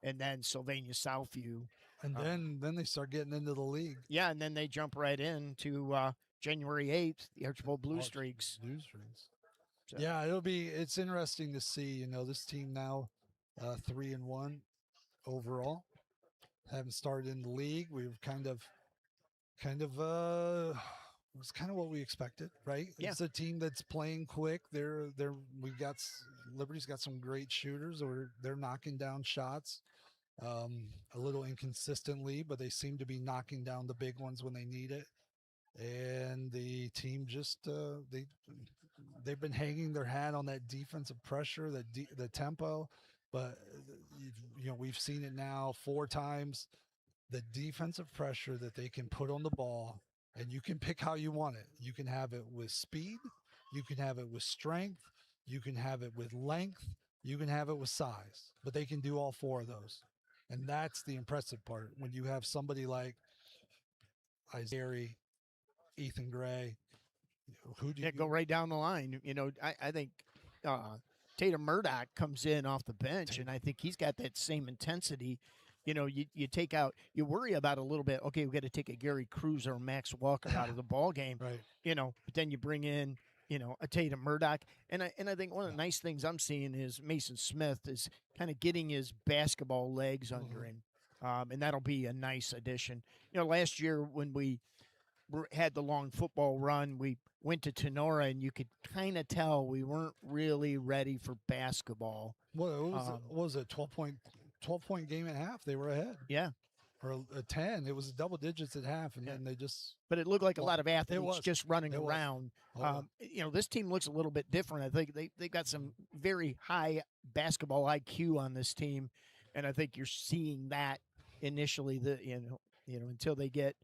And then Sylvania Southview. And then they start getting into the league. Yeah, and then they jump right into January 8th, the Archibald Blue Streaks. So. Yeah, it's interesting to see, this team now 3-1 overall. Haven't started in the league. We've kind of it's kind of what we expected, right? Yeah. It's a team that's playing quick. Liberty's got some great shooters, or they're knocking down shots a little inconsistently, but they seem to be knocking down the big ones when they need it. And the team just they've been hanging their hat on that defensive pressure, the tempo, but we've seen it now 4 times. The defensive pressure that they can put on the ball, and you can pick how you want it. You can have it with speed, you can have it with strength, you can have it with length, you can have it with size, but they can do all 4 of those. And that's the impressive part. When you have somebody like Isaiah, Ethan Gray, who do you go right down the line? I think Tatum Murdoch comes in off the bench, and I think he's got that same intensity. You take out, you worry about a little bit. Okay, we got to take a Gary Cruz or Max Walker out of the ball game, right? But then you bring in, a Tatum Murdoch, and I think one of the nice things I'm seeing is Mason Smith is kind of getting his basketball legs under him, and that'll be a nice addition. Last year when we had the long football run, we went to Tenora, and you could kind of tell we weren't really ready for basketball. What was it? 12-point game at half. They were ahead. Yeah. Or a 10. It was double digits at half, and then they just. But it looked like a lot of athletes just running around. This team looks a little bit different. I think they've got some very high basketball IQ on this team, and I think you're seeing that initially. Until they get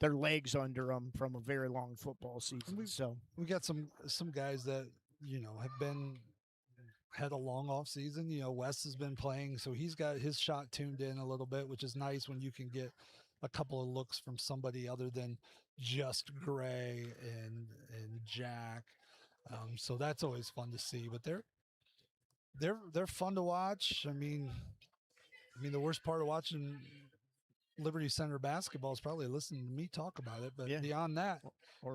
their legs under them from a very long football season. We got some guys that had a long off season. Wes has been playing, so he's got his shot tuned in a little bit, which is nice when you can get a couple of looks from somebody other than just Gray and Jack. So that's always fun to see. But they're fun to watch. I mean, the worst part of watching Liberty Center basketball is probably listening to me talk about it, but beyond that,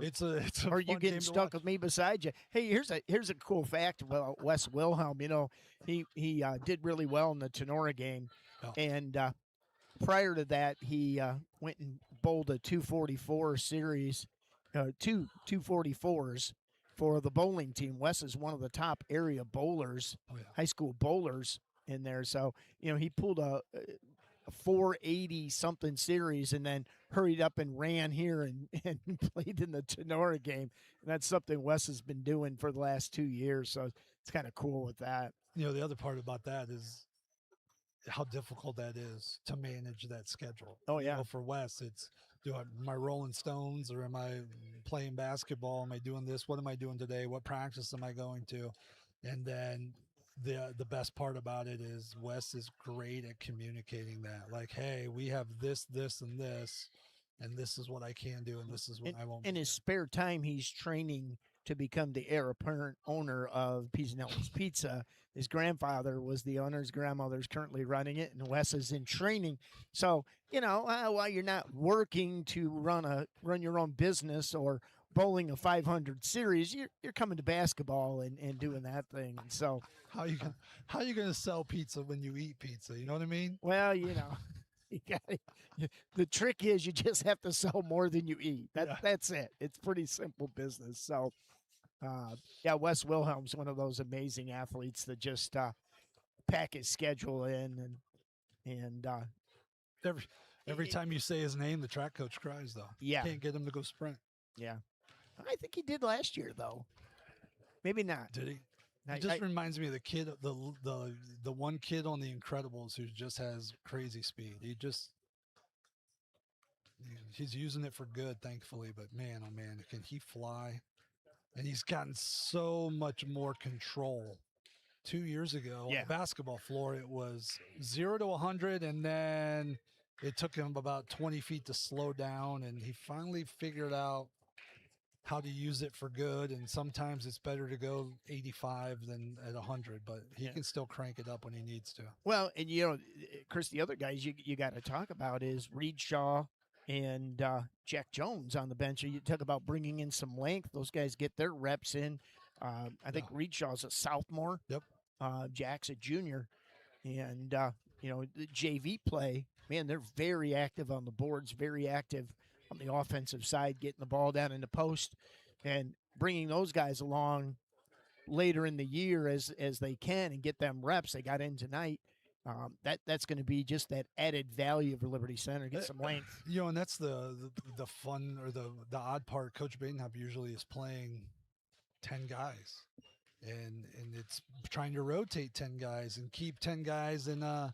it's a or you getting stuck with me beside you. Hey, here's a cool fact about Wes Wilhelm. He did really well in the Tenora game, and prior to that, he went and bowled a 244 series, 244s for the bowling team. Wes is one of the top area bowlers, high school bowlers in there. So he pulled a 480 something series and then hurried up and ran here and played in the Tenora game. And that's something Wes has been doing for the last 2 years. So it's kind of cool with that. The other part about that is how difficult that is to manage that schedule. Oh yeah. For Wes, it's am I rolling stones, or am I playing basketball? Am I doing this? What am I doing today? What practice am I going to? And then the best part about it is Wes is great at communicating that. Like, hey, we have this, and this, and this is what I can do, and this is what I won't. In his spare time, he's training to become the heir apparent owner of Pisanelli's Pizza. His grandfather was the owner. His grandmother's currently running it, and Wes is in training. So, while you're not working to run your own business or bowling a 500 series, you're coming to basketball and doing that thing. And so how you going to sell pizza when you eat pizza? You know what I mean? Well, the trick is you just have to sell more than you eat. That's it. It's pretty simple business. So, Wes Wilhelm's one of those amazing athletes that just pack his schedule in and Every time you say his name, the track coach cries, though. Yeah. Can't get him to go sprint. Yeah. I think he did last year, though. Maybe not. Did he? It just reminds me of the kid, the one kid on The Incredibles who just has crazy speed. He's using it for good, thankfully. But man, oh man, can he fly? And he's gotten so much more control. 2 years ago on the basketball floor, it was 0 to 100, and then it took him about 20 feet to slow down, and he finally figured out how to use it for good. And sometimes it's better to go 85 than at 100, but he can still crank it up when he needs to. Well, and Chris, the other guys you got to talk about is Reed Shaw and Jack Jones on the bench. You talk about bringing in some length; those guys get their reps in. I think Reed Shaw's a sophomore. Yep. Jack's a junior, and the JV play. Man, they're very active on the boards, very active on the offensive side, getting the ball down in the post, and bringing those guys along later in the year as they can and get them reps. They got in tonight. That's going to be just that added value for Liberty Center. Get some length. And that's the fun or the odd part. Coach Badenhop usually is playing 10 guys. And it's trying to rotate 10 guys and keep 10 guys in a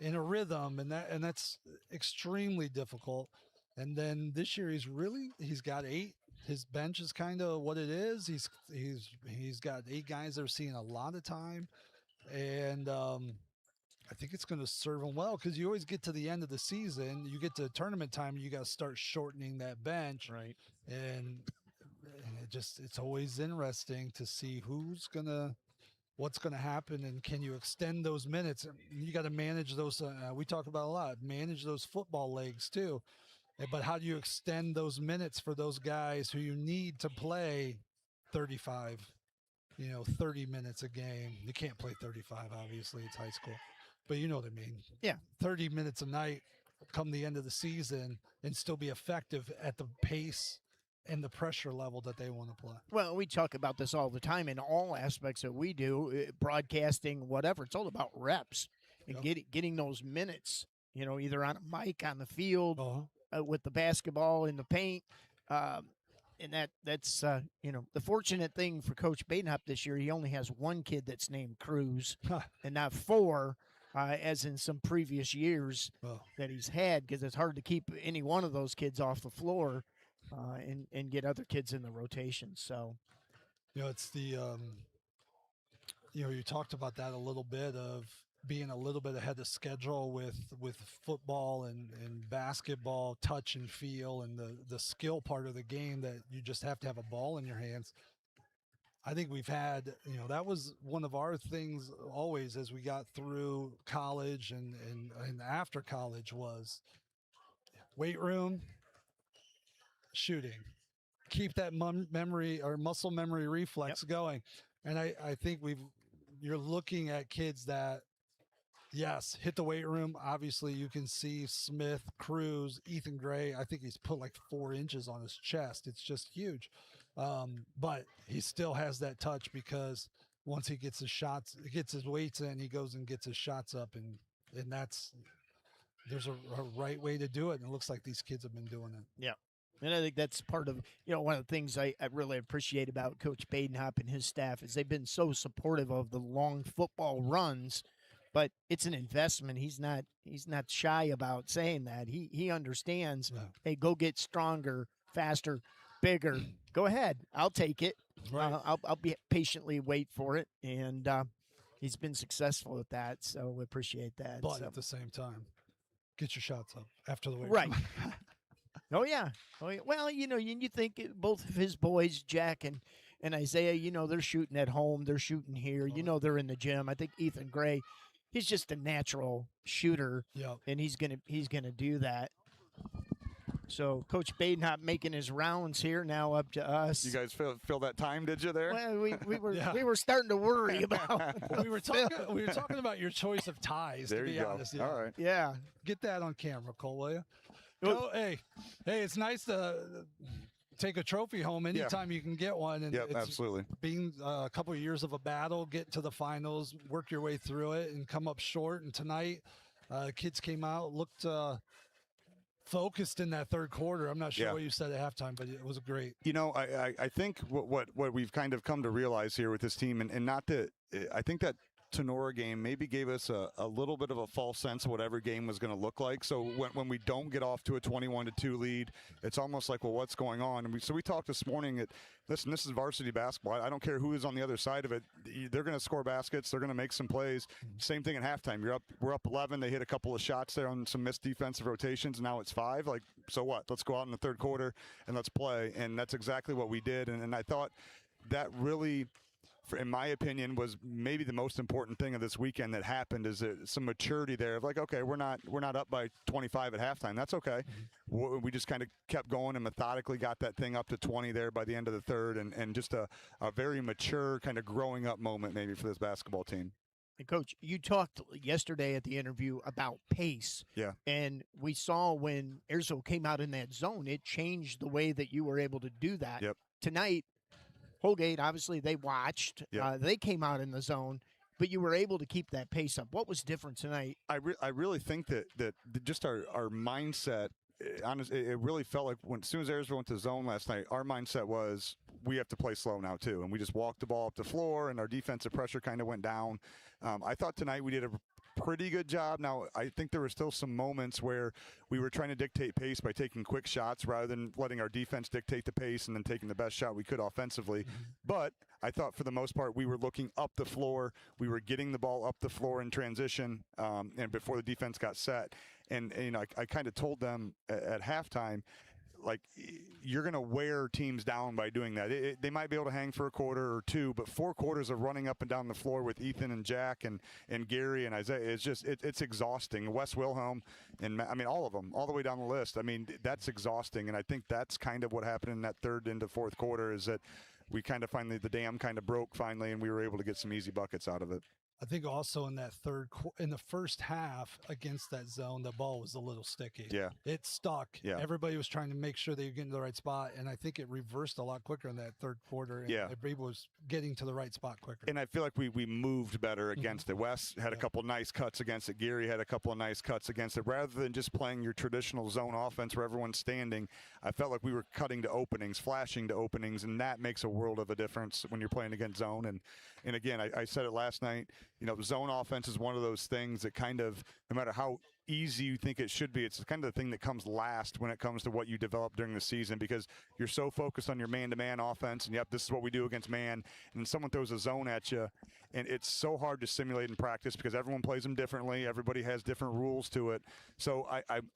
rhythm, and that's extremely difficult. And then this year he's got 8. His bench is kind of what it is. He's got 8 guys that are seeing a lot of time, and I think it's going to serve him well, because you always get to the end of the season, you get to tournament time, and you got to start shortening that bench, right? And it's always interesting to see what's gonna happen, and can you extend those minutes? You got to manage those. We talk about a lot. Manage those football legs too, but how do you extend those minutes for those guys who you need to play 35, 30 minutes a game? You can't play 35, obviously. It's high school, but you know what I mean. Yeah, 30 minutes a night come the end of the season and still be effective at the pace and the pressure level that they want to play. Well, we talk about this all the time in all aspects that we do, broadcasting, whatever. It's all about reps and getting those minutes, either on a mic, on the field, with the basketball in the paint. And that's the fortunate thing for Coach Badenhop this year. He only has one kid that's named Cruz and not 4, as in some previous years that he's had, because it's hard to keep any one of those kids off the floor. And get other kids in the rotation. So, it's the, you talked about that a little bit, of being a little bit ahead of schedule with football and basketball, touch and feel, and the skill part of the game, that you just have to have a ball in your hands. I think we've had, that was one of our things always as we got through college and after college, was weight room, shooting, keep that memory or muscle memory reflex going. And I think you're looking at kids that, yes, hit the weight room. Obviously you can see Smith, Cruz, Ethan Gray. I think he's put like 4 inches on his chest. It's just huge. But he still has that touch, because once he gets his weights in, he goes and gets his shots up, and there's a right way to do it. And it looks like these kids have been doing it. Yeah. And I think that's part of, one of the things I really appreciate about Coach Badenhop and his staff is they've been so supportive of the long football runs, but it's an investment. He's not shy about saying that. He understands, hey, go get stronger, faster, bigger. Go ahead. I'll take it. Right. I'll be patiently wait for it. And he's been successful at that. So we appreciate that. But at the same time, get your shots up after the weight right. room. Oh yeah. Well, you think both of his boys, Jack and Isaiah, they're shooting at home, they're shooting here, they're in the gym. I think Ethan Gray, he's just a natural shooter, and he's gonna do that. So Coach Badenhop making his rounds here now up to us. You guys feel that time, did you there? Well, we were starting to worry about. we were talking about your choice of ties. There to be you go. honest. All right. Yeah. Get that on camera, Cole, will you? Hey, it's nice to take a trophy home anytime you can get one. And it's absolutely. Being a couple of years of a battle, get to the finals, work your way through it, and come up short. And tonight, Kids came out, looked focused in that third quarter. I'm not sure what you said at halftime, but it was great. You know, I think what we've kind of come to realize here with this team, and not that I think that Sonora game maybe gave us a little bit of a false sense of what every game was going to look like. So when we don't get off to a 21-2 lead, it's almost like, well, what's going on? And so we talked this morning listen, this is varsity basketball. I don't care who is on the other side of it. They're going to score baskets. They're going to make some plays. Same thing at halftime. We're up 11. They hit a couple of shots there on some missed defensive rotations. Now it's 5. Like, so what? Let's go out in the third quarter and let's play. And that's exactly what we did. And I thought that really, in my opinion, was maybe the most important thing of this weekend that happened, is some maturity there of like, okay, we're not up by 25 at halftime. That's okay. We just kind of kept going and methodically got that thing up to 20 there by the end of the third, and just a very mature kind of growing up moment maybe for this basketball team. And Coach, you talked yesterday at the interview about pace. Yeah. And we saw when Ayersville came out in that zone, it changed the way that you were able to do that. Yep. Tonight, Holgate, obviously, they watched. Yep. They came out in the zone, but you were able to keep that pace up. What was different tonight? I really think that just our mindset, honestly, it really felt like as soon as Ayersville went to zone last night, our mindset was we have to play slow now too. And we just walked the ball up the floor, and our defensive pressure kind of went down. I thought tonight we did a pretty good job. Now, I think there were still some moments where we were trying to dictate pace by taking quick shots rather than letting our defense dictate the pace and then taking the best shot we could offensively. But I thought for the most part we were looking up the floor. We were getting the ball up the floor in transition and before the defense got set. And you know, I kind of told them at halftime, like, you're going to wear teams down by doing that. They might be able to hang for a quarter or two, but 4 quarters of running up and down the floor with Ethan and Jack and Gary and Isaiah, it's exhausting. Wes Wilhelm, and I mean, all of them, all the way down the list. I mean, that's exhausting. And I think that's kind of what happened in that third into fourth quarter, is that we kind of finally, the dam kind of broke finally, and we were able to get some easy buckets out of it. I think also in that in the first half against that zone, the ball was a little sticky. Yeah. It stuck. Yeah. Everybody was trying to make sure they were getting to the right spot. And I think it reversed a lot quicker in that third quarter. And everybody was getting to the right spot quicker. And I feel like we moved better against it. Wes had a couple nice cuts against it. Gary had a couple of nice cuts against it. Rather than just playing your traditional zone offense where everyone's standing, I felt like we were cutting to openings, flashing to openings, and that makes a world of a difference when you're playing against zone. And again, I said it last night, you know, zone offense is one of those things that kind of, no matter how easy you think it should be, it's kind of the thing that comes last when it comes to what you develop during the season, because you're so focused on your man-to-man offense, and yep, this is what we do against man, and then someone throws a zone at you, and it's so hard to simulate in practice because everyone plays them differently. Everybody has different rules to it. So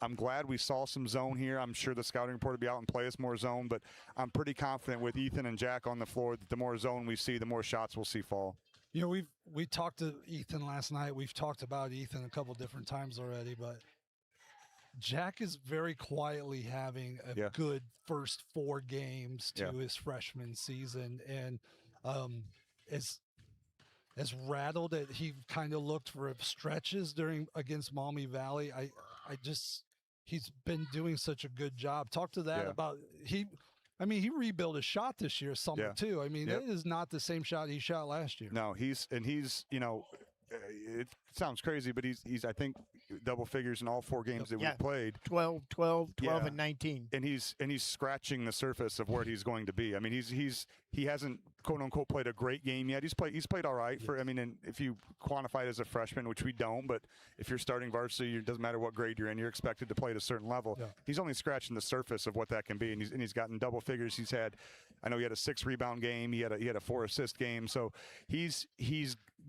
I'm glad we saw some zone here. I'm sure the scouting report will be out and play us more zone, but I'm pretty confident with Ethan and Jack on the floor that the more zone we see, the more shots we'll see fall. You know, we talked to Ethan last night. We've talked about Ethan a couple different times already, but Jack is very quietly having a good first 4 games to his freshman season. And as rattled that he kind of looked for stretches against Maumee Valley, he's been doing such a good job. Talk to that about he rebuilt his shot this year somewhat too. I mean, it is not the same shot he shot last year. No, he's, you know, it sounds crazy, but he's I think double figures in all 4 games that we played. 12, and 19. And he's scratching the surface of where he's going to be. I mean, he hasn't quote unquote played a great game yet. He's played all right for, I mean, and if you quantify it as a freshman, which we don't, but if you're starting varsity, it doesn't matter what grade you're in, you're expected to play at a certain level. He's only scratching the surface of what that can be, and he's gotten double figures. He's had, I know he had a 6 rebound game. He had a 4 assist game. So he's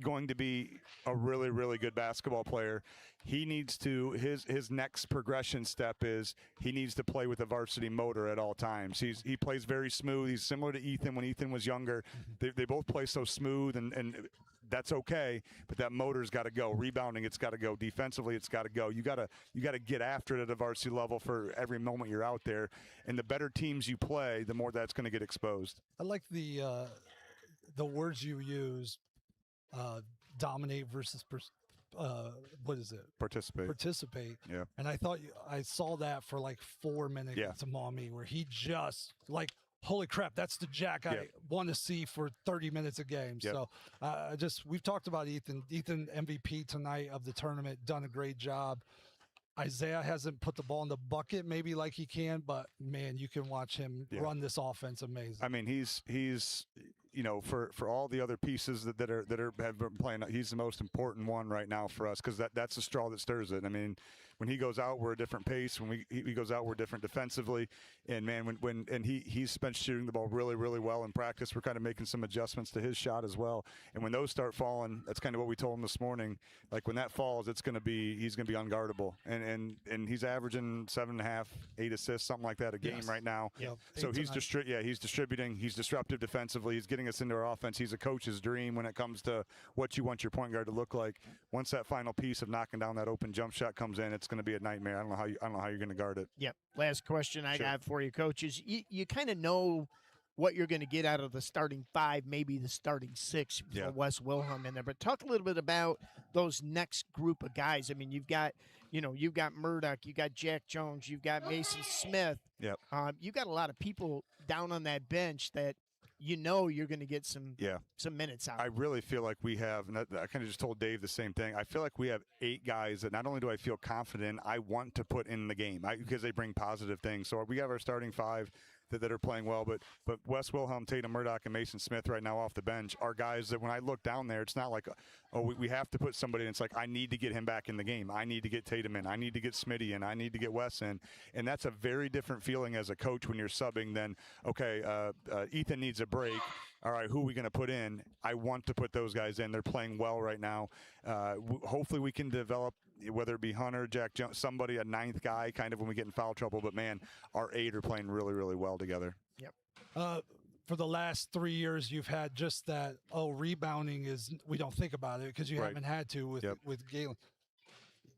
going to be a really, really good basketball player. He needs to, his next progression step is he needs to play with a varsity motor at all times. He plays very smooth. He's similar to Ethan when Ethan was younger. They both play so smooth, and that's okay, but that motor's got to go. Rebounding, it's got to go. Defensively, it's got to go. You got to get after it at a varsity level for every moment you're out there. And the better teams you play, the more that's going to get exposed. I like the words you use, dominate versus what is it? Participate. Yeah. And I thought I saw that for like 4 minutes to Maumee, where he just like holy crap, that's the Jack I Yep. want to see for 30 minutes a game. Yep. So we've talked about Ethan. Ethan MVP tonight of the tournament, done a great job. Isaiah hasn't put the ball in the bucket maybe like he can, but man, you can watch him run this offense amazing. I mean, he's for all the other pieces that have been playing, he's the most important one right now for us, because that's the straw that stirs it. I mean, when he goes out, we're a different pace. When he goes out, we're different defensively. And man, he's been shooting the ball really, really well in practice. We're kind of making some adjustments to his shot as well. And when those start falling, that's kind of what we told him this morning. Like when that falls, he's going to be unguardable. And he's averaging 7.5, 8 assists, something like that a game right now. Yep. So he's distributing. He's disruptive defensively. He's getting us into our offense. He's a coach's dream when it comes to what you want your point guard to look like. Once that final piece of knocking down that open jump shot comes in, it's going to be a nightmare. I don't know how you're going to guard it. Yep. Last question I got for you, coaches. You kind of know what you're going to get out of the starting 5, maybe the starting 6 for Wes Wilhelm in there. But talk a little bit about those next group of guys. I mean, you've got Murdoch, you got Jack Jones, you've got Mason Smith. Yep. You've got a lot of people down on that bench that you're going to get some minutes out. I really feel like we have, and I kind of just told Dave the same thing. I feel like we have 8 guys that not only do I feel confident, I want to put in the game because they bring positive things. So we have our starting 5 that are playing well, but Wes Wilhelm, Tatum Murdoch, and Mason Smith right now off the bench are guys that when I look down there, it's not like, we have to put somebody in. It's like, I need to get him back in the game. I need to get Tatum in. I need to get Smitty in. I need to get Wes in. And that's a very different feeling as a coach when you're subbing than, okay, Ethan needs a break. All right, who are we going to put in? I want to put those guys in. They're playing well right now. Hopefully we can develop, whether it be Hunter, Jack Jones, somebody, a 9th guy, kind of when we get in foul trouble. But, man, our 8 are playing really, really well together. Yep. For the last 3 years, you've had just that, rebounding is, we don't think about it because you haven't had to with Galen.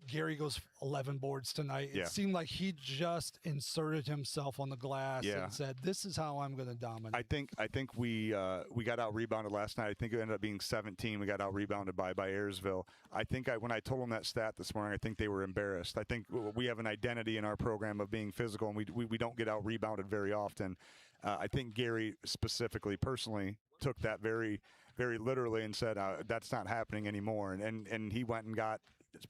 Gary goes 11 boards tonight. It seemed like he just inserted himself on the glass and said, "This is how I'm going to dominate." I think we got out rebounded last night. I think it ended up being 17. We got out rebounded by Ayersville. I think when I told them that stat this morning, I think they were embarrassed. I think we have an identity in our program of being physical, and we don't get out rebounded very often. I think Gary specifically, personally, took that very, very literally and said, "That's not happening anymore." And he went and got,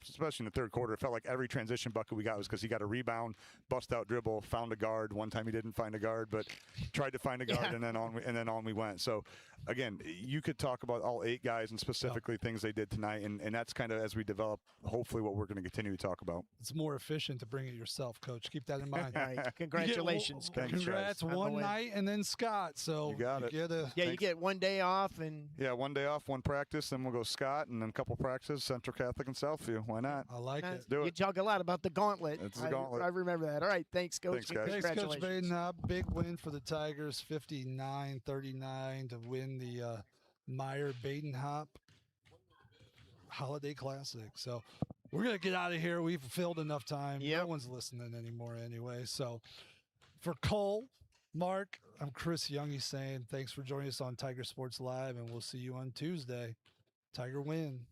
especially in the third quarter, it felt like every transition bucket we got was because he got a rebound, bust out dribble, found a guard. One time he didn't find a guard, but tried to find a guard, and then on we went. So again, you could talk about all 8 guys and specifically things they did tonight, and that's kind of as we develop, hopefully, what we're going to continue to talk about. It's more efficient to bring it yourself, Coach. Keep that in mind. All right. Congratulations, Coach. Congrats, one night and then Scott. So you got it. You get one day off and 1 day off, 1 practice, then we'll go Scott, and then a couple practices, Central Catholic and Southview. Why not? I like it. Do you it. talk a lot about the gauntlet. It's the gauntlet. I remember that. All right, thanks, Coach. Thanks, guys. Thanks, Coach Congratulations. Badenhop. Big win for the Tigers, 59-39 to win the Meyer Badenhop Holiday Classic. So we're going to get out of here. We've filled enough time. No one's listening anymore anyway. So for Cole, Mark, I'm Chris Youngie saying thanks for joining us on Tiger Sports Live, and we'll see you on Tuesday. Tiger win.